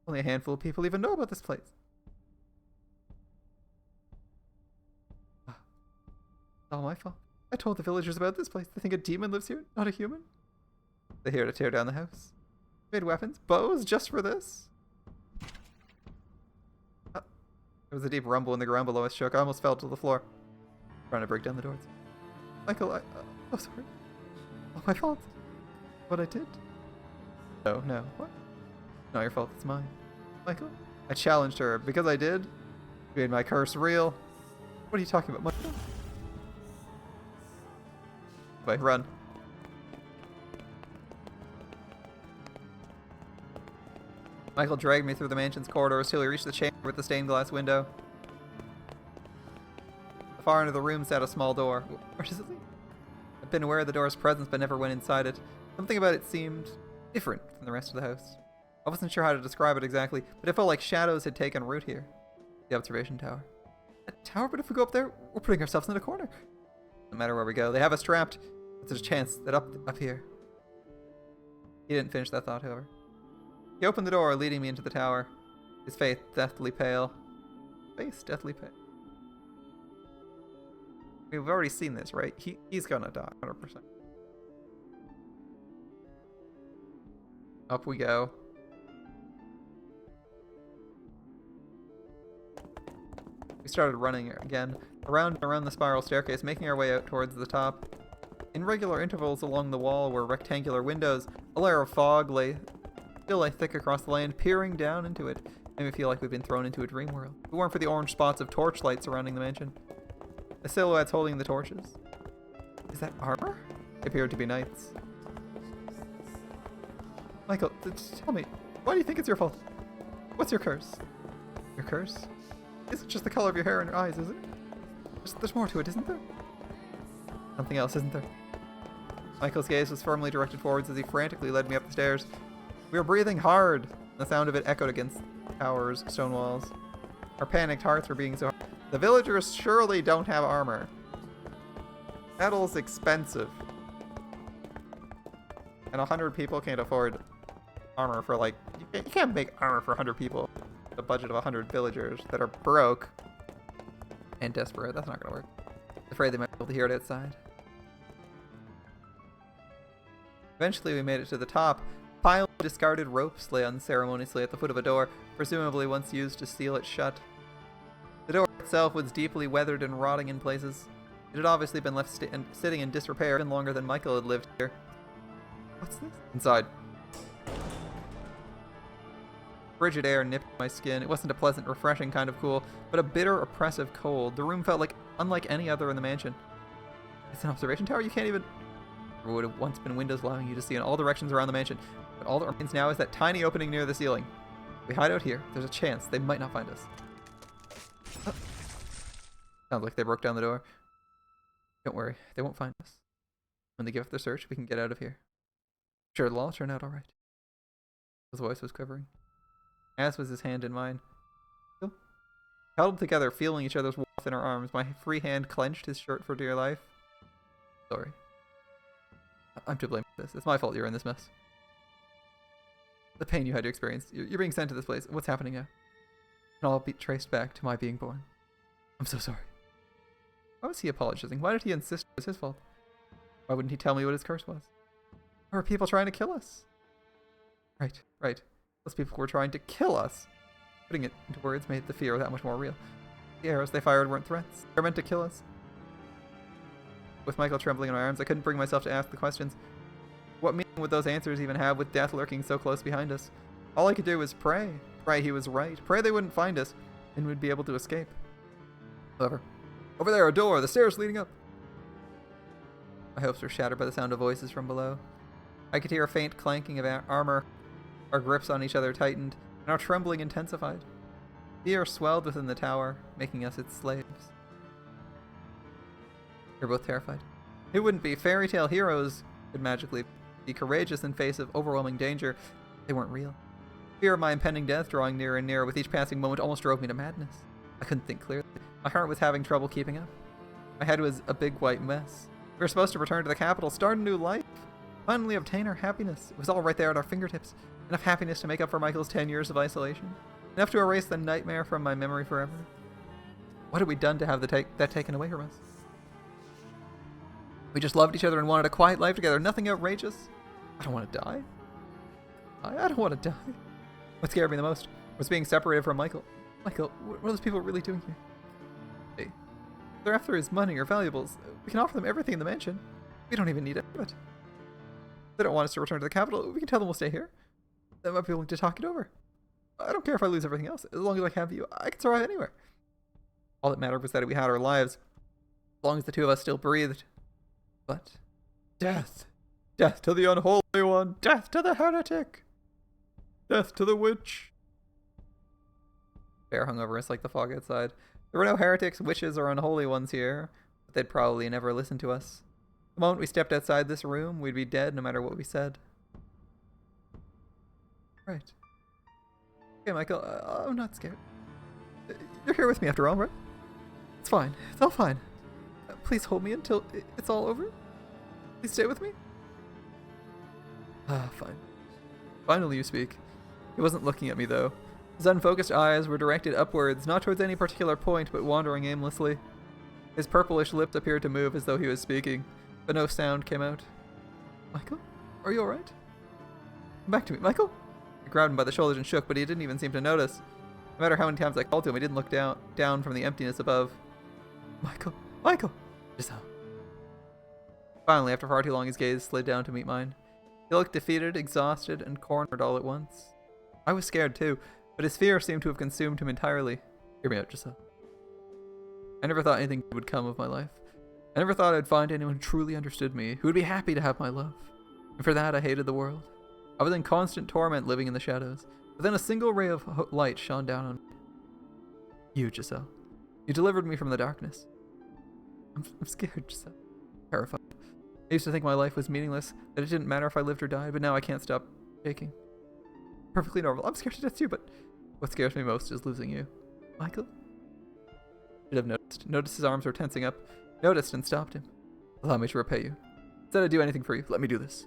Only a handful of people even know about this place. It's all my fault. I told the villagers about this place. They think a demon lives here, not a human. They're here to tear down the house. Made weapons, bows, just for this. There was a deep rumble in the ground below us. Shook. I almost fell to the floor, trying to break down the doors. Michael, I'm sorry. All my fault. What I did? No. What? Not your fault. It's mine. Michael? I challenged her. Because I did, you made my curse real. What are you talking about, Michael? Wait, run. Michael dragged me through the mansion's corridors till we reached the chamber with the stained glass window. Far into the room sat a small door. Where does it lead? I've been aware of the door's presence but never went inside it. Something about it seemed different from the rest of the house. I wasn't sure how to describe it exactly, but it felt like shadows had taken root here. The observation tower. A tower? But if we go up there, we're putting ourselves in a corner. No matter where we go, they have us trapped. But there's a chance that up here. He didn't finish that thought, however. He opened the door, leading me into the tower. His face deathly pale. Deathly pale. We've already seen this, right? He's gonna die, 100%. Up we go. We started running again, around and around the spiral staircase, making our way out towards the top. In regular intervals along the wall were rectangular windows. A layer of fog still lay thick across the land, peering down into it. Made me feel like we'd been thrown into a dream world. If it weren't for the orange spots of torchlight surrounding the mansion. The silhouettes holding the torches. Is that armor? They appeared to be knights. Michael, tell me, why do you think it's your fault? What's your curse? Your curse? Isn't just the color of your hair and your eyes, is it? There's more to it, isn't there? Something else, isn't there? Michael's gaze was firmly directed forwards as he frantically led me up the stairs. We were breathing hard. The sound of it echoed against towers, stone walls. Our panicked hearts were beating so hard. The villagers surely don't have armor. Metal's expensive. And 100 people can't afford armor for like... You can't make armor for 100 people. A budget of 100 villagers that are broke and desperate. That's not gonna work. Afraid they might be able to hear it outside. Eventually we made it to the top. Pile of discarded ropes lay unceremoniously at the foot of a door, presumably once used to seal it shut. The door itself was deeply weathered and rotting in places. It had obviously been left sitting in disrepair even longer than Michael had lived here. What's this? Inside. Frigid air nipped my skin. It wasn't a pleasant, refreshing kind of cool, but a bitter, oppressive cold. The room felt like unlike any other in the mansion. It's an observation tower. You can't even... There would have once been windows allowing you to see in all directions around the mansion, but all that remains now is that tiny opening near the ceiling. If we hide out here, there's a chance they might not find us. Oh. Sounds like they broke down the door. Don't worry, they won't find us. When they give up their search, we can get out of here. Sure, it'll all turn out all right. His voice was quivering, as was his hand in mine. Held together, feeling each other's warmth in our arms, my free hand clenched his shirt for dear life. Sorry. I'm to blame for this. It's my fault you're in this mess. The pain you had to experience. You're being sent to this place. What's happening now? And all be traced back to my being born. I'm so sorry. Why was he apologizing? Why did he insist it was his fault? Why wouldn't he tell me what his curse was? Why were people trying to kill us? Right. Those people were trying to kill us. Putting it into words made the fear that much more real. The arrows they fired weren't threats. They were meant to kill us. With Michael trembling in my arms, I couldn't bring myself to ask the questions. What meaning would those answers even have with death lurking so close behind us? All I could do was pray. Pray he was right. Pray they wouldn't find us and we'd be able to escape. However, over there, a door, the stairs leading up. My hopes were shattered by the sound of voices from below. I could hear a faint clanking of armor. Our grips on each other tightened, and our trembling intensified. Fear swelled within the tower, making us its slaves. We were both terrified. Who wouldn't be? Fairy tale heroes could magically be courageous in face of overwhelming danger. They weren't real. Fear of my impending death drawing nearer and nearer with each passing moment almost drove me to madness. I couldn't think clearly. My heart was having trouble keeping up. My head was a big white mess. We were supposed to return to the capital, start a new life, finally obtain our happiness. It was all right there at our fingertips. Enough happiness to make up for Michael's 10 years of isolation. Enough to erase the nightmare from my memory forever. What had we done to have that taken away from us? We just loved each other and wanted a quiet life together. Nothing outrageous. I don't want to die. I don't want to die. What scared me the most was being separated from Michael. Michael, what are those people really doing here? Hey, they're after his money or valuables. We can offer them everything in the mansion. We don't even need it. If they don't want us to return to the capital, we can tell them we'll stay here. They might be willing to talk it over. I don't care if I lose everything else. As long as I have you, I can survive anywhere. All that mattered was that we had our lives. As long as the two of us still breathed. But death. Death to the unholy one. Death to the heretic. Death to the witch. Bear hung over us like the fog outside. There were no heretics, witches, or unholy ones here, but they'd probably never listen to us. The moment we stepped outside this room, we'd be dead no matter what we said. Right. Okay, Michael, I'm not scared. You're here with me after all, right? It's fine. It's all fine. Please hold me until it's all over. Please stay with me. Fine. Finally you speak. He wasn't looking at me, though. His unfocused eyes were directed upwards, not towards any particular point, but wandering aimlessly. His purplish lips appeared to move as though he was speaking, but no sound came out. Michael? Are you alright? Come back to me, Michael? I grabbed him by the shoulders and shook, but he didn't even seem to notice. No matter how many times I called to him, he didn't look down from the emptiness above. Michael! Michael! Giselle. Finally, after far too long, his gaze slid down to meet mine. He looked defeated, exhausted, and cornered all at once. I was scared too, but his fear seemed to have consumed him entirely. Hear me out, Giselle. I never thought anything good would come of my life. I never thought I'd find anyone who truly understood me, who would be happy to have my love. And for that, I hated the world. I was in constant torment living in the shadows, but then a single ray of light shone down on me. You, Giselle. You delivered me from the darkness. I'm scared, Giselle. Terrified. I used to think my life was meaningless, that it didn't matter if I lived or died, but now I can't stop shaking. Perfectly normal. I'm scared to death too, but what scares me most is losing you. Michael? Should have noticed. Noticed his arms were tensing up. Noticed and stopped him. Allow me to repay you. Instead I'd do anything for you. Let me do this.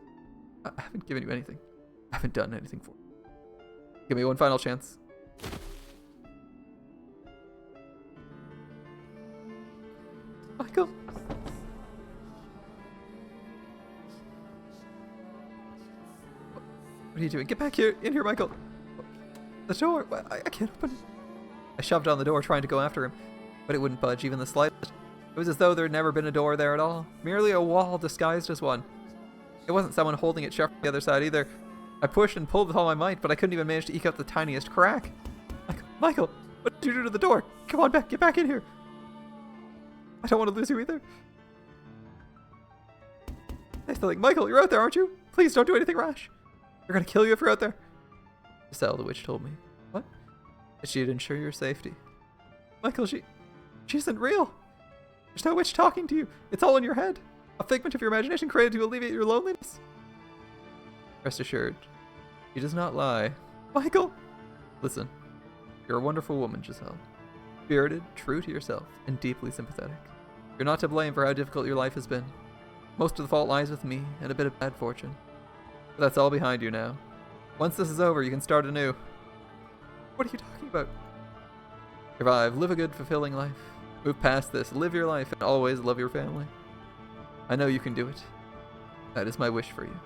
I haven't given you anything. I haven't done anything for you. Give me one final chance. Michael? What are you doing? Get back here! In here, Michael! The door! I can't open it. I shoved on the door, trying to go after him, but it wouldn't budge even the slightest. It was as though there had never been a door there at all. Merely a wall disguised as one. It wasn't someone holding it shut from the other side either. I pushed and pulled with all my might, but I couldn't even manage to eke out the tiniest crack. Michael, what did you do to the door? Come on back, get back in here. I don't want to lose you either. Say something. Michael, you're out there, aren't you? Please don't do anything rash. They're gonna kill you if you're out there. Giselle, the witch, told me. What? That she'd ensure your safety. Michael, she isn't real. There's no witch talking to you. It's all in your head. A figment of your imagination created to alleviate your loneliness. Rest assured, she does not lie. Michael! Listen, you're a wonderful woman, Giselle. Spirited, true to yourself, and deeply sympathetic. You're not to blame for how difficult your life has been. Most of the fault lies with me and a bit of bad fortune. But that's all behind you now. Once this is over, you can start anew. What are you talking about? Survive, live a good, fulfilling life. Move past this, live your life, and always love your family. I know you can do it. That is my wish for you.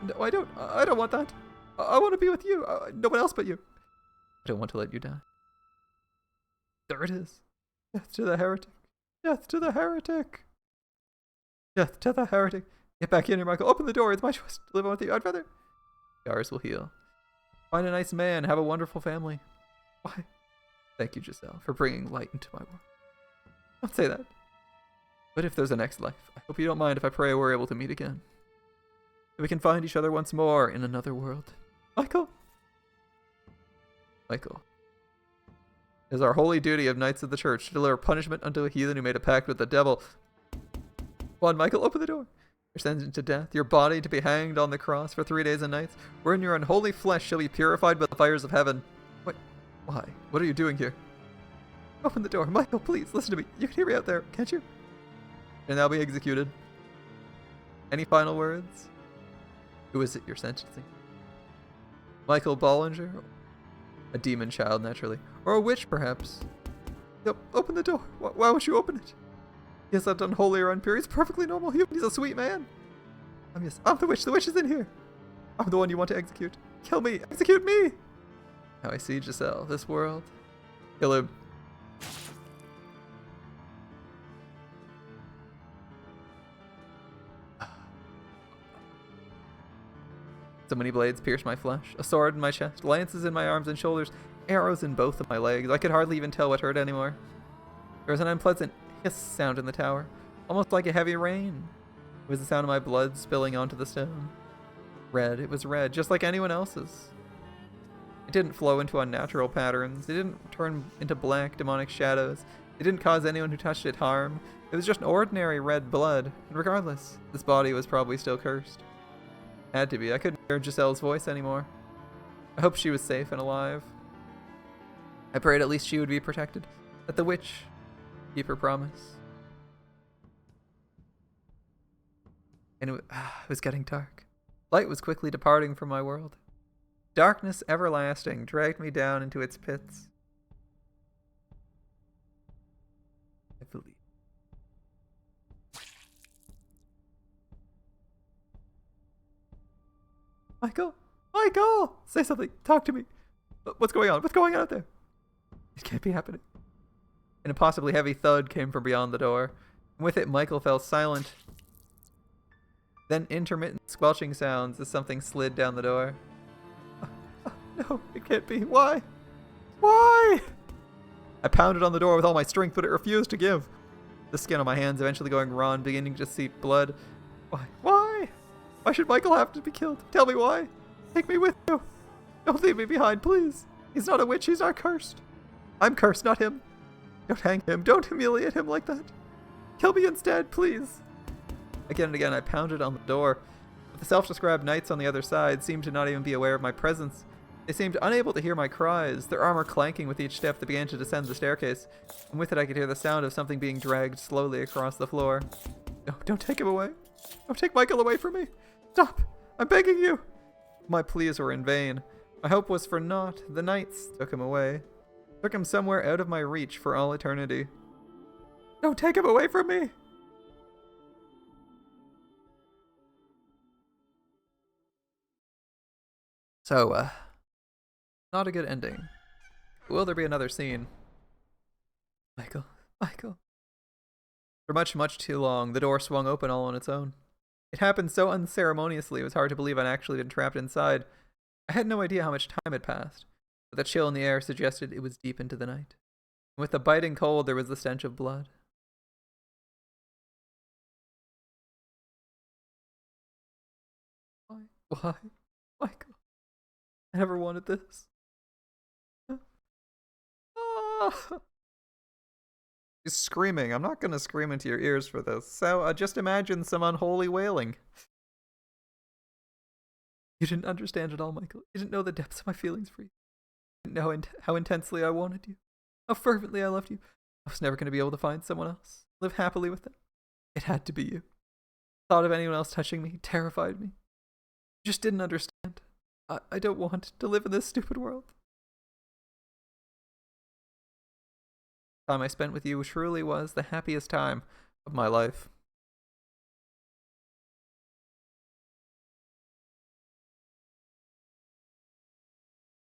No, I don't want that. I want to be with you. No one else but you. I don't want to let you die. There it is. Death to the heretic. Death to the heretic. Death to the heretic. Get back in here, Michael. Open the door. It's my choice to live on with you. I'd rather... Scars will heal. Find a nice man. Have a wonderful family. Why? Thank you, Giselle, for bringing light into my world. Don't say that. But if there's a next life, I hope you don't mind if I pray we're able to meet again. That we can find each other once more in another world. Michael! Michael. It is our holy duty of knights of the church to deliver punishment unto a heathen who made a pact with the devil. Come on, Michael, open the door. You're sentenced to death, your body to be hanged on the cross for 3 days and nights, wherein your unholy flesh shall be purified by the fires of heaven. Wait, why? What are you doing here? Open the door. Michael, please, listen to me. You can hear me out there, can't you? And thou be executed. Any final words? Who is it you're sentencing? Michael Bollinger? A demon child, naturally. Or a witch, perhaps. Yep, open the door. Why would you open it? He has that unholy or unpure. He's perfectly normal human. He's a sweet man. I'm the witch. The witch is in here. I'm the one you want to execute. Kill me. Execute me. Now I see Giselle. This world. Kill him. So many blades pierced my flesh, a sword in my chest, lances in my arms and shoulders, arrows in both of my legs. I could hardly even tell what hurt anymore. There was an unpleasant hiss sound in the tower, almost like a heavy rain. It was the sound of my blood spilling onto the stone. Red, it was red, just like anyone else's. It didn't flow into unnatural patterns. It didn't turn into black, demonic shadows. It didn't cause anyone who touched it harm. It was just ordinary red blood, and regardless, this body was probably still cursed. Had to be. I couldn't hear Giselle's voice anymore. I hoped she was safe and alive. I prayed at least she would be protected, that the witch keep her promise. And it was getting dark. Light was quickly departing from my world. Darkness everlasting dragged me down into its pits. I believe. Michael! Michael! Say something. Talk to me. What's going on? What's going on out there? It can't be happening. An impossibly heavy thud came from beyond the door, and with it Michael fell silent. Then intermittent squelching sounds as something slid down the door. No, it can't be. Why? Why? I pounded on the door with all my strength, but it refused to give. The skin on my hands eventually going raw and beginning to seep blood. Why? Why? Why should Michael have to be killed? Tell me why. Take me with you. Don't leave me behind, please. He's not a witch. He's not cursed. I'm cursed, not him. Don't hang him. Don't humiliate him like that. Kill me instead, please. Again and again, I pounded on the door. But the self-described knights on the other side seemed to not even be aware of my presence. They seemed unable to hear my cries, their armor clanking with each step that began to descend the staircase. And with it, I could hear the sound of something being dragged slowly across the floor. No, don't take him away. Don't take Michael away from me. Stop! I'm begging you! My pleas were in vain. My hope was for naught. The knights took him away. Took him somewhere out of my reach for all eternity. Don't take him away from me! So, not a good ending. Will there be another scene? Michael. For much, much too long, the door swung open all on its own. It happened so unceremoniously it was hard to believe I'd actually been trapped inside. I had no idea how much time had passed, but the chill in the air suggested it was deep into the night. And with the biting cold, there was the stench of blood. Why? Why? Michael, I never wanted this. Ah! He's screaming. I'm not gonna scream into your ears for this, so just imagine some unholy wailing. You didn't understand at all, Michael. You didn't know the depths of my feelings for you. You didn't know how intensely I wanted you. How fervently I loved you. I was never going to be able to find someone else. Live happily with them. It had to be you. The thought of anyone else touching me terrified me. You just didn't understand. I don't want to live in this stupid world. The time I spent with you truly was the happiest time of my life.